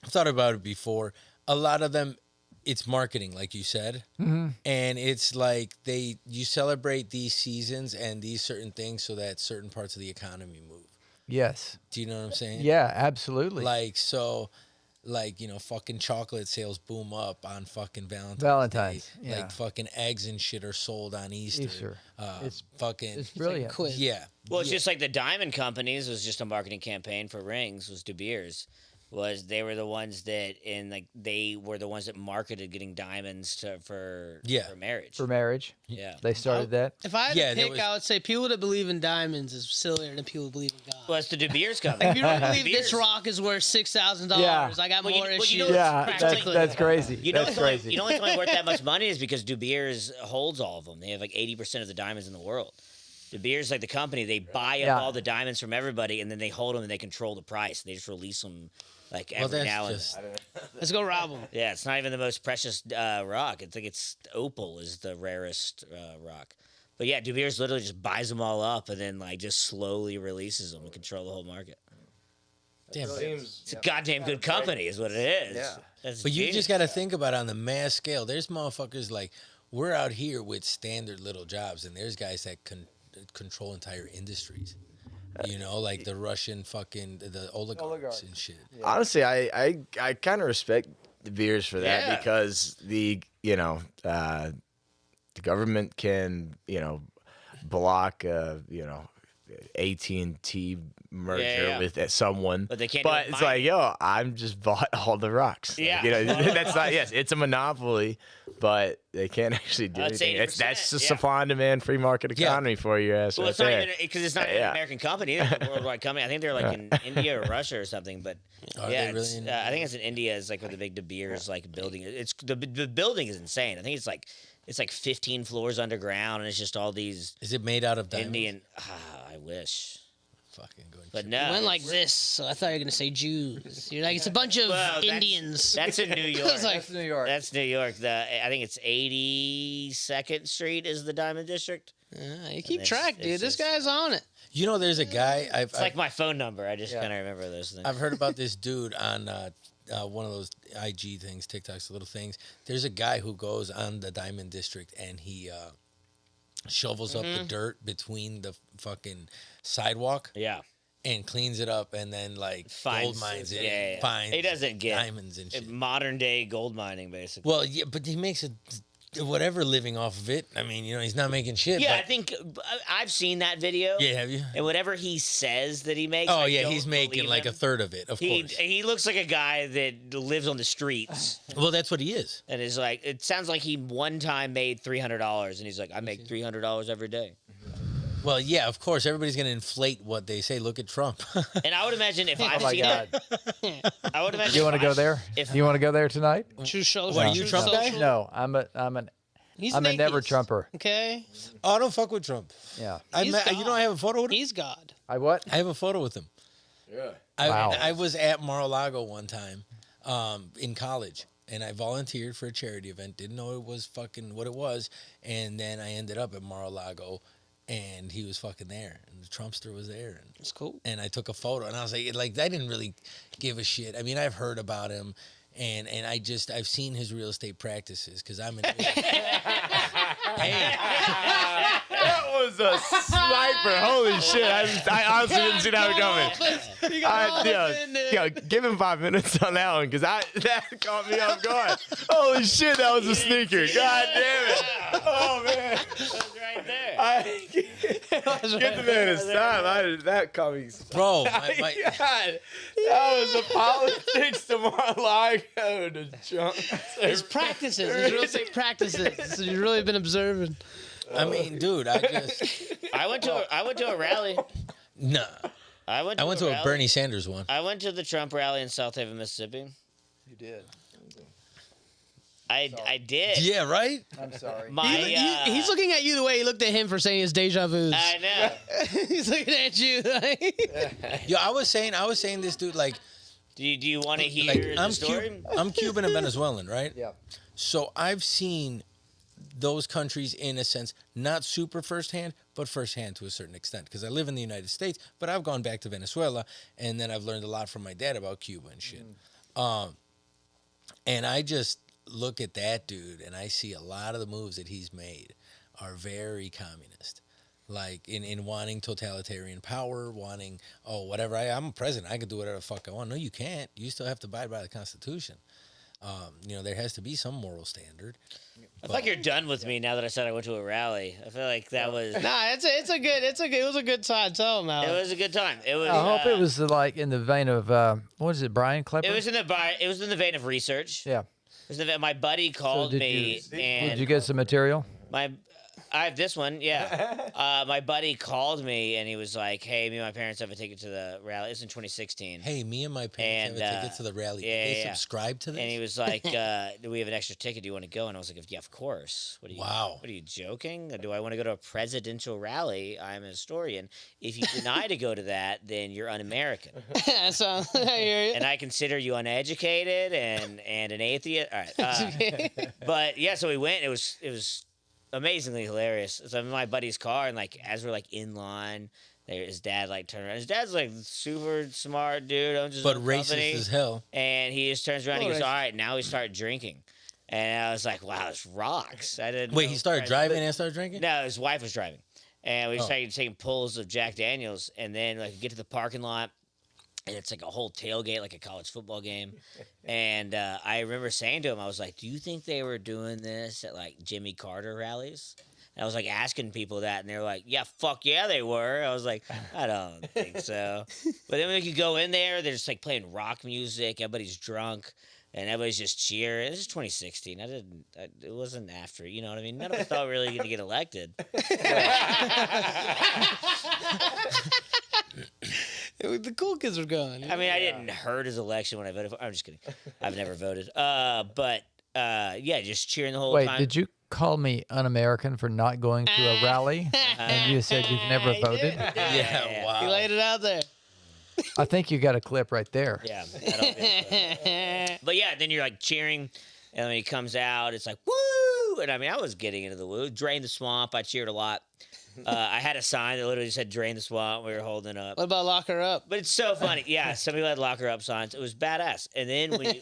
thought about it before. A lot of them, it's marketing, like you said, and it's like you celebrate these seasons and these certain things so that certain parts of the economy move. Yes. Do you know what I'm saying? Yeah, absolutely. Like so, like fucking chocolate sales boom up on fucking Valentine's. Valentine's, Day. yeah. Like fucking eggs and shit are sold on Easter. Easter. It's fucking. It's brilliant. Quiz. Yeah. Well, it's just like the diamond companies was just a marketing campaign for rings. Was De Beers, they were the ones that they were the ones that marketed getting diamonds for marriage. For marriage. Yeah. They started that. If I had Yeah, to there pick, was- I would say people that believe in diamonds is sillier than people that believe in God. Well, it's the De Beers company. If you don't believe De this Beers. rock is worth $6,000, Yeah. I got Well, more you know issues. what's Yeah, practically- that's crazy. You know, That's it's only, crazy. you know, it's only worth that much money is because De Beers holds all of them. They have like 80% of the diamonds in the world. De Beers, like the company, they buy up Yeah. all the diamonds from everybody, and then they hold them and they control the price. They just release them like Well, every that's now and just. then. Let's go rob them. Yeah, it's not even the most precious rock. It's opal is the rarest rock. But yeah, De Beers literally just buys them all up and then like just slowly releases them and control the whole market. Damn. It's a goddamn good company, is what it is. Yeah. That's But you genius. just got to think about it on the mass scale. There's motherfuckers like we're out here with standard little jobs, and there's guys that control entire industries. You know, like the Russian fucking the oligarchs and shit. Honestly, I kind of respect the beers for that Yeah. because the government can block AT&T merger Yeah. with someone, But they can't do But it it's mining. like, I'm just bought all the rocks. Like, Yeah. that's not. Yes, it's a monopoly, but they can't actually do That's anything. 80%, That's the yeah. supply and demand free market Yeah. economy for your ass Well, right it's not there. even because it's not an Yeah. American company. It's a worldwide company. I think they're like in India or Russia or something. But Are yeah, they really it's, in I think it's in India. It's like where the big De Beers like building. It's the building is insane. I think it's like 15 floors underground, and it's just all these Is it made out of diamonds? Indian. I wish, Fucking going. but It no. went like this, so I thought you were gonna say Jews. You're like, it's a bunch of Well, that's- Indians. That's in New York. It's like- That's New York. That's New York. I think it's 82nd Street is the Diamond District. You keep it's- track, dude. it's This just- guy's on it. You know, there's a guy It's like my phone number. I just Yeah. kind of remember those things. I've heard about this dude on one of those IG things, TikToks, little things. There's a guy who goes on the Diamond District and he shovels up the dirt between the fucking sidewalk Yeah. and cleans it up and then like Finds- gold mines it. yeah, and yeah. finds He doesn't get diamonds and shit. modern day gold mining, basically. Well, yeah, but he makes whatever living off of it. I mean, he's not making shit. Yeah, I but, think I've seen that video. Yeah, have you? And whatever he says that he makes. Oh I yeah, don't he's making believe like him. a third of it. Of course. He looks like a guy that lives on the streets Well, that's what he is. and is like. It sounds like he one time made $300, and he's like, I make $300 every day. Well, yeah, of course. Everybody's gonna inflate what they say. Look at Trump. And I would imagine if I've Oh my seen God. it, I would imagine. You want to if go I- there? if- You want to go there tonight? True social. What, are you True Trump guy? social. No, I'm He's a an never atheist, Trumper. Okay, Oh, I don't fuck with Trump. Yeah. He's You know, God. I have a photo with him. he's God. I what? I have a photo with him. Yeah. Wow. I was at Mar-a-Lago one time in college, and I volunteered for a charity event. Didn't know it was fucking what it was, and then I ended up at Mar-a-Lago, and he was fucking there, and the Trumpster was there, It's cool. and I took a photo, and I was like I didn't really give a shit. I mean, I've heard about him. And I've seen his real estate practices because I'm an That was a sniper. Holy shit. I honestly didn't see that coming. Give him 5 minutes on that one because that caught me off guard. Holy shit, that was a sneaker. God damn it. Oh, man. That's right there. Get the man his time. That caught me. Bro, God, that was a politics to Mar-a-Lago to Trump. It's practices. It's real estate practices. So you've really been observing. I mean, dude, I I went to a rally. nah. I went to a rally. Bernie Sanders one. I went to the Trump rally in South Haven, Mississippi. You did. I did. Yeah, right. I'm sorry. He's looking at you the way he looked at him for saying his deja vus. I know. He's looking at you like. Yo, I was saying this, dude, like, Do you want to hear like the story? I'm Cuban and Venezuelan, right? Yeah. So I've seen those countries in a sense, not super firsthand, but firsthand to a certain extent. Because I live in the United States, but I've gone back to Venezuela, and then I've learned a lot from my dad about Cuba and shit. And I just look at that dude, and I see a lot of the moves that he's made are very communist. Like in wanting totalitarian power, wanting, whatever, I'm a president, I can do whatever the fuck I want. No, you can't. You still have to abide by the Constitution. There has to be some moral standard. I feel like you're done with me now that I said I went to a rally. I feel like that was. Nah, it was a good time. Tell him, Al. It was a good time. It was. I hope it was like in the vein of what is it, Brian Klepper? It was in the vein of research. Yeah. It was in the, my buddy called did me and Did you get some material? I have this one, yeah. My buddy called me and he was like, "Hey, me and my parents have a ticket to the rally." It's in 2016. Hey, me and my parents have a ticket to the rally. yeah, Did they yeah. subscribe to this? And he was like, "Do we have an extra ticket? Do you want to go?" And I was like, "Yeah, of course." Wow. What are you joking? Do I want to go to a presidential rally? I'm a historian. If you deny to go to that, then you're un-American. So I hear you. And I consider you uneducated and an atheist. All right. But yeah, so we went. It was amazingly hilarious. So I'm in my buddy's car, and like as we're like in line, his dad like turned around. His dad's like super smart dude, owns his but own racist company, as hell. and he just turns around. And he goes, "All right, now we start drinking." And I was like, "Wow, this rocks." I didn't. Wait, know he started Christ- driving and started drinking? No, his wife was driving, and we Oh. started taking pulls of Jack Daniels, and then like get to the parking lot. And it's like a whole tailgate, like a college football game. And I remember saying to him, I was like, "Do you think they were doing this at like Jimmy Carter rallies?" And I was like asking people that, and they were like, "Yeah, fuck yeah, they were." I was like, "I don't think so." But then when you go in there, they're just like playing rock music. Everybody's drunk, and everybody's just cheering. This is 2016. It wasn't after. You know what I mean? None of us thought we were really going to get elected. The cool kids were going. I mean, I didn't hurt his election when I voted for. I'm just kidding. I've never voted. But yeah, just cheering the whole Wait, time. did you call me un-American for not going to a rally? And you said you've never voted? Yeah, wow. He laid it out there. I think you got a clip right there. Yeah. But yeah, then you're like cheering, and when he comes out, it's like woo! And I mean, I was getting into the woo. Drain the swamp. I cheered a lot. I had a sign that literally said "Drain the swamp." We were holding up. What about lock her up? But it's so funny. Yeah, some people had lock her up signs. It was badass. And then when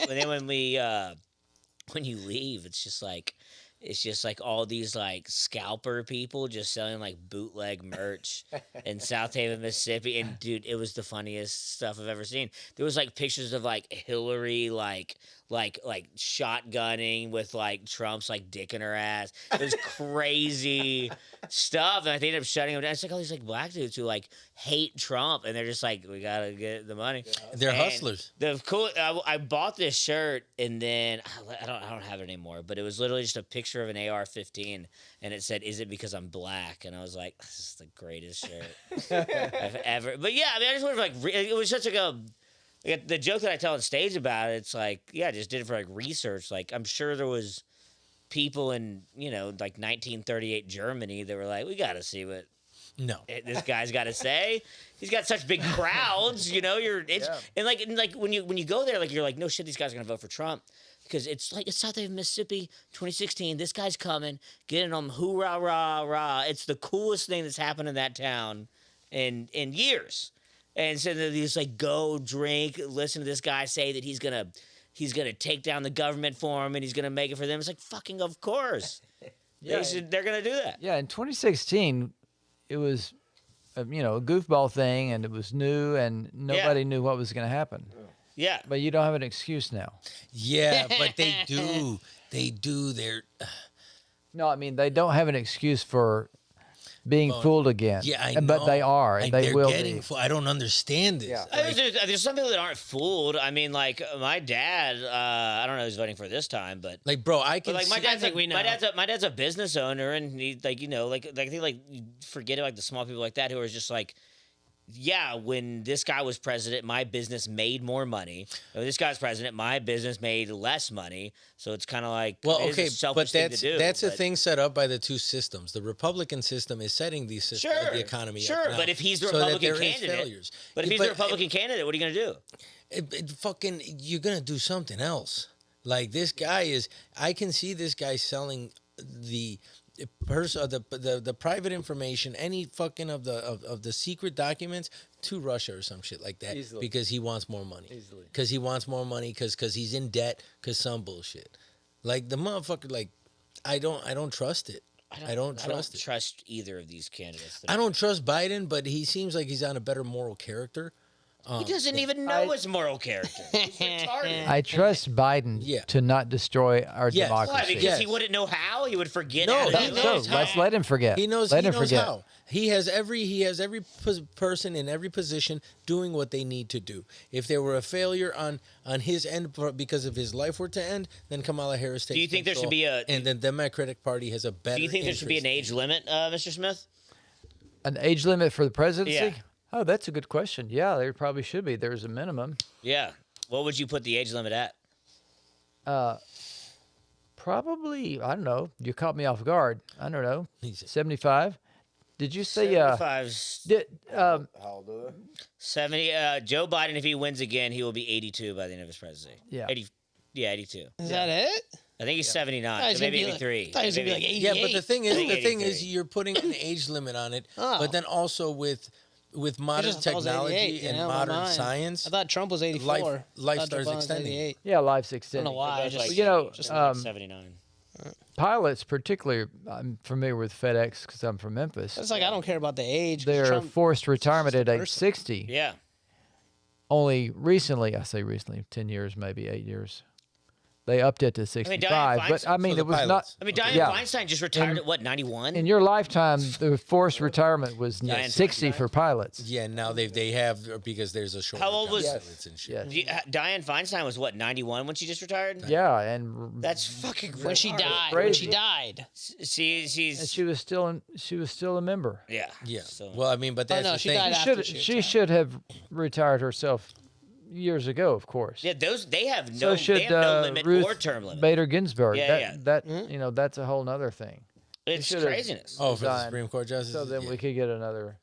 you leave, it's just like all these like scalper people just selling like bootleg merch in South Haven, Mississippi. And dude, it was the funniest stuff I've ever seen. There was like pictures of like Hillary like shotgunning with like Trump's like dick in her ass. It was crazy stuff. And I think they ended up shutting them down. It's like all these like black dudes who like hate Trump, and they're just like, we gotta get the money. They're And hustlers. The cool. I bought this shirt, and then I don't have it anymore. But it was literally just a picture of an AR-15, and it said, "Is it because I'm black?" And I was like, "This is the greatest shirt I've ever." But yeah, I mean, I just wonder if like it was such like like the joke that I tell on stage about it. It's like, yeah, I just did it for like research. Like I'm sure there was people in like 1938 Germany that were like, we got to see what No. this guy's got to say. He's got such big crowds, and like when you go there, like you're like, no shit, these guys are gonna vote for Trump because it's like it's South Haven, Mississippi, 2016. This guy's coming, getting them hoorah rah rah. It's the coolest thing that's happened in that town in years. And so they just like go drink, listen to this guy say that he's gonna take down the government for him and he's gonna make it for them. It's like fucking of course. They're gonna do that. Yeah, in 2016, it was a goofball thing, and it was new, and nobody knew what was going to happen. Yeah. But you don't have an excuse now. Yeah, but they do. They do. No, I mean they don't have an excuse for being fooled again. Yeah, I know. But they are, and they they're will getting be. I don't understand this. Yeah. I mean, there's some people that aren't fooled. I mean, like my dad. I don't know who's voting for this time, but Like, bro, I can like my see- dad's think we know. my dad's a business owner, and he like I think like you forget like the small people like that who are just like. Yeah, when this guy was president, my business made more money. When this guy's president, my business made less money. So it's kind of like Well, it is a okay, selfish but thing to do, that's a but- thing set up by the two systems. The Republican system is setting these systems, Sure, the economy. sure, up now but if he's the so that Republican there is candidate, failures. But if he's the Republican candidate, what are you gonna do? Fucking, you're gonna do something else. Like this guy is. I can see this guy selling the the private information, any fucking of the secret documents to Russia or some shit like that, Easily. because he wants more money. Easily. Because he wants more money. Because he's in debt. Because some bullshit. Like the motherfucker. Like I don't trust it. I don't trust it. trust either of these candidates. I don't trust Biden, but he seems like he's on a better moral character. He doesn't even know his moral character. He's retarded. I trust Biden Yeah. to not destroy our Yes. Why? democracy. Because Yes. he wouldn't know how. He would forget. No, how to he do knows it. how. Let's let him forget. He knows. Let he him knows forget. how. He has every person in every position doing what they need to do. If there were a failure on his end because of his life were to end, then Kamala Harris takes. you think there should control, be a- and the Democratic Party has a better. Do you think there should be an interest. age limit, Mr. Smith? An age limit for the presidency? Yeah. Oh, that's a good question. Yeah, there probably should be. There's a minimum. Yeah. What would you put the age limit at? Probably, I don't know. You caught me off guard. I don't know. He's- 75? Did you say 75's did How old are they? 70. Joe Biden, if he wins again, he will be 82 by the end of his presidency. Yeah. 82. Is that it? I think he's 79. I thought so he was maybe gonna be 83. like- I thought he was gonna be like Maybe 80. Yeah, but the thing is, I think 83. you're putting an age limit on it, Oh. but then also with modern just thought it was 88, technology you and know, in my modern mind. science, I thought Trump was 84. life I thought starts Joe Biden was extending. 88. yeah, life's I don't extended. know why. I That's just, like- You know, just like 79. Pilots, particularly, I'm familiar with FedEx because I'm from Memphis. it's like I don't care about the age. 'cause They're Trump, forced retirement at age person. 60. Yeah. Only recently, I say recently, 10 years, maybe 8 years. They upped it to 65. But I mean, So it the was not. pilots. I mean, Dianne Yeah. Feinstein just retired at what, 91? In your lifetime, the forced retirement was Dianne 60 Feinstein. for pilots. Yeah, now they have because there's a short. How old was- and shit. Yes. Dianne Feinstein was what, 91 when she just retired? Yeah, and That's fucking when she retarded. died. When she Crazy. died. She's and she was still a member. yeah. Yeah. So, Well, I mean, but that's no, the she thing. died She after should she she retired. should have retired herself years ago, of course. yeah, they have So no should they have no limit Ruth or term limit. Bader Ginsburg. Yeah, that yeah. that that's a whole nother thing. It's should've- craziness. Oh, for the resigned. Supreme Court justice. So then we could get another.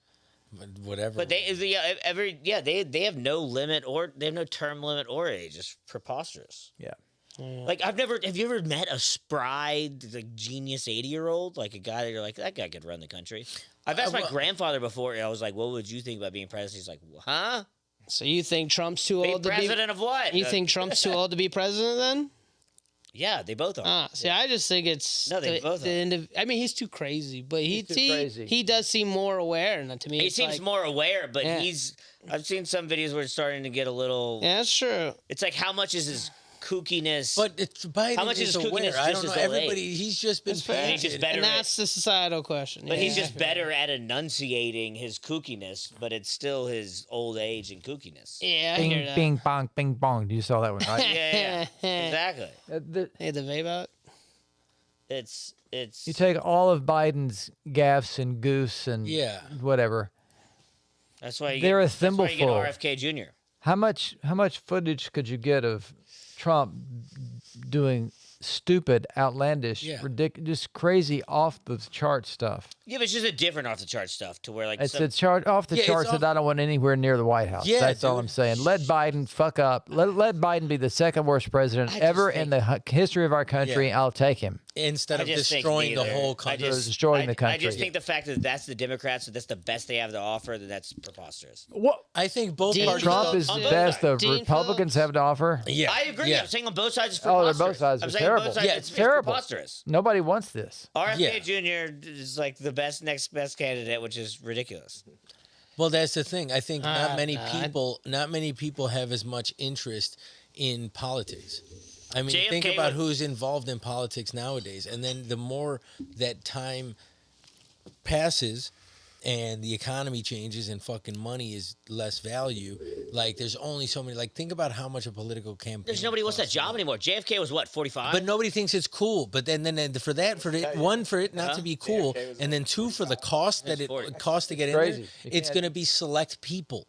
whatever. But they they have no limit or they have no term limit or age. It's preposterous. Yeah. Like have you ever met a spry like genius 80-year-old, like a guy that you're like that guy could run the country? I've asked my well- grandfather before. I was like, what would you think about being president? He's like, huh? So you think Trump's too Be old to be? president of what? You think Trump's too old to be president then? Yeah, they both are. See, I just think it's No, they both are. I mean, he's too crazy, but He's too crazy. he does seem more aware, and to me, He it's seems like, more aware, but Yeah. I've seen some videos where it's starting to get a little. Yeah, that's true. It's like how much is his kookiness? But it's Biden How much is is aware. kookiness I just don't know. his old Everybody, he's just been fair. He's just painted. better And at- that's the societal question. But he's yeah. just better at enunciating his kookiness, but it's still his old age and kookiness. Yeah, I hear Bing, that. bing, bong, bing, bong. You saw that one, right? Yeah, exactly. Hey, the vape out. It's You take all of Biden's gaffes and goofs and Yeah. whatever. that's why you They're a that's why you get thimbleful. RFK Jr. How much footage could you get of Trump doing stupid, outlandish, Yeah. ridiculous, just crazy, off the chart stuff? Yeah, but it's just a different off the chart stuff to where like It's some- the chart off the Yeah, it's charts off- that I don't want anywhere near the White House. Yeah, That's all dude. I'm saying. Let Biden fuck up. Let Biden be the second worst president ever in the history of our country. Yeah. I'll take him. instead I of just think destroying the neither. whole I country. just- Destroying the I country. just think the fact that that's the Democrats, that that's the best they have to offer, that that's preposterous. What? I think both Dean parties. Trump is the on both best the sides. Dean Republicans have to offer. Yeah, I agree. Yeah. I'm saying on both sides it's Oh, they're preposterous. both sides I'm are saying on terrible. both sides Yeah, it's terrible. preposterous. Nobody wants this. RFK Yeah. Jr. is like the next best candidate, which is ridiculous. Well, that's the thing. I think not many nah. people have as much interest in politics. I mean, think JFK about was- who's involved in politics nowadays, and then the more that time passes and the economy changes and fucking money is less value, like there's only so many. Like, think about how much a political campaign. There's nobody who wants that costs. job anymore. JFK was what, 45? But nobody thinks it's cool. But then for it not to be cool, and then two, for the cost that it 40. costs to get in crazy. there, You it's can't- going to be select people.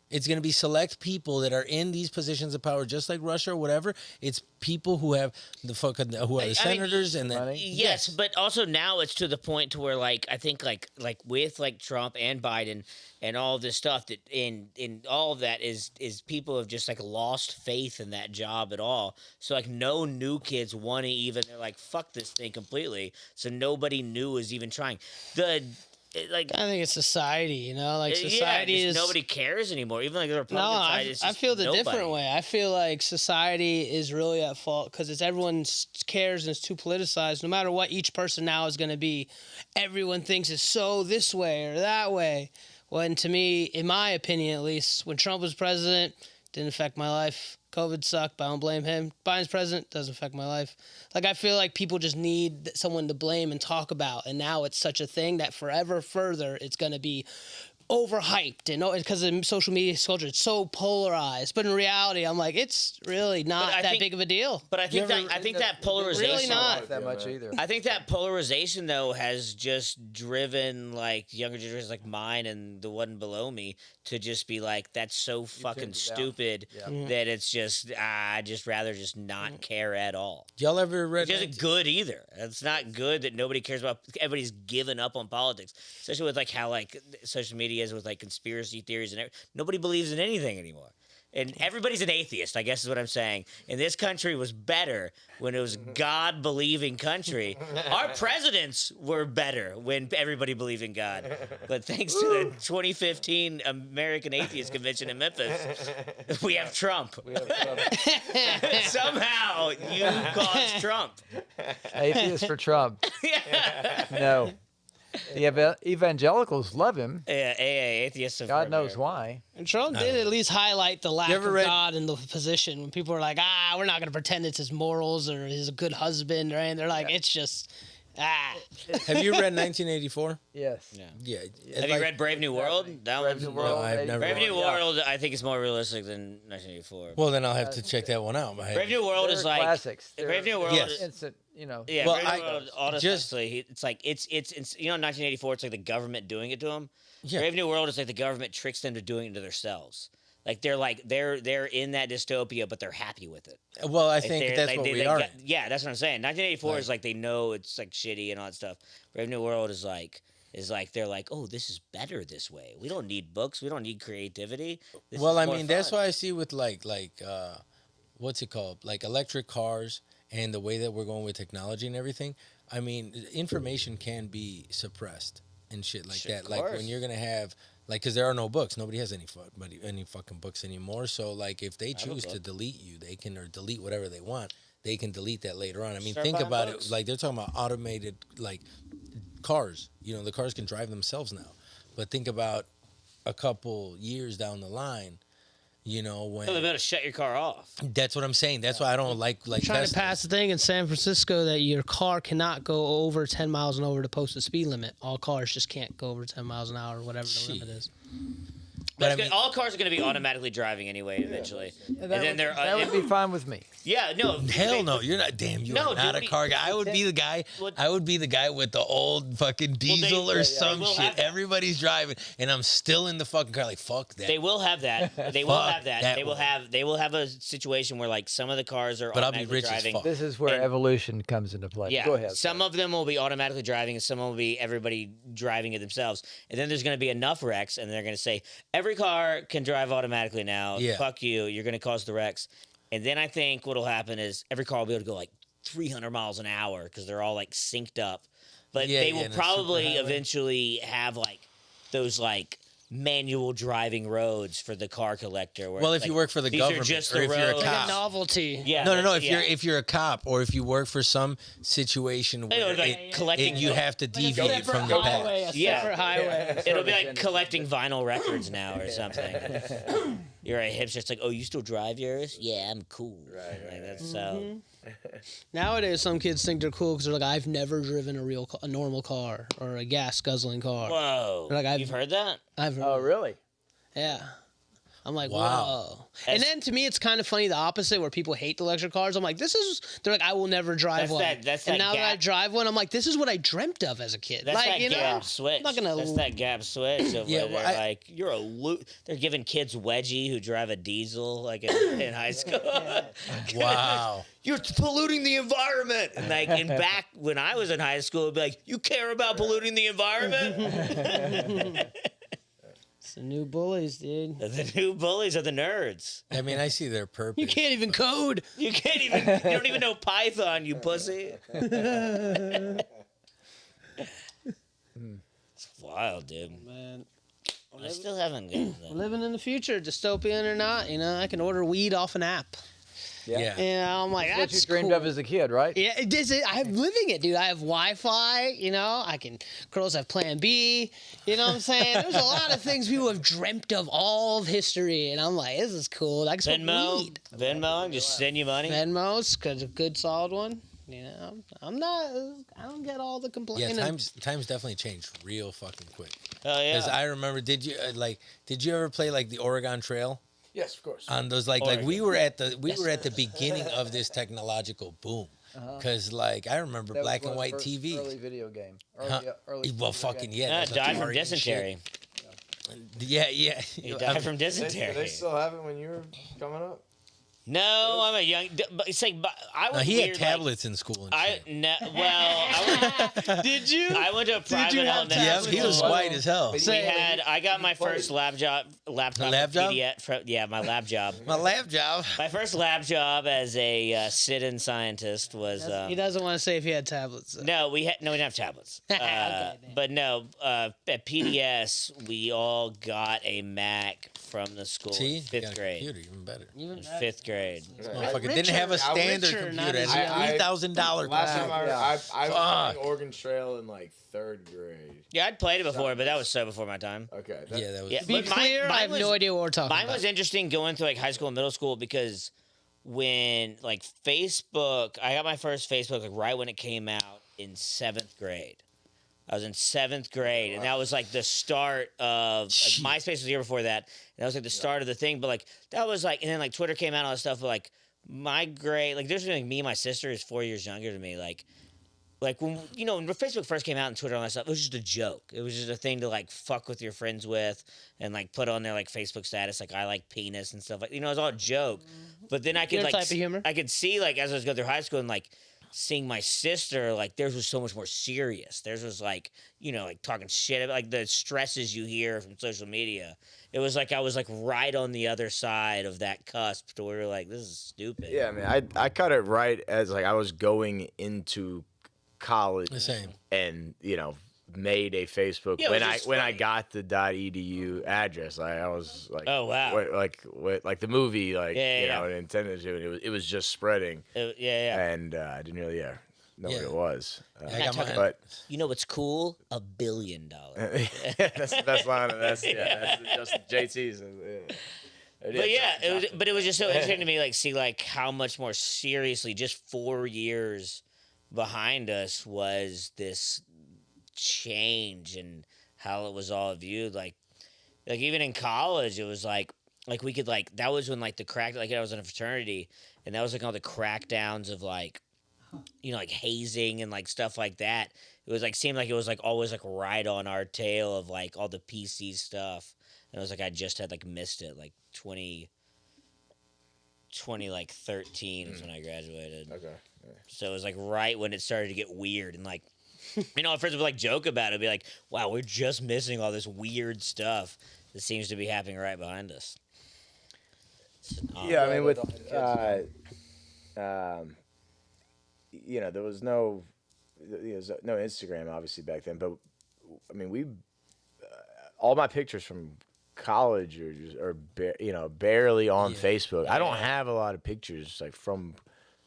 It's going to be select people that are in these positions of power, just like Russia or whatever. It's people who have the fucking who are the mean, senators and then money. Yes, but also now it's to the point to where like I think like with like Trump and Biden and all this stuff that in all of that is people have just like lost faith in that job at all. So like no new kids want to even, they're like fuck this thing completely. So nobody new is even trying. Like I think it's society, you know, like yeah, society just is nobody cares anymore. Even like the No, Republican side, it's I just feel the nobody. different way. I feel like society is really at fault because it's everyone cares and it's too politicized. No matter what each person now is going to be, everyone thinks it's so this way or that way. When to me, in my opinion at least, when Trump was president, didn't affect my life. COVID sucked, but I don't blame him. Biden's president, doesn't affect my life. Like, I feel like people just need someone to blame and talk about. And now it's such a thing that forever further it's going to be overhyped. And because of social media culture, it's so polarized. But in reality, I'm like, it's really not I that think- big of a deal. But I think that polarization Really not. That much either. I think that polarization though has just driven like younger generations like mine and the one below me to just be like, that's so fucking it down. stupid that it's just I just rather just not care at all. y'all ever read? Which isn't good either. It's not good that nobody cares about. Everybody's given up on politics, especially with like how like social media is with like conspiracy theories and nobody believes in anything anymore. And everybody's an atheist, I guess is what I'm saying. And this country was better when it was God-believing country. Our presidents were better when everybody believed in God. But thanks to the 2015 American Atheist Convention in Memphis, we have Trump. Somehow you caused Trump. Atheist for Trump. No. The evangelicals love him. Yeah, AA, atheists of God knows America. why. And Trump did at least highlight the lack ever of read- God in the position. When people are like, we're not going to pretend it's his morals or he's a good husband or anything. They're like, it's just, Have you read 1984? Yes. Yeah. Have you read Brave New World? That Brave one's New more- World, I've never Brave read New yeah. World, I think is more realistic than 1984. Well, then I'll have to check that one out. Brave New World They're is like classics. Brave New World. Yes. Is, Instant, you know. yeah, Well, Brave New I- World. Honestly, it's like it's you know, in 1984, it's like the government doing it to them. Yeah. Brave New World is like the government tricks them to doing it to themselves. Like they're in that dystopia, but they're happy with it. Well, I Like, think they're- that's like, what they- we they are. got- yeah, that's what I'm saying. 1984 Right. is like they know it's like shitty and all that stuff. Brave New World is like they're like, oh, this is better this way. We don't need books. We don't need creativity. This Well, is I more mean, that's fun." why I see with like what's it called? Like electric cars and the way that we're going with technology and everything. I mean, information can be suppressed and shit like Sure, that. of Like course. when you're gonna have like, because there are no books. Nobody has any fucking books anymore. So like, if they choose to book. delete you, they can, or delete whatever they want. They can delete that later on. I mean, Start think buying about books. it. Like they're talking about automated like cars. You know, the cars can drive themselves now. But think about a couple years down the line. You know, when Oh, they're to shut your car off. that's what I'm saying. That's why I don't like trying to Teslas. pass the thing in San Francisco that your car cannot go over 10 miles an hour to post a speed limit. All cars just can't go over 10 miles an hour, whatever the limit is. But I That's mean, good. All cars are going to be automatically driving anyway, eventually. And then they're that would be fine with me. yeah, no, hell no, you're not. Damn, you No, are not dude, a car guy. I would be the guy. Well- I would be the guy with the old fucking diesel or they some will shit. have that. Everybody's driving, and I'm still in the fucking car. Like fuck that. They will have that. They will Fuck have that. that They will one. have. They will have a situation where like some of the cars are But I'll be automatically rich as driving. fuck. This is where And- evolution comes into play. Yeah, Go ahead. some of them will be automatically driving, and some will be everybody driving it themselves. And then there's going to be enough wrecks, and they're going to say every car can drive automatically now. Yeah. Fuck you. You're going to cause the wrecks. And then I think what'll happen is every car will be able to go like 300 miles an hour because they're all like synced up. But Yeah, they yeah, will and a probably superhighway. eventually have like those like manual driving roads for the car collector. Where Well, it's if you like, work for the these are government, just or the if you're a roads. Like cop. a novelty. Yeah, No. yeah. If you're a cop or if you work for some situation know, where like collecting you vi- have to deviate from the highway, path. a Yeah. separate highway. It'll be like collecting vinyl records now or something. You're a hipster. It's like, oh, you still drive yours? Yeah, I'm cool. Like, that's so. Nowadays, some kids think they're cool because they're like, I've never driven a normal car or a gas guzzling car. Whoa. Like, I've- You've heard that? I've Oh, really? Yeah. I'm like, Wow. whoa. And then to me, it's kind of funny the opposite, where people hate the electric cars. I'm like, they're like, I will never drive That's one. that's and that now that I gap- drive one, I'm like, this is what I dreamt of as a kid. That's like, that you know, gap switch. I'm not gonna. That's that gap switch of Yeah, where well, they're like, you're a they're giving kids wedgie who drive a diesel like in high school. Wow. You're polluting the environment. And like, and back when I was in high school, it'd be like, you care about polluting the environment? It's the new bullies, dude. The new bullies are the nerds. I mean, I see their purpose. You can't even code. You can't even. You don't even know Python, you pussy. It's wild, dude. Man, I still haven't gotten that. living in the future, dystopian or not, you know, I can order weed off an app. Yeah. You know, I'm like, What that's you dreamed cool. of as a kid, right? Yeah, it is. I'm living it, dude. I have Wi-Fi. You know, girls have Plan B. You know what I'm saying? There's a lot of things people have dreamt of all of history, and I'm like, this is cool. I can smoke Venmo, weed. Venmo, just send you money. Venmo's a good solid one. You know, I'm not. I don't get all the Yeah, complaining. times definitely changed real fucking quick. Oh yeah. Because I remember, did you ever play like the Oregon Trail Yes, of course. on those like we were at the beginning of this technological boom. Because like I remember That was black and what, white first TV. Early video game. Huh? Early Well, video fucking game. yeah. Yeah, those died from Atari and shit. dysentery. Yeah, yeah. He died from They dysentery. still have it when you were coming up? No, I'm a young. But it's like I was No, he weird, had like, tablets in school and I shit. no, well, Did you? I went to a private you have elementary Yeah, tablets? he was school. white as hell. We had. I got my first laptop. lab job? Yeah, my lab job. My lab job. My first lab job as a sit-in scientist was. He doesn't want to say if he had tablets. though. No, we didn't have tablets. Okay, then. But no, at PDS we all got a Mac from the school See, in You got fifth a grade. computer, even better. Even Fifth grade. Motherfucker Richard- didn't have a standard Richard, not computer. It's as young. $3,000. Last time I Yeah. was Fuck. playing Oregon Trail in like third grade. Yeah, I'd played it before, but that was so before my time. Okay. Yeah, that was. Yeah, To be but clear, I have was, no idea what we're talking Mine about. was interesting going through like high school and middle school because when like Facebook, I got my first Facebook like right when it came out in seventh grade. I was in seventh grade, and that was like the start of like, MySpace was the year before that. And that was like the start of the thing. But like that was like, and then like Twitter came out and all that stuff. But like my grade, like there's like me and my sister is 4 years younger than me. Like when when Facebook first came out and Twitter and all that stuff, it was just a joke. It was just a thing to like fuck with your friends with and like put on their like Facebook status like I like penis and stuff like it was all a joke. But then I could Your like type of humor? I could see like as I was going through high school and like seeing my sister like theirs was so much more serious. Theirs was like like talking shit about like the stresses you hear from social media. It was like I was like right on the other side of that cusp to where we were like this is stupid. Yeah, man. I cut it right as like I was going into college The same. and made a Facebook Yeah, it when was I just when I funny. got the .edu address. I was like, Oh, wow. like the movie, like Yeah. it intended to, and it was just spreading, Yeah. and I didn't really know what Yeah. it was. I got mine. But You know what's cool? $1 billion. that's the best line. That's just JT's. But yeah, it was just so interesting to me, like see like how much more seriously just 4 years behind us was this change and how it was all viewed. Like even in college, it was like we could like that was when like the crack like I was in a fraternity and that was like all the crackdowns of like like hazing and like stuff like that. It was like seemed like it was like always like right on our tail of like all the PC stuff. And it was like I just had like missed it like 2013 is when I graduated. Okay. So it was like right when it started to get weird and like our friends would like joke about it, be like, "Wow, we're just missing all this weird stuff that seems to be happening right behind us." Yeah, I mean with you know, there was no Instagram obviously back then, but I mean, all my pictures from college are barely on Facebook. I don't have a lot of pictures like from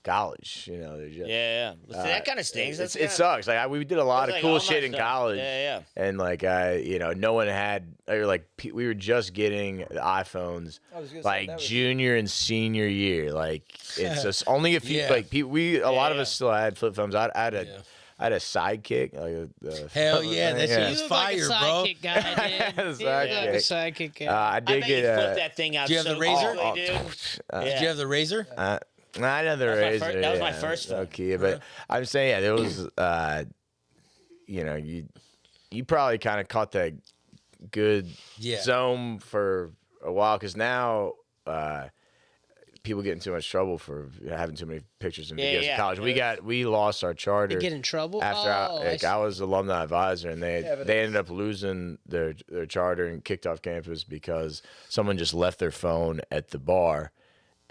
college. You know, they're just Yeah. See, that kind of stings. it sucks. Like we did a lot of like cool all my shit in stuff. college. Yeah. And like no one had, or like we were just getting the iPhones I was gonna say, like that was- junior and senior year. Like it's just only a few. Yeah. Like a lot of yeah. us still had flip phones. I had a Sidekick. Like Hell yeah, that shit yeah. You was look fire, like a bro. sidekick guy, dude. You look like a sidekick guy. I I did bet you get flip that thing out Do you have so the razor? quickly, dude. Did you have the razor? I know the That was my razor. fir- that was my yeah, first phone. Okay, but I'm saying, yeah, there was, you probably kind of caught that good Yeah. zone for a while, because now people get in too much trouble for having too many pictures and Yeah, videos yeah. in college. We lost our charter. They get in trouble? After I I was alumni advisor, and they but ended up losing their charter and kicked off campus because someone just left their phone at the bar,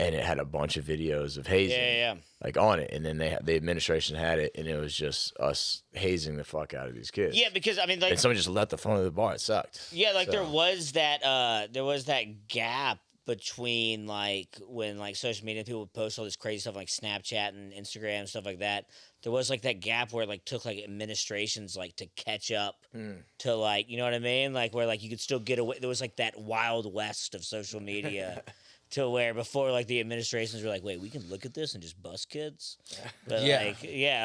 and it had a bunch of videos of hazing, Yeah. like on it, and then the administration had it, and it was just us hazing the fuck out of these kids. Yeah, because I mean, like, And someone just left the phone at the bar. It sucked. yeah, like So- there was that gap between like when like social media people would post all this crazy stuff like Snapchat and Instagram and stuff like that. There was like that gap where it like took like administrations like to catch up to like, you know what I mean? Like where like you could still get away. There was like that wild west of social media. To where before, like the administrations were like, "Wait, we can look at this and just bust kids," but Yeah.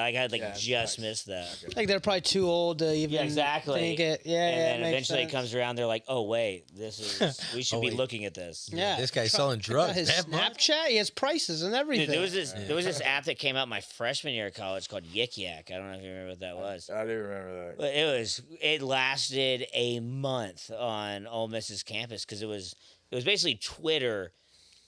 like I like just missed that. Like they're probably too old to even Yeah, exactly. think it. Yeah, And yeah. then it makes eventually sense. it comes around, they're like, "Oh wait, we should be wait. looking at this." Yeah, This guy's Try- selling drugs. His that much? Snapchat, he has prices and everything. Dude, there was this app that came out my freshman year of college called Yik Yak. I don't know if you remember what that was. I do remember that. But it lasted a month on Ole Miss's campus because it was basically Twitter,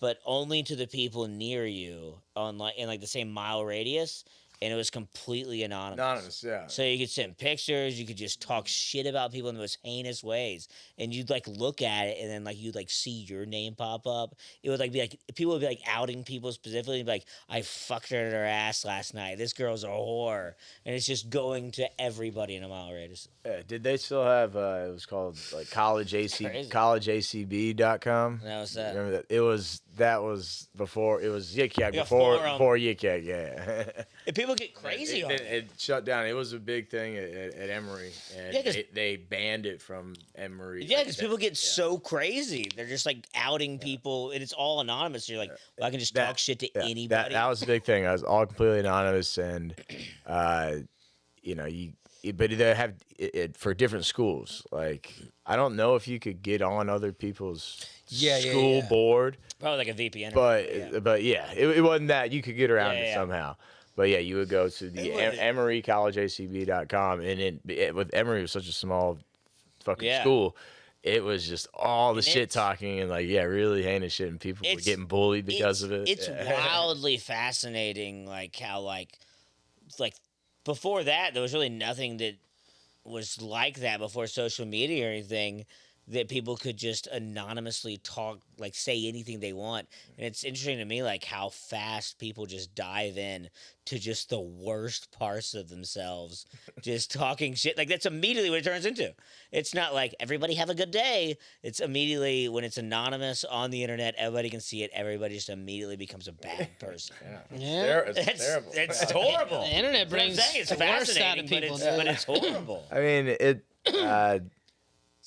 but only to the people near you on like in like the same mile radius, and it was completely anonymous. Anonymous, yeah. So you could send pictures, you could just talk shit about people in the most heinous ways, and you'd like look at it, and then like you'd like see your name pop up. It would like be like people would be like outing people specifically, be like, "I fucked her in her ass last night. This girl's a whore," and it's just going to everybody in a mile radius. Yeah, did they still have? It was called like Crazy. collegeacb.com. That was that. Remember that? That was before. It was Yik Yak Yeah, before forum. Yik Yak. Yeah. And people get crazy on it. It shut down. It was a big thing at Emory, and Yeah, 'cause- they banned it from Emory. Yeah, Like, because people get so crazy. They're just like outing people, and it's all anonymous. You're like, well, I can just talk shit to yeah, anybody. That was a big thing. I was all completely anonymous, and but they have it for different schools. Like I don't know if you could get on other people's school board, Probably like a VPN. but yeah, it wasn't that you could get around Yeah, it yeah. somehow. But yeah, you would go to the EmoryCollegeACB.com, and with Emory, it was such a small fucking Yeah. school. It was just all the And shit it's- talking and like really heinous shit, and people were It's- getting bullied because of it. It's Yeah. wildly fascinating, like how like before that there was really nothing that was like that before social media or anything that people could just anonymously talk, like say anything they want. And it's interesting to me like how fast people just dive in to just the worst parts of themselves, just talking shit. Like that's immediately what it turns into. It's not like everybody have a good day. It's immediately when it's anonymous on the internet, everybody can see it. Everybody just immediately becomes a bad person. Yeah. It's terrible. It's horrible. The internet That's what I'm brings saying. It's the worst out fascinating, of but people. but it's horrible. I mean, it.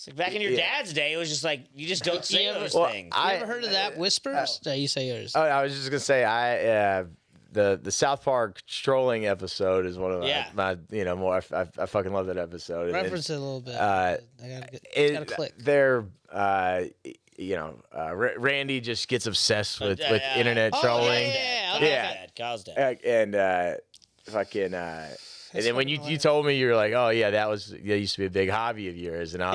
It's like back in your Yeah. dad's day, it was just like you just don't say Yeah, those well, things. You ever heard of that? Whispers? No, you say yours. Oh, I was just gonna say the South Park strolling episode is one of my more I fucking love that episode. And Reference it a little bit. uh, I gotta click. They're Randy just gets obsessed with internet Oh, trolling. yeah, Kyle's okay. Yeah. dad. Kyle's dad. And fucking And then when you told me, you were like, oh yeah, that used to be a big hobby of yours, and I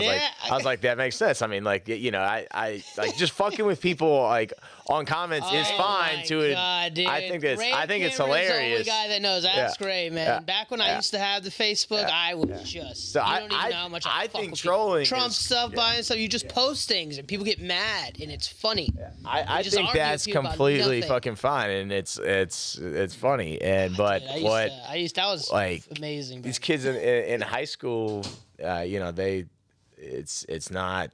was like, that makes sense. I mean, like, you know, I like just fucking with people like on comments is fine my to it. God, dude. I think it's Ray it's Cameron's the only hilarious. guy that knows. That's Yeah. great, man. Yeah. Back when I used to have the Facebook, I would just. So you I- don't even know how much I fuck think with people. trolling Trump is- stuff, yeah. buying stuff. You just post things and people get mad, and it's funny. I just think argue with that's people about completely nothing. fucking fine, and it's funny. And but Dude, what that was like, amazing. these man. kids in high school, you know, it's not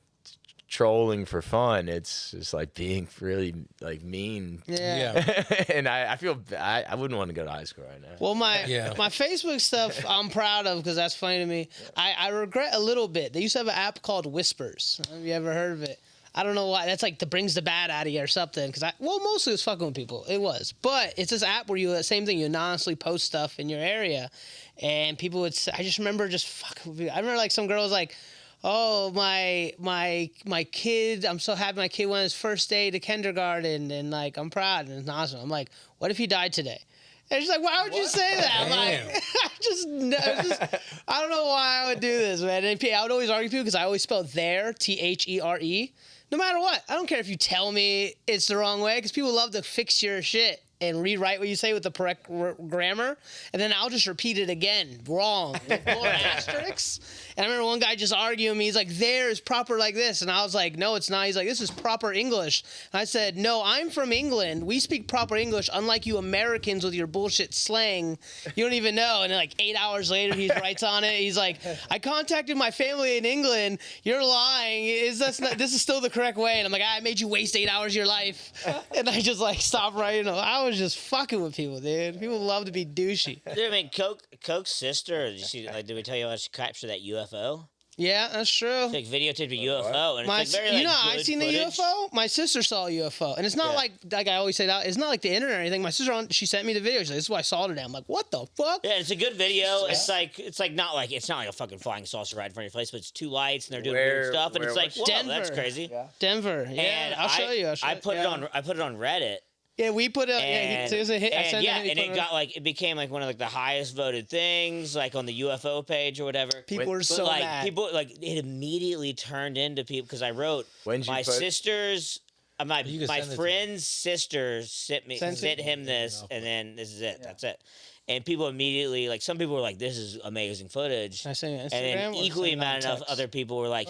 trolling for fun. It's just like being really like mean. Yeah. And I feel I wouldn't want to go to high school right now. Well, my Yeah. my Facebook stuff I'm proud of because that's funny to me. I regret a little bit. They used to have an app called Whispers. Have you ever heard of it? I don't know why. That's like that brings the bad out of you or something. Because mostly it was fucking with people. It was, but it's this app where you same thing. You anonymously post stuff in your area, and people would. I just remember just fucking with people. I remember like some girl was like, "Oh, my kid. I'm so happy my kid went his first day to kindergarten, and like I'm proud and it's awesome." I'm like, "What if he died today?" And she's like, "Why would you say that?" I'm like, I don't know why I would do this, man. And I would always argue with people because I always spell there, THERE. No matter what, I don't care if you tell me it's the wrong way because people love to fix your shit and rewrite what you say with the correct grammar, and then I'll just repeat it again wrong with more asterisks. And I remember one guy just arguing me. He's like, "There is proper like this," and I was like, "No, it's not." He's like, "This is proper English." And I said, "No, I'm from England. We speak proper English, unlike you Americans with your bullshit slang. You don't even know." And then like 8 hours later, he writes on it. He's like, "I contacted my family in England. You're lying. This is still the correct way?" And I'm like, "I made you waste 8 hours of your life." And I just like stopped writing. I was just fucking with people, dude. People love to be douchey. Dude, I mean, Coke's sister. Did you see? Like, did we tell you how she captured that UFO? Yeah, that's true. Like videotaped a UFO, and My, it's like very, you know, like, I good seen footage. the UFO. My sister saw a UFO, and it's not like I always say that. It's not like the internet or anything. My sister, she sent me the video. She's like, "This is what I saw today." I'm like, "What the fuck?" Yeah, it's a good video. It's not like a fucking flying saucer right in front of your face, but it's two lights and they're doing weird stuff, and where it's like, was whoa, Denver. that's crazy. Denver. Yeah, And I'll show you. I put it on Reddit. Yeah, we put it. And, Yeah, it was a hit. I and sent yeah, it. and it got like it became like one of like the highest voted things like on the UFO page or whatever. People were But, so like, mad. People like it immediately turned into people because I wrote When'd you my put- sister's. My You can send it to me. friend's sister sent it? him this, and then this is it. That's it. And people immediately like some people were like, "This is amazing footage," I sent it on and Instagram then or equally send it on amount enough text? other people were like,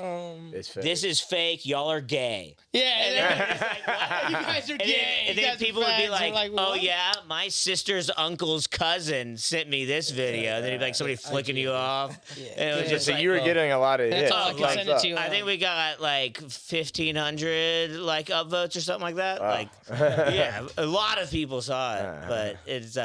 It's fake. "This is fake. Y'all are gay." Yeah, And and then it's like, what? you guys are And gay. then, and You then guys are people would be fags. like, We're "Oh what?" yeah, my sister's uncle's cousin sent me this video." And then it'd be like somebody flicking you off. And it was just so like, you were getting a lot of That's hits. all I can like, send it to you. I think we got like 1,500 like upvotes or something like that. Like, yeah, a lot of people saw it, but it's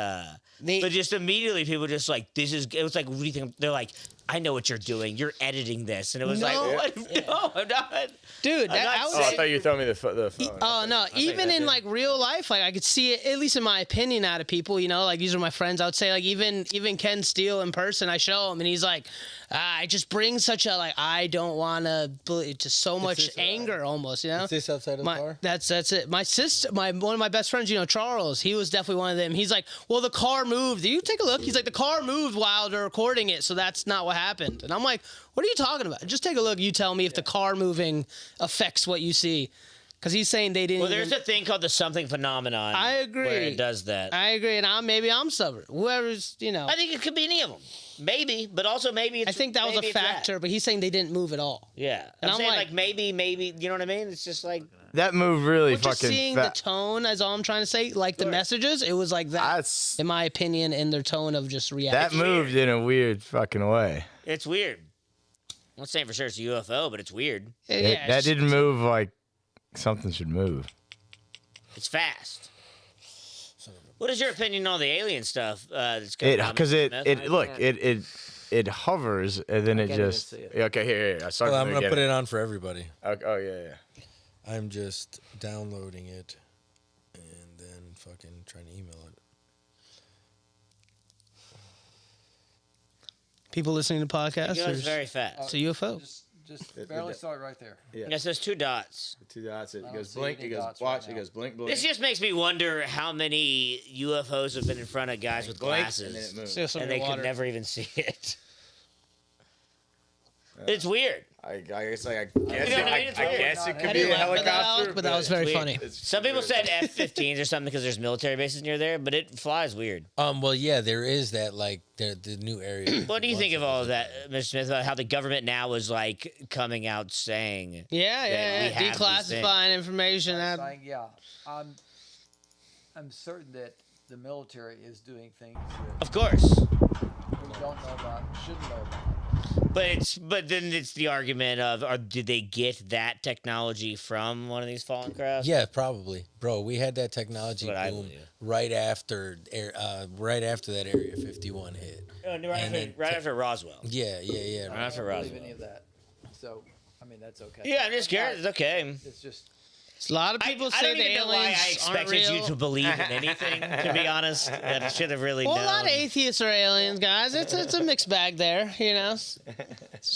but just immediately people just like it was like, what do you think? They're like, "I know what you're doing. You're editing this," and it was like, No. "What? No, I'm not." dude, I'm not I Oh, I was. thought you were throwing me the phone. Oh no! Even in like real life, like I could see it, at least in my opinion, out of people. You know, like these are my friends. I would say, like even Ken Steele in person, I show him, and he's like, it just brings such a like I don't want to, just so much anger almost. You know, Is this outside of the car? That's it. My sister, one of my best friends, you know, Charles, he was definitely one of them. He's like, well, the car moved. You take a look. He's like, the car moved while they're recording it, so that's not what happened. And I'm like, what are you talking about? Just take a look. You tell me if the car moving affects what you see. Because he's saying they didn't. Well, there's even, a thing called the something phenomenon. I agree. Where it does that. I agree, and maybe I'm stubborn. Whoever's, you know. I think it could be any of them. Maybe, but also maybe it's. I think that was a maybe it's that. factor, but he's saying they didn't move at all. Yeah, And I'm I'm saying like- like maybe, you know what I mean? It's just like That move really But just fucking. seeing the tone, is all I'm trying to say. Like the messages, it was like that, That's in my opinion, in their tone of just that reaction. moved in a weird fucking way. it's weird. I'm not saying for sure it's a UFO, but it's weird. Yeah, That didn't move like something should move. It's fast. What is your opinion on the alien stuff? That's coming out of Because Smith? it hovers and then it can't even just. see it. Okay, here. I started. Well, I'm gonna put it on for everybody. Oh yeah. I'm just downloading it and then fucking trying to email it. People listening to podcasts. It goes There's very fast. it's a UFO. Just Just The- barely the- saw it right there. Yeah. It says 2 dots. The 2 dots. It don't goes see blink. any It goes dots watch. right It now. goes blink, blink. This just makes me wonder how many UFOs have been in front of guys with blink, glasses, and then it moves. Still some and they water. could never even see it. It's weird. I guess like I You guess know it, what I mean? It's I weird. guess it I could be didn't a laugh at that, helicopter, but that was very weird. funny. it's Some people weird. said F-15s or something because there's military bases near there, but it flies weird. Well, yeah, there is that like the new area. What do you think of all of that, Mr. Smith? About how the government now is like coming out saying, Yeah, we yeah, have these declassifying information. Saying, yeah, I'm certain that the military is doing things of course. that we don't know about, shouldn't know about. But then it's the argument of, did they get that technology from one of these fallen crafts? Yeah, probably, bro. We had that technology That's what I boom believe. right after that Area 51 hit. Right after Roswell. Yeah. Right after I don't believe Roswell. any of that. So, I mean, that's okay. Yeah, I'm just curious. It's okay. It's just, A lot of people I say don't the even know why aliens I aren't expected real. you to believe in anything. To be honest, that I should have really Well, known. a lot of atheists are aliens, guys. It's a mixed bag there, you know. It's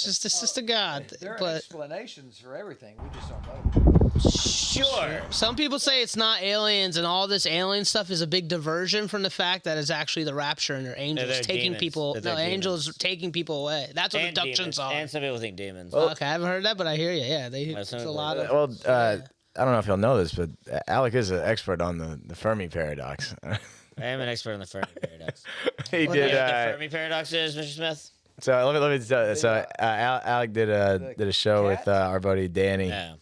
just a god. there are But explanations for everything. We just don't know. Sure. some people say it's not aliens, and all this alien stuff is a big diversion from the fact that it's actually the rapture and they're angels they're taking demons. people. That No, they're angels demons. taking people away. That's what And abductions demons. are. And some people think demons. Okay, I haven't heard that, but I hear you. Yeah, Well, it's some a people- lot of. Well, I don't know if you'll know this, but Alec is an expert on the Fermi paradox. I am an expert on the Fermi paradox. He You know did. what the Fermi paradox is, Mr. Smith? So let me tell you. So Alec did a show cat? with our buddy Danny, Yeah.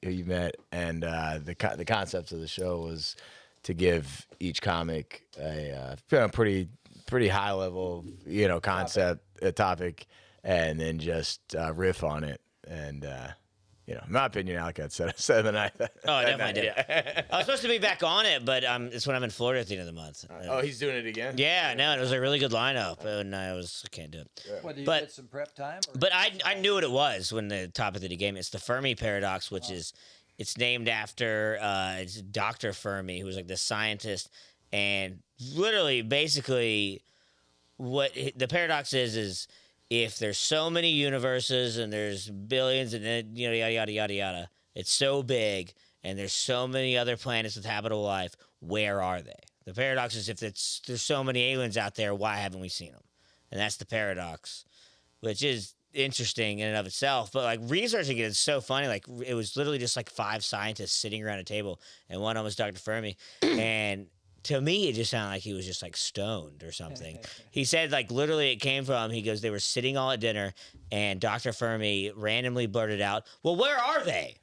who you met, and the concept of the show was to give each comic a pretty high level concept topic, and then just riff on it. And in my opinion, Alec had said the night. Oh, I definitely did. I was supposed to be back on it, but it's when I'm in Florida at the end of the month. Oh, he's doing it again. Yeah, no, it was a really good lineup, and I can't do it. What, do you But- get some prep time? Or But I knew what it was when the topic that he gave me. It's the Fermi paradox, which is it's named after it's Dr. Fermi, who was like this scientist, and literally, basically, what the paradox is if there's so many universes and there's billions and then yada yada yada yada, it's so big and there's so many other planets with habitable life. Where are they? The paradox is if there's so many aliens out there, why haven't we seen them? And that's the paradox, which is interesting in and of itself. But like researching it is so funny. Like it was literally just like 5 scientists sitting around a table, and one of them was Dr. Fermi, and to me, it just sounded like he was just like stoned or something. He said like literally it came from, he goes, they were sitting all at dinner and Dr. Fermi randomly blurted out, well, where are they?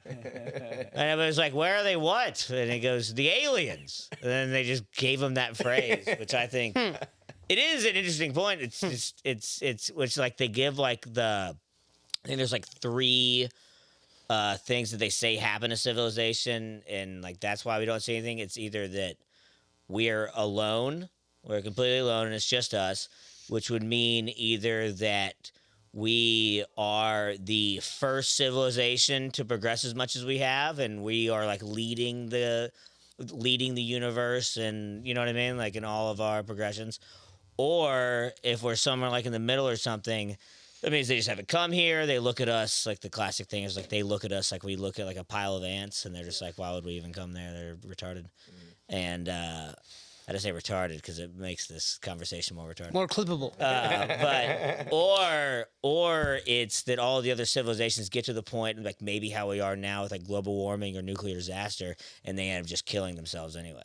And I was like, where are they what? And he goes, the aliens. And then they just gave him that phrase, which I think it is an interesting point. It's just, it's which like they give like I think there's like 3 things that they say happen to civilization. And like, that's why we don't see anything. It's either that we're alone, we're completely alone, and it's just us, which would mean either that we are the first civilization to progress as much as we have, and we are like leading the universe, and you know what I mean, like in all of our progressions, or if we're somewhere like in the middle or something. That means they just haven't come here. They look at us like the classic thing is like they look at us like we look at like a pile of ants, and they're just like, why would we even come there? They're retarded. And I just say retarded because it makes this conversation more retarded. More clippable. But or it's that all the other civilizations get to the point like maybe how we are now with like global warming or nuclear disaster, and they end up just killing themselves anyway.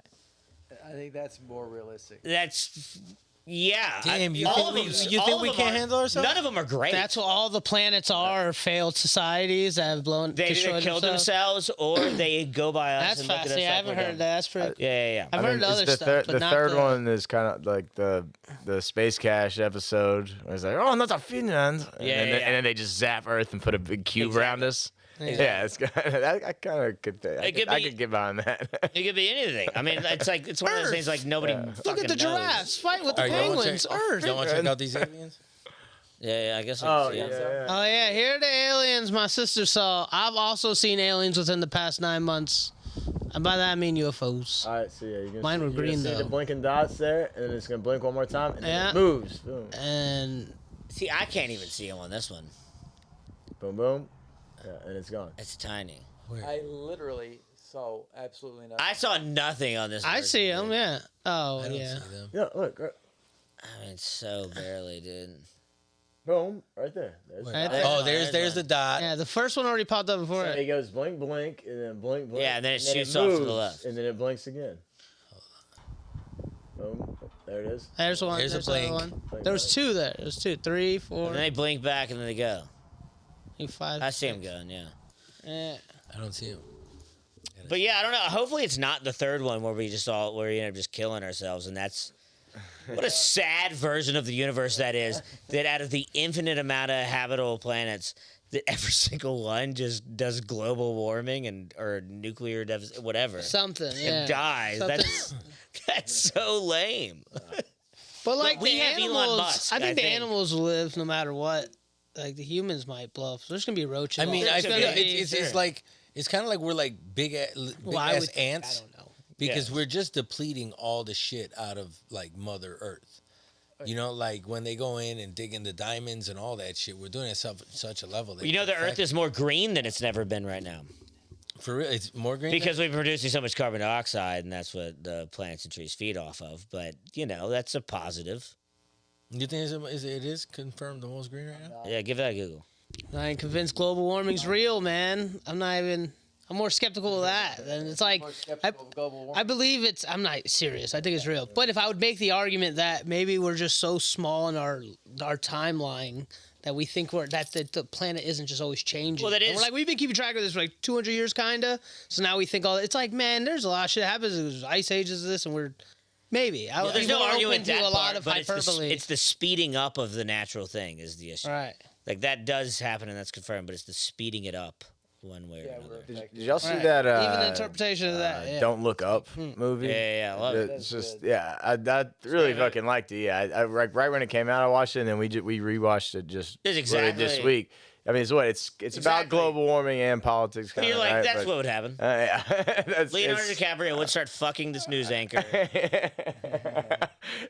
I think that's more realistic. That's yeah. Damn, you all think of we- them- you all think of we them can't are- handle ourselves? None of them are great. That's what all the planets are failed societies that have blown they either destroyed killed themselves. themselves or they go by us. That's and look at us fascinating. I like haven't we're heard dumb. that. That's pretty. Yeah. I've heard it's other the stuff, but the not third the- one is kind of like the Space Cache episode where it's like, oh, not a Finland, and, Yeah, then, yeah, yeah. and then they just zap Earth and put a big cube around us. Yeah, it's I kind of could. I could get behind that. It could be anything. I mean, it's like it's one of those things like nobody. Look at the knows. giraffes fight with the All right, y'all wanna penguins. check- Earth. Y'all want to check out these aliens? Yeah, I guess. Oh it's, yeah. Oh yeah, here are the aliens my sister saw. I've also seen aliens within the past 9 months, and by that I mean UFOs. All right, so yeah, you can Mine were green, see the though. blinking dots there, and then it's gonna blink one more time, and then Yeah. it moves. Boom, And See, I can't even see him on this one. boom, boom. Yeah, and it's gone. It's tiny. I literally saw absolutely nothing. I saw nothing on this. I version, see dude. them. Yeah. Oh I don't yeah. see them. Yeah, look, I mean, so barely, dude. boom, right there. There's Right there. Oh, There's there's the one. dot. Yeah. The first one already popped up before So it. it goes blink, blink, and then blink, blink. Yeah, and then it shoots moves, off to the left. and then it blinks again. Boom, there it is. There's one. There's a the other blink. one. Blink, There was blink. two there. There's two, three, four, And then they blink back and then they go. five. I see them going, yeah. Yeah. I don't see him. But yeah, I don't know. Hopefully, it's not the third one where we end up just killing ourselves, and that's what a sad version of the universe that is. That out of the infinite amount of habitable planets, that every single one just does global warming and or nuclear whatever Something. Yeah. and dies. Something. That's so lame. But like we the have Elon animals, Musk, I think I the think. animals will live no matter what. Like the humans might blow up. So there's gonna be roaches. I mean, There's I feel gonna be- it's like it's kind of like we're like big Well, I ass would think- ants I don't know. because Yeah. we're just depleting all the shit out of like Mother Earth. You know, like when they go in and dig into diamonds and all that shit, we're doing it at such a level. That You know, the in Earth fact- is more green than it's never been right now for real. It's more green because we're producing so much carbon dioxide, and that's what the plants and trees feed off of. But you know, that's a positive. You think it is confirmed the most green right now? Yeah, give that a Google. I ain't convinced global warming's real, man. I'm not even. I'm more skeptical of that. And it's like, I believe it's. I'm not serious. I think it's real. But if I would make the argument that maybe we're just so small in our timeline that we think that the planet isn't just always changing. Well, that And is- we're like we've been keeping track of this for like 200 years, kinda. So now we think it's like, man, there's a lot of shit that happens. There's ice ages of this, and we're maybe. I would There's be no more argument open with to that a lot part, of but hyperbole. it's the speeding up of the natural thing is the issue. Right. Like that does happen and that's confirmed, but it's the speeding it up one way or another. Did y'all see Right. that? Even the interpretation of that. Yeah. Don't Look Up movie. Yeah, I love it. It's just I really fucking liked it. Yeah, I right when it came out, I watched it, and then we rewatched it just It's literally this exactly- week. I mean, it's about Exactly. global warming and politics. And Kinda, you're like, right? that's But, what would happen. yeah, that's, Leonardo it's- DiCaprio would start fucking this news anchor.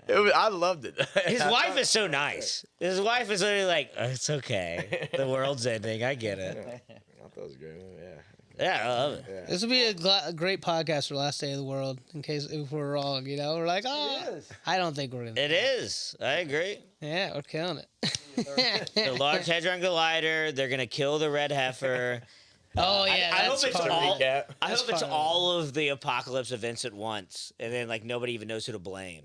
I loved it. His wife is so nice. His wife is literally like, it's okay. The world's ending. I get it. I thought it was a great movie. Yeah. Yeah, I love it. This would be a great podcast for Last Day of the World, in case if we're wrong, you know? We're like, oh, I don't think we're going to. It is. I agree. Yeah, we're killing it. The Large Hadron Collider, they're going to kill the red heifer. Oh, yeah, I hope that's it's part of all. it. I hope it's part of it. all of the apocalypse events at once, and then like nobody even knows who to blame.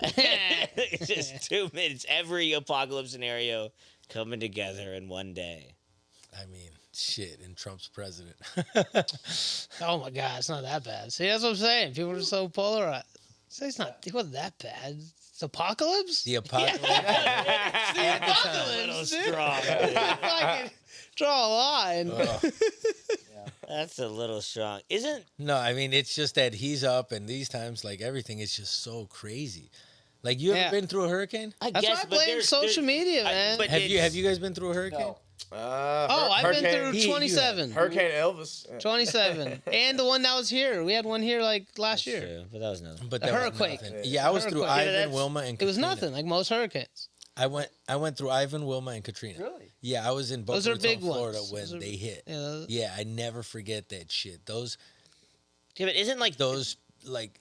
It's just 2 minutes. Every apocalypse scenario coming together in one day. I mean, shit, and Trump's president. Oh, my God, it's not that bad. See, that's what I'm saying. People are so polarized. See, it wasn't that bad. It's apocalypse? The apocalypse. A little strong. Fucking draw a line. That's a little strong. Isn't No, I mean it's just that he's up, and these times, like everything is just so crazy. Like you ever Yeah. been through a hurricane? I That's guess? why I but blame there's- social there- media, I- man. but Have it's- you guys been through a hurricane? Oh, I've been through you 27. Hurricane Elvis. 27. And the one that was here. We had one here like last year. True, but that was nothing. But A that was hurricane. nothing. Yeah, I was through Hurricane. Yeah, Ivan, that's- Wilma, and It was Katrina. nothing, like most hurricanes. I went through Ivan, Wilma, and Katrina. Really? Yeah, I was in Boca Those are Raton, big Florida ones. when Those are- they hit. Yeah, those- Yeah, I never forget that shit. Those Yeah, but isn't like like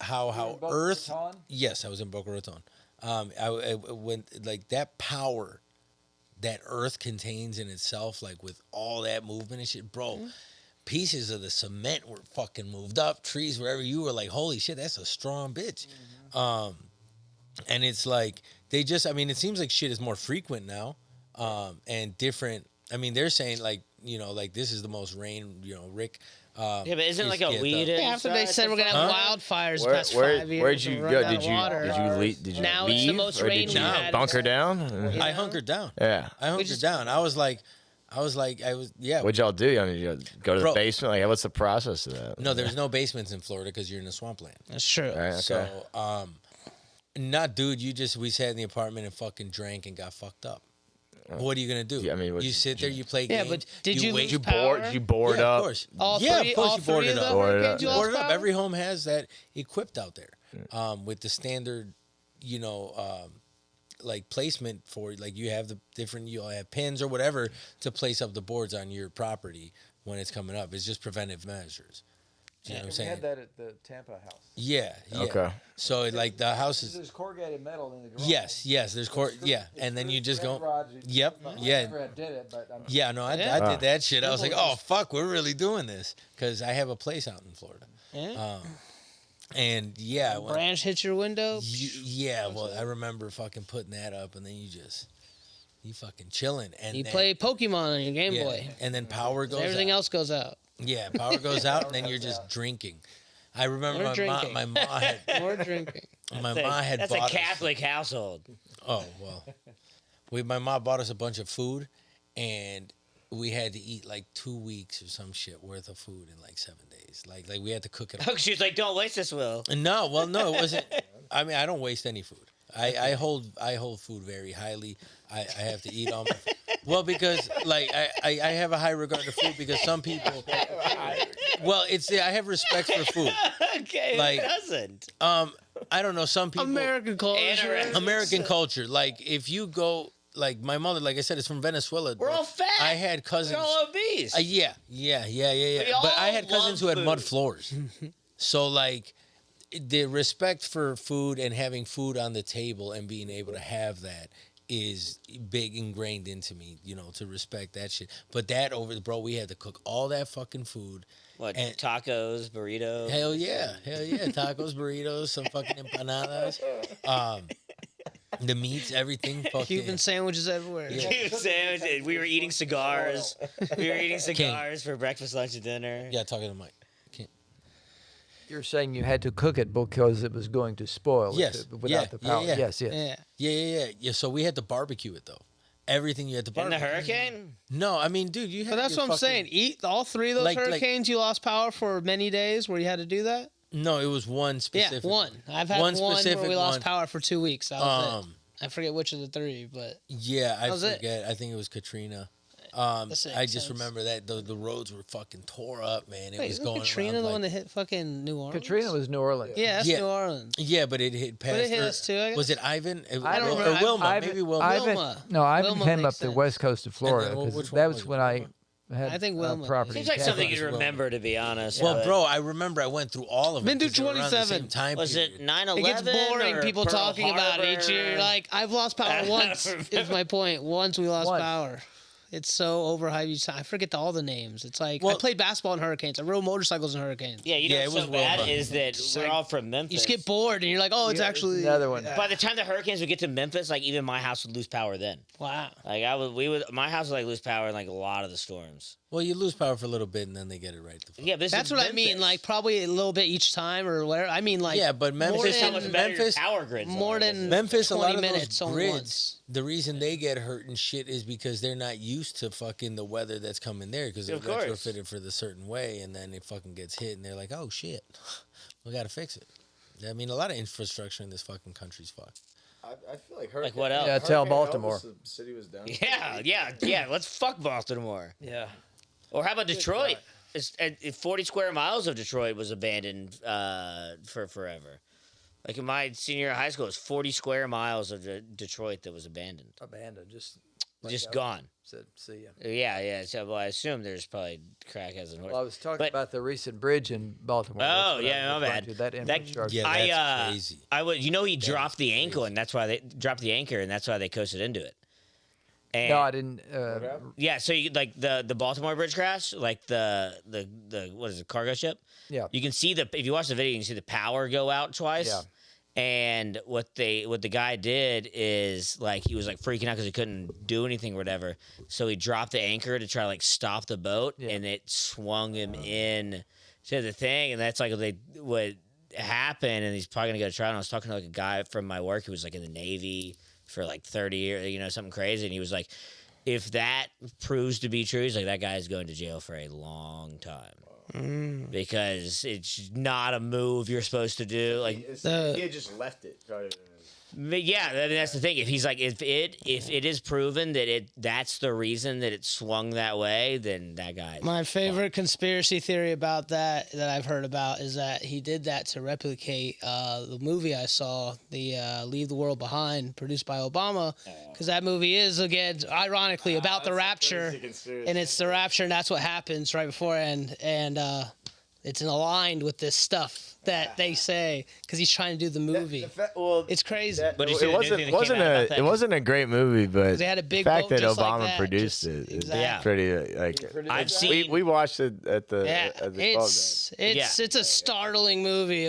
how Boca Earth. Raton? Yes, I was in Boca Raton. I went like that power that Earth contains in itself, like with all that movement and shit, bro. Pieces of the cement were fucking moved up, trees wherever you were like, holy shit, that's a strong bitch. And it's like they just, I mean, it seems like shit is more frequent now, and different. I mean, they're saying like, you know, like this is the most rain, you know, Rick. yeah, but isn't like a weed? Yeah, after they said we're gonna have wildfires the past 5 years. Where'd you and run go? out Did of you water. did you Now it's leave the most or rain did we you had. bunker down? I hunkered down. Yeah. I hunkered just- down. I was yeah. What'd y'all do? I mean, you go to the Bro. basement. Like, what's the process of that? No, there's no basements in Florida because you're in a swampland. That's true. All right, okay. So, not dude. We sat in the apartment and fucking drank and got fucked up. What are you gonna do? Yeah, I mean, what- you sit there, you play Yeah, games. but did you wait. lose you power? board? You board Yeah, up? of course. All Yeah, three, of course all you board three it of up. the Board it hurricanes up. you You lost board it up. power? Every home has that equipped out there, with the standard, you know, like placement for like you have the different you'll have pins or whatever to place up the boards on your property when it's coming up. It's just preventive measures. Do you know what I'm We saying? had that at the Tampa house. Yeah. Okay. So like the house is There's corrugated metal in the garage. yes. There's and then you just go. Yep. I Yeah. never did it, but I'm Yeah, no, I Yeah. did that shit. I was like, oh fuck, we're really doing this because I have a place out in Florida, Yeah. and yeah, when- Branch hits your window. yeah. Well, I remember fucking putting that up, and then you fucking chilling, and You then, play Pokemon on your Game yeah, Boy. and then power goes. Everything out. else goes out. Yeah, power goes out, and then you're just drinking. I remember Or drinking. my mom had More drinking. my mom had That's a bought us- Catholic household. Oh well, my mom bought us a bunch of food, and we had to eat like 2 weeks or some shit worth of food in like 7 days. Like we had to cook it. Oh, she was like, "Don't waste this, Will." No, well, no, it wasn't. I mean, I don't waste any food. I hold food very highly. I have to eat all my food. Well, because like I have a high regard to food because some people. Well, I have respect for food. Okay, Like- who doesn't? I don't know. Some people American culture. Anorexic. American culture. Like if you go, like my mother, like I said, is from Venezuela. We're all fat. I had cousins. We're all obese. Yeah. We But I all had cousins who love had mud food. floors. So like the respect for food and having food on the table and being able to have that is big ingrained into me, to respect that shit. But bro, we had to cook all that fucking food. What, And- tacos, burritos? Hell yeah. Tacos, burritos, some fucking empanadas. The meats, everything. Fucking, Cuban sandwiches everywhere. Yeah. Dude, sandwiches. We were eating cigars. We were eating cigars for breakfast, lunch, and dinner. Yeah, talking to Mike. You're saying you had to cook it because it was going to spoil Yes. without Yeah. the power. Yeah. Yes, Yeah. Yeah. So we had to barbecue it though. Everything you had to In barbecue. the hurricane? No, I mean, dude, you had But that's your what I'm saying. fucking- Eat all three of those Like- hurricanes. You lost power for many days where you had to do that. No, it was one specific. Yeah, one. I've had One one where specific we lost one. power for 2 weeks. That was Um, it. I forget which of the three, but Yeah, I was it. forget. I think it was Katrina. That makes I just sense. remember that the roads were fucking tore up, man. It wait, was isn't going Katrina around the one like- that hit fucking New Orleans? Katrina was New Orleans. Yeah, that's Yeah. New Orleans. Yeah, but it hit past. But it hit or- us too, I Was guess. it Ivan? I don't Or remember. Wilma? Maybe Wilma. Wilma. No, Ivan Wilma came makes up the sense. west coast of Florida then, because which that one was was when Wilma? I had I think Wilma. property. Seems like in something Tampa. you'd remember, to be honest. Well, but- bro, I remember I went through all of them. Been through 'cause they were around the 27. same time Was it period. 9/11? It gets boring. or People Pearl talking about it each year. Harbor? Like I've lost power once. Is my point. Once we lost Once. power. It's so overhyped. each time. I forget all the names. It's like I Well- played basketball in hurricanes. I rode motorcycles in hurricanes. Yeah, you know Yeah, it what's was so bad Wilma. is that we're all from Memphis. You just get bored and you're like, oh, it's actually another one. By the time the hurricanes would get to Memphis, like even my house would lose power then. Wow. Like my house would like lose power in like a lot of the storms. Well, you lose power for a little bit and then they get it right. The fuck. Yeah, but this That's is what I mean. Memphis. Like probably a little bit each time or whatever. I mean, like Yeah, but Memphis- more This is how than, much better Memphis- your power grids more are. than Memphis, a 20 lot of minutes those only grids, once. the reason they get hurt and shit is because they're not used to fucking the weather that's coming there because they're Of course. retrofitted for the certain way and then it fucking gets hit and they're like, oh shit, we gotta fix it. I mean, a lot of infrastructure in this fucking country's fucked. I feel like Like what else? Yeah, tell Hurricane Baltimore. Elvis, the city was down. Yeah. Let's fuck Baltimore. Yeah. Or how about Detroit? It's 40 square miles of Detroit was abandoned for forever. Like in my senior year of high school, it was 40 square miles of Detroit that was abandoned, Abandoned. Just gone. said, see ya. Yeah. So, well, I assume there's probably crackheads and Well, I was talking But- about the recent bridge in Baltimore. That's Oh what yeah, I'm my referring bad. to, That infrastructure. Yeah, that's crazy. I would. You know, he That dropped is the ankle, crazy. and that's why they dropped the anchor, and that's why they coasted into it. And No, I didn't. yeah, so you, like the Baltimore bridge crash, like the what is it, cargo ship? Yeah. You can see if you watch the video, you can see the power go out twice. Yeah. And what the guy did is like he was like freaking out because he couldn't do anything or whatever. So he dropped the anchor to try to like stop the boat, Yeah. and it swung him in to the thing. And that's like what happened. And he's probably gonna go to trial. And I was talking to like a guy from my work who was like in the Navy for like 30 years, something crazy. And he was like, if that proves to be true, he's like, that guy's going to jail for a long time. Because it's not a move you're supposed to do. Like, He had just left it. But yeah, I mean, that's the thing. If he's like, if it is proven that that's the reason that it swung that way, then that guy. My favorite conspiracy theory about that I've heard about is that he did that to replicate the movie I saw, the Leave the World Behind, produced by Obama, because that movie is, again, ironically, about the rapture, and it's the rapture, and that's what happens right before, and it's aligned with this stuff that they say because he's trying to do the movie. It's crazy. But you see the new thing that came out about that? it wasn't a great movie, but They had a big the fact vote that just like Obama that, produced just- it is exactly. pretty like. I've seen. We watched it at the. Yeah, at the club it's a startling movie.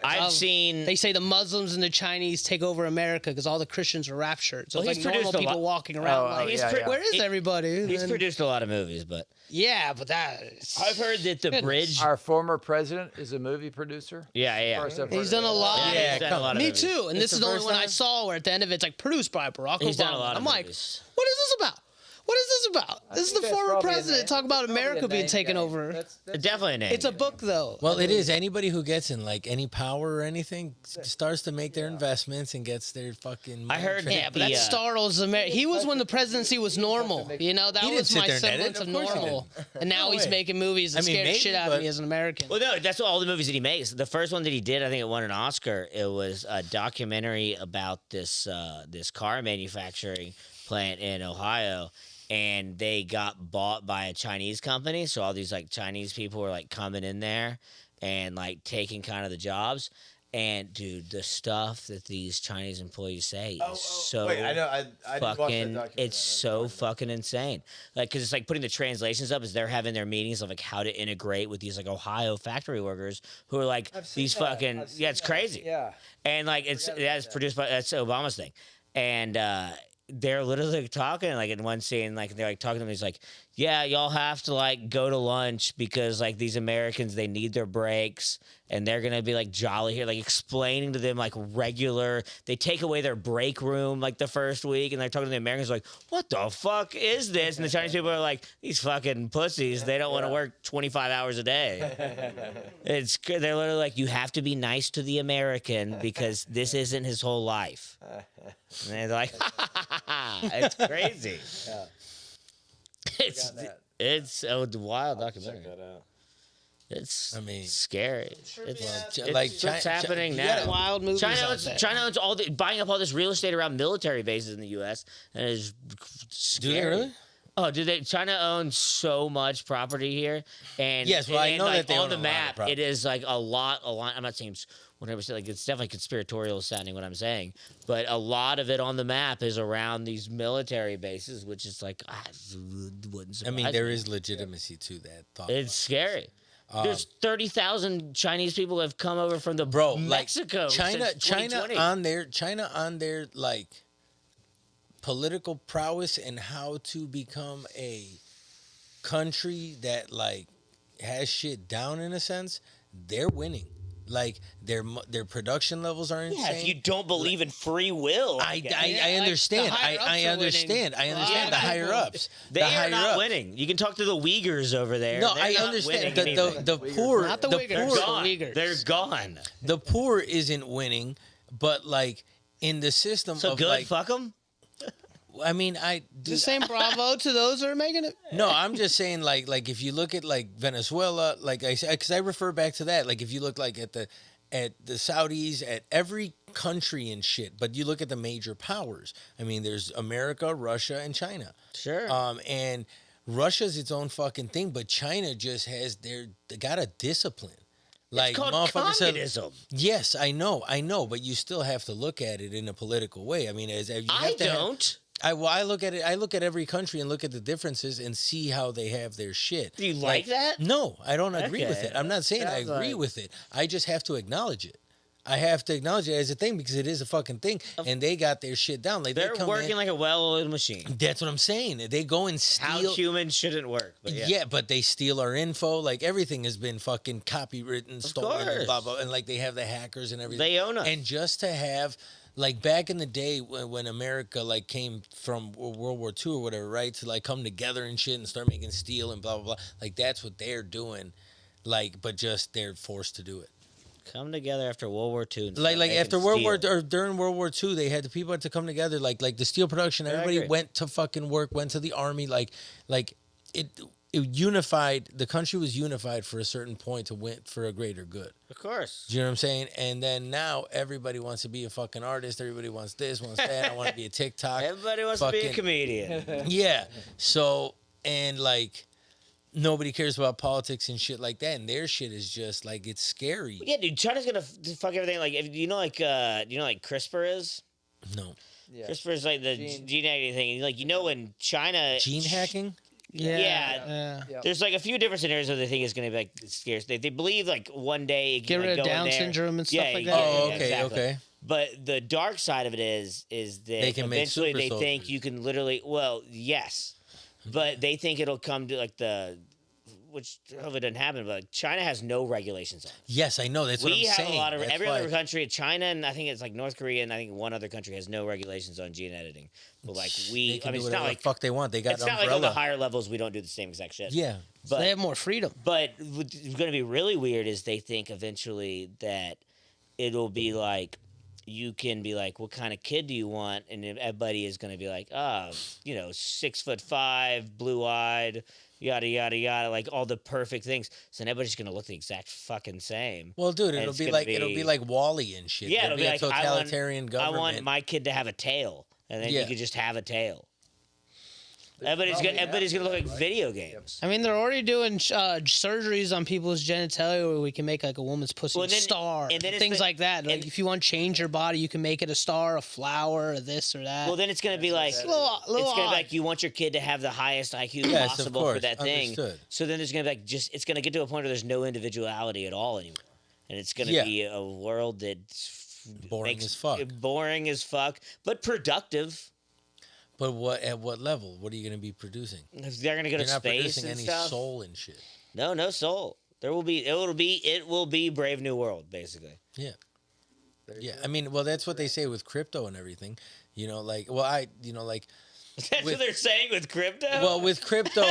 I've seen. They say the Muslims and the Chinese take over America because all the Christians are raptured. So Well, it's he's like normal produced a people lot- walking around. like, he's yeah. where is He- everybody? He's And- produced a lot of movies, but yeah, but that I've heard that the Goodness. bridge. Our former president is a movie producer. Yeah. First I've he's heard done a of that. lot. Yeah, he's done a lot of Me movies. too. And It's this is the the only first one I time? saw where at the end of it's like produced by Barack He's Obama. done a lot of I'm like, movies. what is this about? What is this about? This is think the that's former probably a president name- talking about probably a America being name taken game. over. That's Definitely a name. It's a book though. Well, it is. Anybody who gets in like any power or anything starts to make their investments and gets their fucking. I heard money. Yeah, but The, that startles America. He was when the presidency was normal. You know, that He didn't was sit my there and edit. semblance of Of course he normal. And now No he's way. making movies that I mean, scare the maybe, shit out of but- me as an American. Well, no, that's all the movies that he makes. The first one that he did, I think it won an Oscar. It was a documentary about this car manufacturing plant in Ohio, and they got bought by a Chinese company. So all these like Chinese people were like coming in there and like taking kind of the jobs. And dude, the stuff that these Chinese employees say is so Wait, I know. I did watch that fucking documentary. it's so fucking insane, like because it's like putting the translations up as they're having their meetings of like how to integrate with these like Ohio factory workers who are like these fucking it's crazy. Yeah. And like that's produced by that's Obama's thing, and they're literally talking like in one scene, like they're like talking to him. He's like, "Yeah, y'all have to like go to lunch because like these Americans they need their breaks and they're gonna be like jolly here." Like explaining to them like regular. They take away their break room like the first week, and they're talking to the Americans like, "What the fuck is this?" And the Chinese people are like, "These fucking pussies. They don't want to work 25 hours a day." They're literally like, "You have to be nice to the American because this isn't his whole life." And they're like, it's crazy. It's that. it's a wild documentary. Check that out. It's I mean, scary. It's It's like what's happening you now. gotta- Wild movies China out owns, there. China owns all the buying up all this real estate around military bases in the U.S. and it's Do they scary. really? Oh, do they? China owns so much property here, and Yes, well, I and, know like, that they on own the a lot of map, property. it is like a lot. I'm not saying whatever. Like it's definitely conspiratorial sounding what I'm saying, but a lot of it on the map is around these military bases, which is like wouldn't. I mean, surprise there me. is legitimacy to that thought. It's scary. There's 30,000 Chinese people have come over from the bro, Mexico. like China, since China 2020. on their like political prowess and how to become a country that like has shit down in a sense. They're winning. Like their production levels are insane. Yeah, if you don't believe in free will, I Yeah, understand. like, the higher-ups I are understand. winning. I understand Yeah, the higher people- ups. they the are higher not ups. winning. You can talk to the Uyghurs over there. No, They're I not understand. winning anything. The poor, Not the the Uyghurs. They're poor, the gone. Uyghurs. They're gone. the poor isn't winning, but like in the system So of good, like, fuck them. I mean, I do. Just saying bravo to those that are making it. No, I'm just saying like if you look at like Venezuela, like I said, because I refer back to that. Like if you look like at the Saudis, at every country and shit, but you look at the major powers. I mean, there's America, Russia, and China. Sure. And Russia's its own fucking thing, but China just has they got a discipline. Like it's called motherfuckers said- communism. Yes, I know, but you still have to look at it in a political way. I mean, as you have I to have- don't. I look at it. I look at every country and look at the differences and see how they have their shit. Do you like that? No, I don't agree with Okay. it. I'm not saying I Sounds agree like- with it. I just have to acknowledge it. I have to acknowledge it as a thing because it is a fucking thing, and they got their shit down. Like They're they come working in, like a well-oiled machine. that's what I'm saying. They go and How steal. humans shouldn't work. But Yeah. But they steal our info. Like everything has been fucking copywritten, stolen, and course. blah blah. And like they have the hackers and everything. They own us. And just to have, like back in the day when America like came from World War II or whatever, right? To like come together and shit and start making steel and blah blah blah. Like that's what they're doing. Like, but just they're forced to do it. Come together after World War II. And Like start making after World War steel. or during World War II, they had the people had to come together. Like the steel production, I everybody agree. went to fucking work, went to the army. Like it unified. The country was unified for a certain point to win for a greater good. Of course. Do you know what I'm saying? And then now everybody wants to be a fucking artist. Everybody wants this, wants that. I want to be a TikTok. Everybody wants to be a fucking- comedian. Yeah. So and like nobody cares about politics and shit like that. And their shit is just like it's scary. Yeah, dude. China's gonna fuck everything. Like, if, you know, like CRISPR is. No. Yeah. CRISPR is like the gene editing thing. Like, you know, when China Gene hacking? Yeah. Yeah. There's like a few different scenarios where they think it's gonna be like scarce. They believe like one day it Get can, rid like, of go in Down there. syndrome and stuff Yeah, like yeah, that? Oh, yeah, okay, exactly. okay. But the dark side of it is that They can make eventually super they think soldiers. you can literally, well, yes, but they think it'll come to like which hopefully doesn't happen, but like, China has no regulations on it. Yes, I know. That's what I'm We have saying. a lot of That's every why- other country, China, and I think it's like North Korea, and I think one other country has no regulations on gene editing. But like They can do it's whatever not like the fuck they want. They got it's not like on umbrella. the higher levels we don't do the same exact shit. Yeah. but They have more freedom. but what's going to be really weird is they think eventually that it'll be like you can be like, what kind of kid do you want? And everybody is going to be like, 6'5", blue eyed, yada yada yada, like all the perfect things. So then everybody's going to look the exact fucking same. Well, dude, And it'll it's be gonna like it'll be- be like Wall-E and shit. Yeah, It'll it'll be a like totalitarian I government. want my kid to have a tail, and then you Yeah. could just have a tail. Everybody's gonna look like video games. I mean, they're already doing surgeries on people's genitalia where we can make like a woman's pussy Well, a then- star, and then it's things the- like that. Like and- if you want to change your body, you can make it a star, a flower, or this or that. Well, then it's gonna be like It's a little it's gonna be odd. like you want your kid to have the highest IQ Yes, of possible for course. that thing. Understood. So then there's gonna be like it's gonna get to a point where there's no individuality at all anymore, and it's gonna Yeah. be a world that's Boring as fuck. boring as fuck, but productive. But at what level? What are you going to be producing? They're gonna go You're to not space producing and any stuff. soul and shit. No soul. It will be Brave New World, basically. Yeah. Yeah. I mean, well, that's what they say with crypto and everything. You know, like, well, like, That's With- what they're saying with crypto. well, with crypto,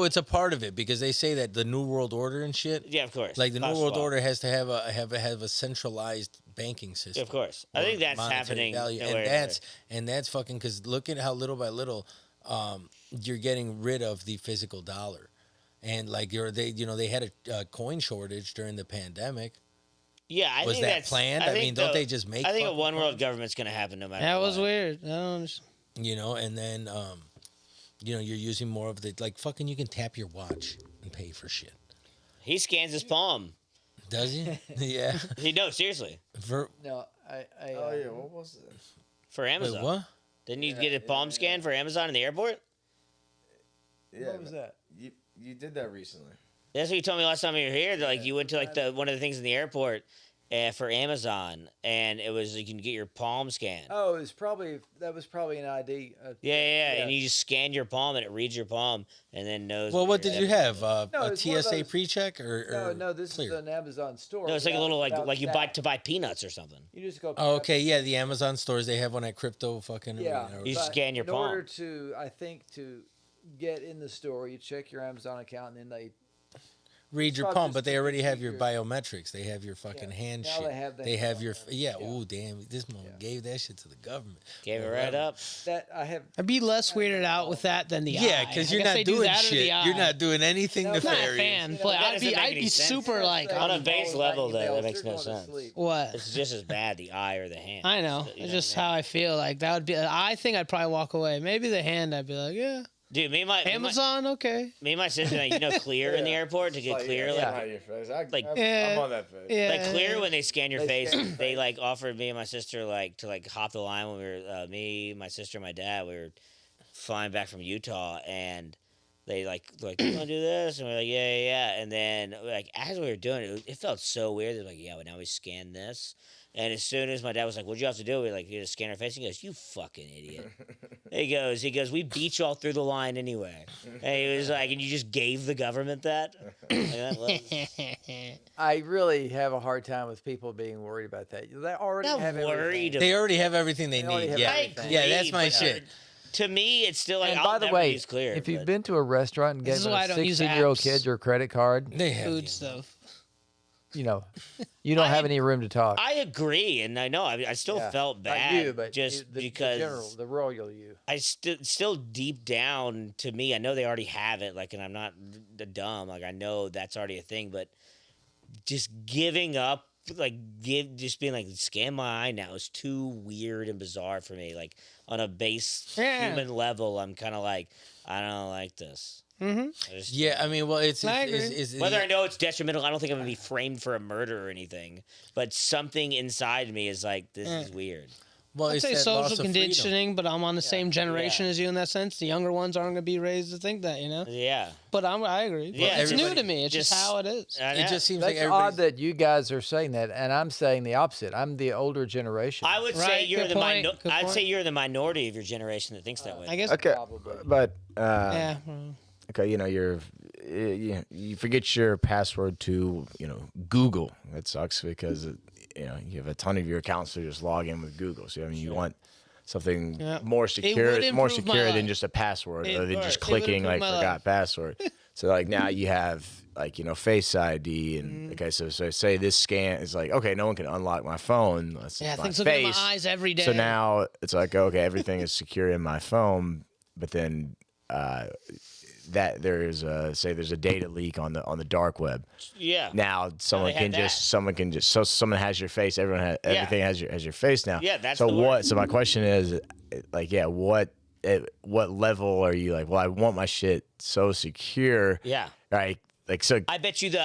it's a part of it because they say that the New World Order and shit. yeah, of course. Like the New Klaus World Schwab. Order has to have a centralized banking system. Of course, I think or that's monetary happening. value. nowhere. And that's fucking because look at how little by little you're getting rid of the physical dollar, and like they had a coin shortage during the pandemic. Yeah, I Was think that that's planned? I think mean, don't they just make I think a fucking one world coins? government's gonna happen no matter. that was what. weird. I don't understand. And then you're using more of the like fucking you can tap your watch and pay for shit. He scans his palm. Does he? Yeah. No, seriously, No, I Oh yeah, what was it? for Wait, Amazon. what? Didn't you get a palm scan for Amazon in the airport? Yeah, What was that? You did that recently. That's what you told me last time you were here. That, like you went to like one of the things in the airport for Amazon, and it was you can get your palm scanned. Oh, that was probably an ID. Yeah, and you just scan your palm, and it reads your palm, and then knows. Well, what you're did you in. have? No, A it's one of TSA those- pre-check or No, this clear? is an Amazon store. No, it's like a little without like you buy that. to buy peanuts or something. You just go. Oh, okay, yeah, the Amazon stores they have one at crypto fucking. Yeah, or- You but scan your in palm. order to, I think, to get in the store, you check your Amazon account, and then they read your Probably palm, just but they to already have your your- biometrics. They have your fucking hand now shit. they have that They have stuff your on yeah. there. Ooh, damn! This mom gave that shit to the government. Gave it Or right whatever. up. that I have. I'd be less weirded out with that than the Yeah, eye. because I you're guess not they do doing that or the shit. You're eye. not doing anything No, I'm not a nefarious. fan, You know, but that I'd doesn't be make I'd any be sense. super like On a Always base like level, though, emails, that makes they're no going to sense. sleep. what. It's just as bad, the eye or the hand. I know. You It's know just what I how mean? I feel. Like that would be. I think I'd probably walk away. Maybe the hand. I'd be like, yeah. Dude, Amazon, okay. me and my sister, like, Clear in the airport to get Clear. Yeah, Like, right, your face. like- Eh, I'm on that page. Yeah. like Clear when they scan your They face, scan your they like offered me and my sister like to like hop the line when we were me, my sister, and my dad. We were flying back from Utah, and they like you want to do this, and we're like yeah, and then like as we were doing it, it felt so weird. They're like, yeah, but now we scan this. And as soon as my dad was like, "What'd you have to do?" We like, "You just scan our face." He goes, "You fucking idiot." he goes, "We beat you all through the line anyway." And he was like, "And you just gave the government that?" Like, that was- I really have a hard time with people being worried about that. They already Not have worried everything. They already have everything they They already need. have Yeah, everything. yeah, that's my but shit. To me, it's still like And I'll by the never way, use Clear. if you've but- been to a restaurant and This is given why I a don't use 16-year-old apps. kid your credit card, They have Food you. stuff. you know, you don't have any room to talk. I agree, and I know I still Yeah. felt Not bad you, but just the because general, the royal you. I still deep down to me, I know they already have it. Like, and I'm not dumb. Like, I know that's already a thing, but just giving up, like, just being like, scan my eye now is too weird and bizarre for me. Like, on a base Yeah. human level, I'm kind of like, I don't like this. Mm-hmm. Yeah, I mean, well, I agree. Whether I know it's detrimental, I don't think I'm gonna be framed for a murder or anything. But something inside me is like, this is weird. well, I'd it's say that loss social of freedom. conditioning, but I'm on the same generation Yeah. as you in that sense. The younger ones aren't going to be raised to think that, you know. Yeah, But I agree. Yeah, It's new everybody to me. It's just how it is. I It know. just seems That's like odd everybody's. that you guys are saying that, and I'm saying the opposite. I'm the older generation. I would say Right, you're good the point, good I'd say point. you're the minority of your generation that thinks that way. I guess. Okay, Probably. but Yeah. okay, you know, you forget your password to, you know, Google. That sucks because you know, you have a ton of your accounts to just log in with Google. So I mean, you want something Yeah. more would secure, more improve my secure than life. just a password, It or than would. just It would clicking improve like my forgot life. password. So like now you have like, you know, Face ID Mm-hmm. and okay, so say this scan is like, okay, no one can unlock my phone. Unless Yeah, it's my things looking at my face. eyes every day. So now it's like, okay, everything is secure in my phone, but then that there's a data leak on the dark web. Yeah. Now someone have can that. just so someone has your face. Everyone has everything has your face now. Yeah, that's so the what? word. So my question is, like, yeah, what level are you like? Well, I want my shit so secure. Yeah. Right. Like so. I bet you the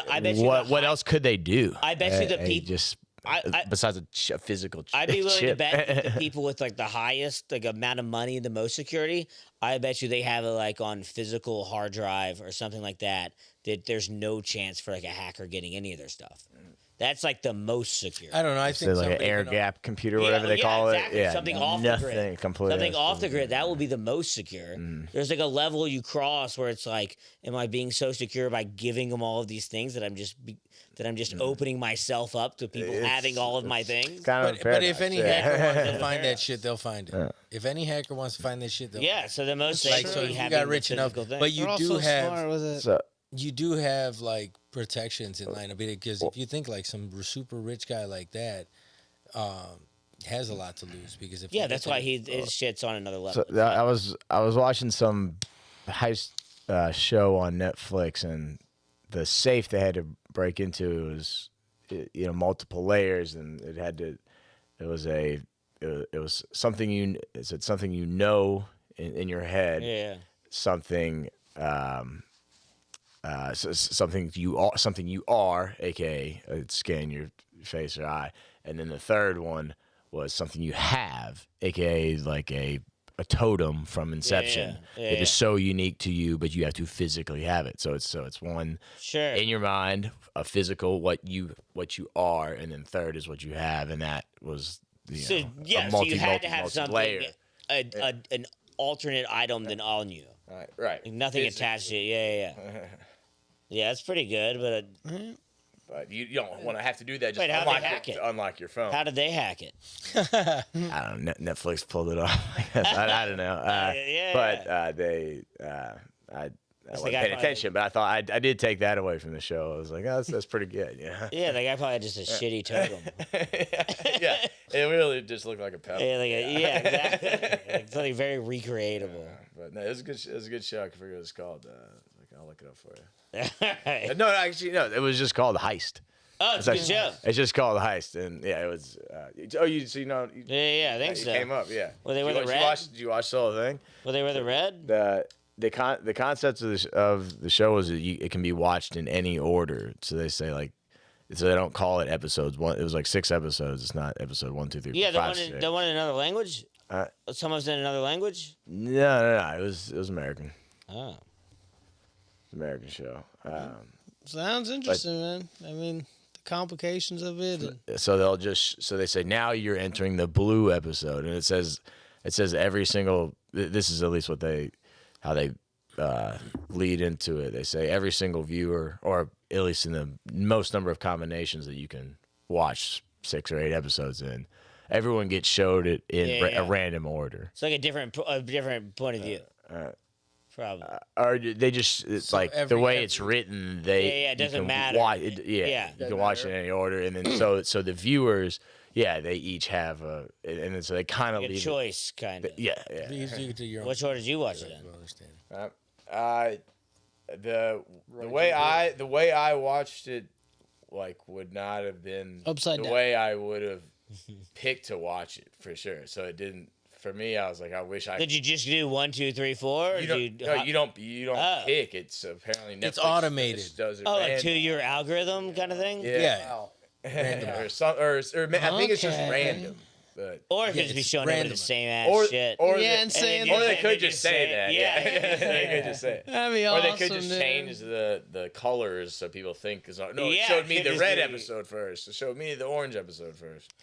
what else could they do? I bet you the peop- just I- besides a physical. I'd be willing to chip. bet that the people with like the highest like amount of money and the most security, I bet you they have it like on physical hard drive or something like that. That there's no chance for like a hacker getting any of their stuff. That's like the most secure. I don't know. I So think like an somebody air can- gap computer, whatever they call exactly. it. Yeah, Something off nothing the grid. completely. Something off the grid. That will be the most secure. There's like a level you cross where it's like, am I being so secure by giving them all of these things that I'm just opening myself up to people having all of my things? Kind of But if paradox, any yeah. hacker wants to find that shit, they'll find it. If any hacker wants to find that shit, they'll Yeah. So the most like safe so would if be you having got the rich enough, physical thing. but you They're do also have smart with it. So you do have like protections in line because if you think like some super rich guy like that has a lot to lose because if Yeah, you that's get why to- his shit's on another level. So I was watching some heist show on Netflix, and the safe they had to break into was, you know, multiple layers, and it was something something you know in your head, Yeah. something something you are, aka scan your face or eye, and then the third one was something you have, aka like a totem from Inception. Yeah, It is so unique to you, but you have to physically have it. So it's one Sure. in your mind, a physical what you are, and then third is what you have, and that was So a yeah, so you had to have multi-layer. something, an alternate item than on you. Right. Like nothing attached to it. Yeah. Yeah, that's pretty good. But But you don't want to have to do that. Just Wait, how'd they unlock hack it? to unlock your phone. how did they hack it? I don't know. Netflix pulled it off. I don't know. yeah. But they, I wasn't guy paying probably- attention. But I thought I did take that away from the show. I was like, oh, that's pretty good. Yeah. Yeah, the guy probably had just a shitty totem. Yeah. It really just looked like a pebble. Yeah, exactly. Like something very recreatable. But no, it was a good. It was a good show. I forget what it's called. I'll look it up for you. Oh, No, actually, no. It was just called Heist. it's a good show. It's just called Heist, and yeah, it was. So you know. Yeah, I think It so. came up, yeah. Well, they Did were you the watch- red? Did you watch the whole thing? Well, they were the red. The concept of the show is that it can be watched in any order. So they say like, so they don't call it episodes. It was like 6 episodes. It's not episode 1, 2, 3, Yeah, 4, 5, the 6. one in another language. Uh, Someone's in another language. No. It was American. Oh, American show. Sounds interesting, man. I mean, the complications of it. And, So they say now you're entering the blue episode, and it says every single. This is at least how they lead into it. They say every single viewer, or at least in the most number of combinations that you can watch 6 or 8 episodes in, everyone gets showed it in Yeah. a random order. it's like a different point of view. Probably. or they just it's So like the every- way every- it's written. They Yeah, it you doesn't can matter. Yeah. you can watch it in any order, and then so the viewers, they each have and then so they kind of Like a leave choice, kind of. Yeah. You do your own Which order did you watch it in? understanding. The way I watched it, like, would not have been Upside the down. way I would have picked to watch it for sure. So it didn't. For me, I was like, I wish I. Did you just do 1, 2, 3, 4? Or You did don't. No, you don't. You don't Oh. pick. It's apparently Netflix It's automated. just does it Oh, like random. to your algorithm kind of thing? Yeah. or some, or I think it's just Okay. random. But Or it could Yeah, just be it's showing everybody random. the same ass or shit. or Yeah, they, and saying then or you they just- could they just just say say- that. yeah. they could just say it. That'd be Or awesome. they could just dude. change the colors so people think it's not. No, Yeah, it showed me it the could red just be- episode first. It showed me the orange episode first.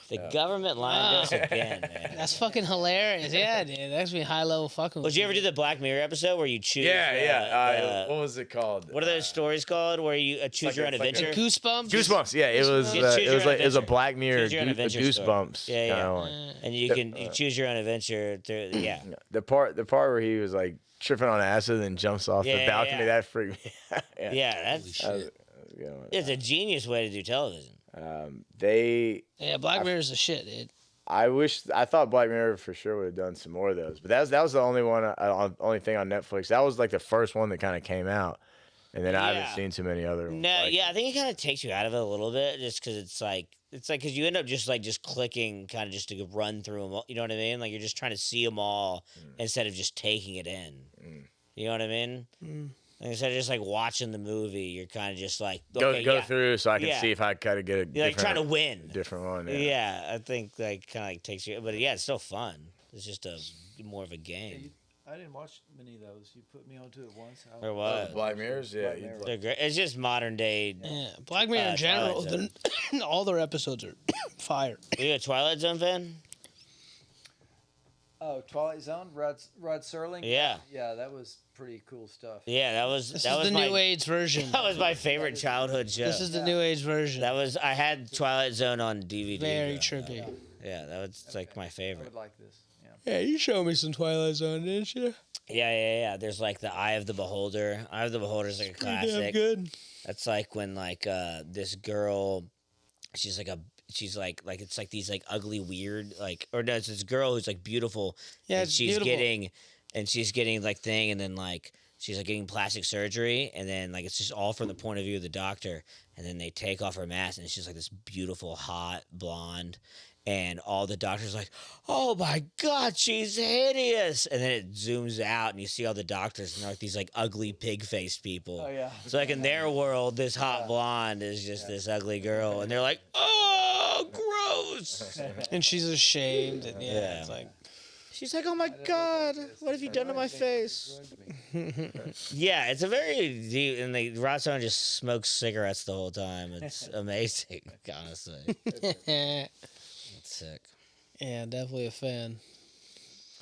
The government line us again, man. That's fucking hilarious. Yeah, dude. That's be high level fucking. Would you ever do the Black Mirror episode where you choose? What was it called? what are those stories called? Where you choose like your a- own it's like a adventure? Goosebumps? Goosebumps. Yeah, it was. Yeah, choose It your was own like it was a adventure. Black Mirror Choose your own adventure story. Goosebumps. Yeah, yeah. kinda one. And you can you choose your own adventure through. Yeah. The part where he was like tripping on acid and jumps off Yeah, the balcony, yeah. that freaked me out. Yeah, that's That was a good one. it's a genius way to do television. Yeah, Black Mirror's the shit, dude. I thought Black Mirror for sure would have done some more of those, but that was the only one, only thing on Netflix. That was like the first one that kind of came out, and then I Yeah. haven't seen too many other ones. No, like yeah, I think it kind of takes you out of it a little bit, just because it's like because you end up just clicking, kind of just to run through them. You know what I mean? Like you're just trying to see them all instead of just taking it in. You know what I mean? Like, instead of just like watching the movie, you're kind of just like Go okay, through so I can Yeah. see if I kind of get a You're like trying to win. different one. Yeah, I think like kind of like takes you, but yeah, it's still fun. It's just a more of a game. I didn't watch many of those. You put me onto it once. Or what? Black Mirrors, yeah. Black Mirror. They're great. It's just modern day. Yeah, Black Mirror in general, Twilight all their episodes are fire. Are you a Twilight Zone fan? Oh, Twilight Zone, Rod Serling. Yeah. Yeah, that was pretty cool stuff. Yeah, that was This that is was the my new age version. that was my favorite childhood show. This is the new age version. That was I had Twilight Zone on DVD. Very though. trippy. Yeah, that was like my I favorite. would like this. Yeah, Yeah. you showed me some Twilight Zone, didn't you? Yeah. There's like the Eye of the Beholder. Eye of the Beholder is like a Pretty damn classic. good. That's like when like this girl, she's like it's like these like ugly weird like or no, it's this girl who's like beautiful. Yeah, and it's she's beautiful. getting like thing and then like she's like getting plastic surgery and then like it's just all from the point of view of the doctor and then they take off her mask and it's just like this beautiful hot blonde and all the doctors like, oh my god, she's hideous, and then it zooms out and you see all the doctors and they're like these like ugly pig faced people. Oh yeah. So like in their world, this hot blonde is just this ugly girl, and they're like, "Oh, gross." And she's ashamed. And yeah, Yeah. it's like, She's like, "Oh my god, what have you done to my face?" Yeah, it's a very deep, and Rod Serling just smokes cigarettes the whole time. It's amazing, honestly. yeah, It's sick. definitely a fan.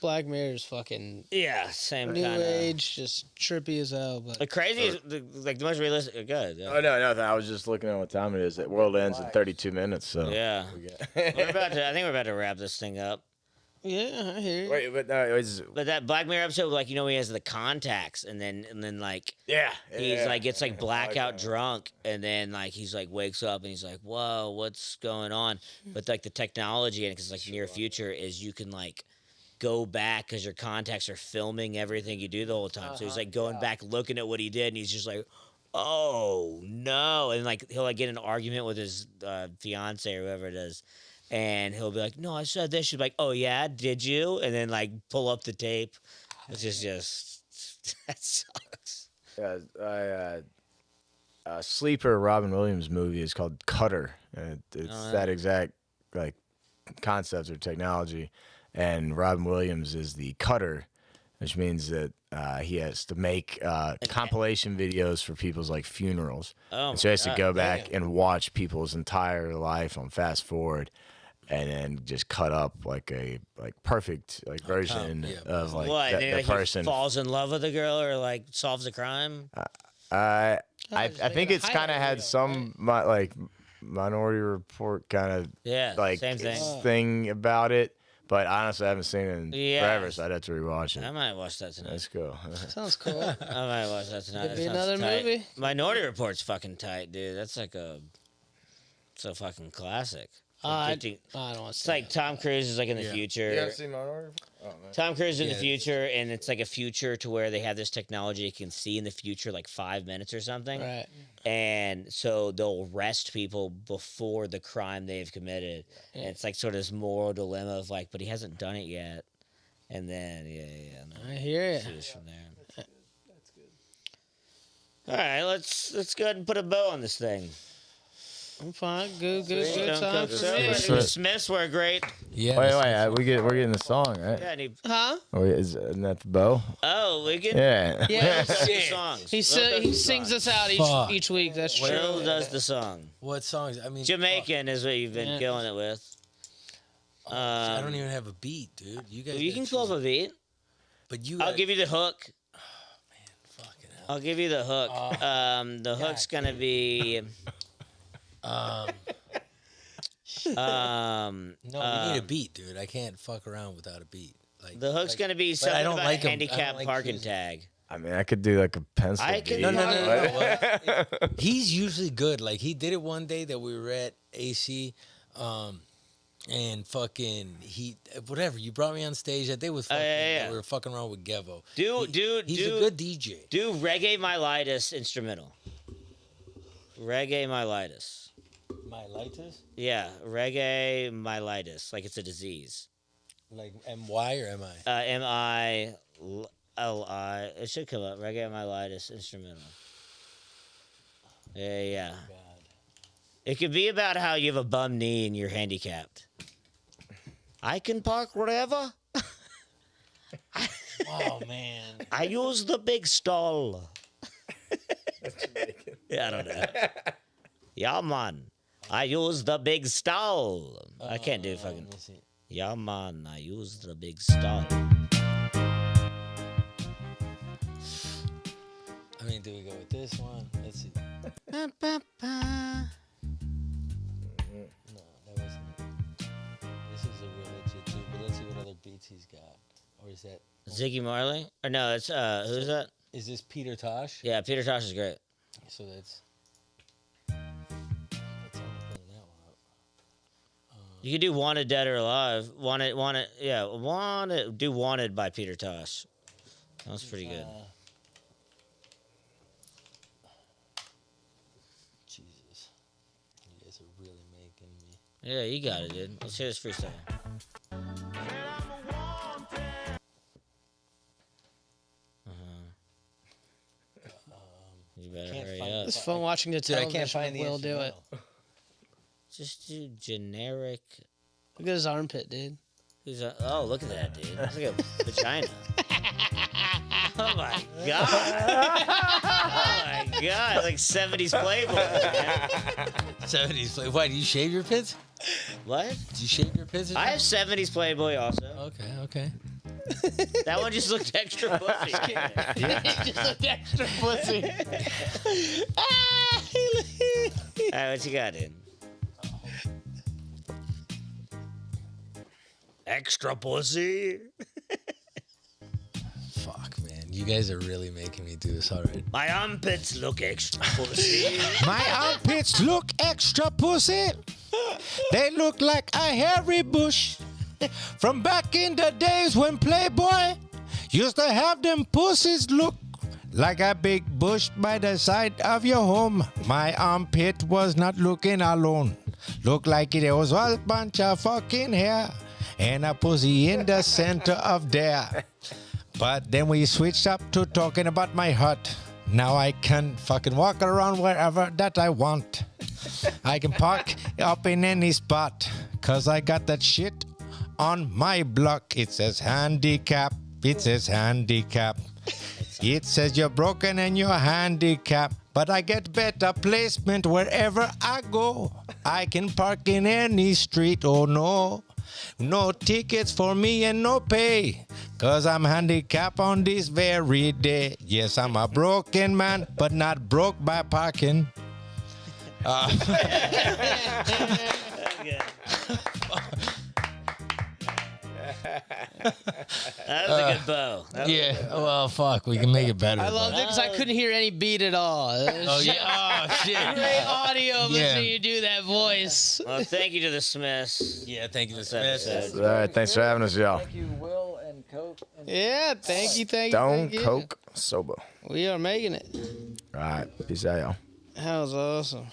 Black Mirror's fucking Yeah, same new kind of. age, just trippy as hell. But The craziest, like the most realistic. Good. Yeah. Oh no, nothing. I was just looking at what time it is. The world ends in 32 minutes. So Yeah. We're about to. I think we're about to wrap this thing up. yeah, I hear you. Wait, but no, it's But that Black Mirror episode, like he has the contacts, and then like yeah. he's like gets like blackout that. drunk, and then like he's like wakes up and he's like, whoa, what's going on? But like the technology and because like near future is you can like go back because your contacts are filming everything you do the whole time. So he's like going back looking at what he did, and he's just like, oh no, and like he'll like get in an argument with his fiance or whoever it is. And he'll be like, "No, I said this." She's like, "Oh yeah, did you?" And then like pull up the tape. It's just that sucks. Yeah, sleeper Robin Williams movie is called Cutter. It's Oh, that exact like concept or technology, and Robin Williams is the cutter, which means that he has to make compilation videos for people's like funerals. Oh, And so he has to my go God, back and watch people's entire life on fast forward, and then just cut up like a perfect like version of like What? the And then, like, person. he falls in love with the girl or like solves a crime. I just think like a it's kind of highlight had reel, some like Minority Report kind of Yeah, like same thing. thing about it, But honestly, I haven't seen it in Yeah. forever, so I'd have to rewatch it. I might watch that tonight. Let's go. Sounds cool. I might watch that tonight. Could be That sounds another tight. movie. Minority Report's fucking tight, dude. That's like it's a fucking classic. I It's don't want to it's like Tom Cruise is like in the Yeah. future. seen Minority? Oh man. Tom Cruise in the Yeah. future, and it's like a future to where they have this technology it can see in the future like 5 minutes or something. Right. And so they'll arrest people before the crime they've committed. And it's like sort of this moral dilemma of like, but he hasn't done it yet. And then no, I hear see you. this from there. All right, let's go ahead and put a bow on this thing. I'm fine. Good Stone time Cold for Sour. me. Sweet. Smiths were great. Yeah. We're getting the song, right? Yeah, and he, Huh? Oh, isn't that the bow? oh, we can. Yeah. Yeah. Will does the songs. He Will does he the sings songs. us out Fuck. each week. That's true. Will does the song. What songs? I mean, Jamaican is what you've been Yeah. killing it with. I don't even have a beat, dude. You guys. You can pull up a beat. But you. I'll give you the hook. Fucking hell. I'll give you the hook. The hook's gonna be. No, we need a beat, dude. I can't fuck around without a beat. Like The hook's like, gonna be but something I don't about like 'em. I handicap don't like parking choosing. tag. I mean, I could do like a pencil. I can- beat. No. Well, he's usually good. Like he did it one day that we were at AC, and fucking whatever. You brought me on stage that day with fucking. yeah. We were fucking around with Gevo. do He's a good DJ. do Reggae Mylitis instrumental. Reggae Mylitis. My lighters, Yeah, Reggae Mylitis, like it's a disease. like MY or MI. MILI. It should come up. Reggae Mylitis instrumental. Yeah. It could be about how you have a bum knee and you're handicapped. I can park wherever. Oh man. I use the big stall. Yeah, I don't know. Yeah, man. I use the big stall. I can't do fucking. Let me see. Yeah, man. I use the big stall. I mean, do we go with this one? Let's see. No, that wasn't it. This is a real legit dude, but let's see what other beats he's got. Or is that? Ziggy Marley? Or no, it's who's that? Is this Peter Tosh? Yeah, Peter Tosh is great. So that's. Let's only put that one up. You could do Wanted, Dead or Alive. Wanted, yeah, Wanted. Do Wanted by Peter Tosh. That was pretty good. Jesus, you guys are really making me. Yeah, you got it, dude. Let's hear this freestyle. You better Can't hurry find up. It's fun watching the Dude, I television. can't find the Will do it. instrumental. Just do generic. Look at his armpit, dude. Oh, look at that, dude. That's like a vagina. Oh my god. Oh my god. It's like 70s Playboy, man. 70s play. Why, do you shave your pits? What? Do you shave your pits? Or I have 70s Playboy also. Okay. That one just looked extra pussy. Just looked extra pussy. Alright, what you got, dude? Extra pussy. Fuck, man. You guys are really making me do this already. My armpits look extra pussy. My armpits look extra pussy. They look like a hairy bush. From back in the days when Playboy used to have them pussies look like a big bush by the side of your home. My armpit was not looking alone. Looked like it was all bunch of fucking hair and a pussy in the center of there. But then we switched up to talking about my hut. Now I can fucking walk around wherever that I want. I can park up in any spot, cause I got that shit on my block. It says handicap. It says handicap. It says you're broken and you're handicapped. But I get better placement wherever I go. I can park in any street, oh no. No tickets for me and no pay. Cause I'm handicapped on this very day. Yes, I'm a broken man, but not broke by parking. That was a good bow. That was- Yeah. Well, fuck. We can make it better. I loved it because I couldn't hear any beat at all. It was Oh yeah. Oh shit. great audio Yeah. listening to you do that voice. Well, thank you to the Smiths. Yeah. Thank you, This Smith. episode. All right, thanks for having us, y'all. Thank you, Will and Coke. And Yeah, thank you, thank you. Stone thank you. Coke Soba. We are making it. All right, peace out, y'all. That was awesome.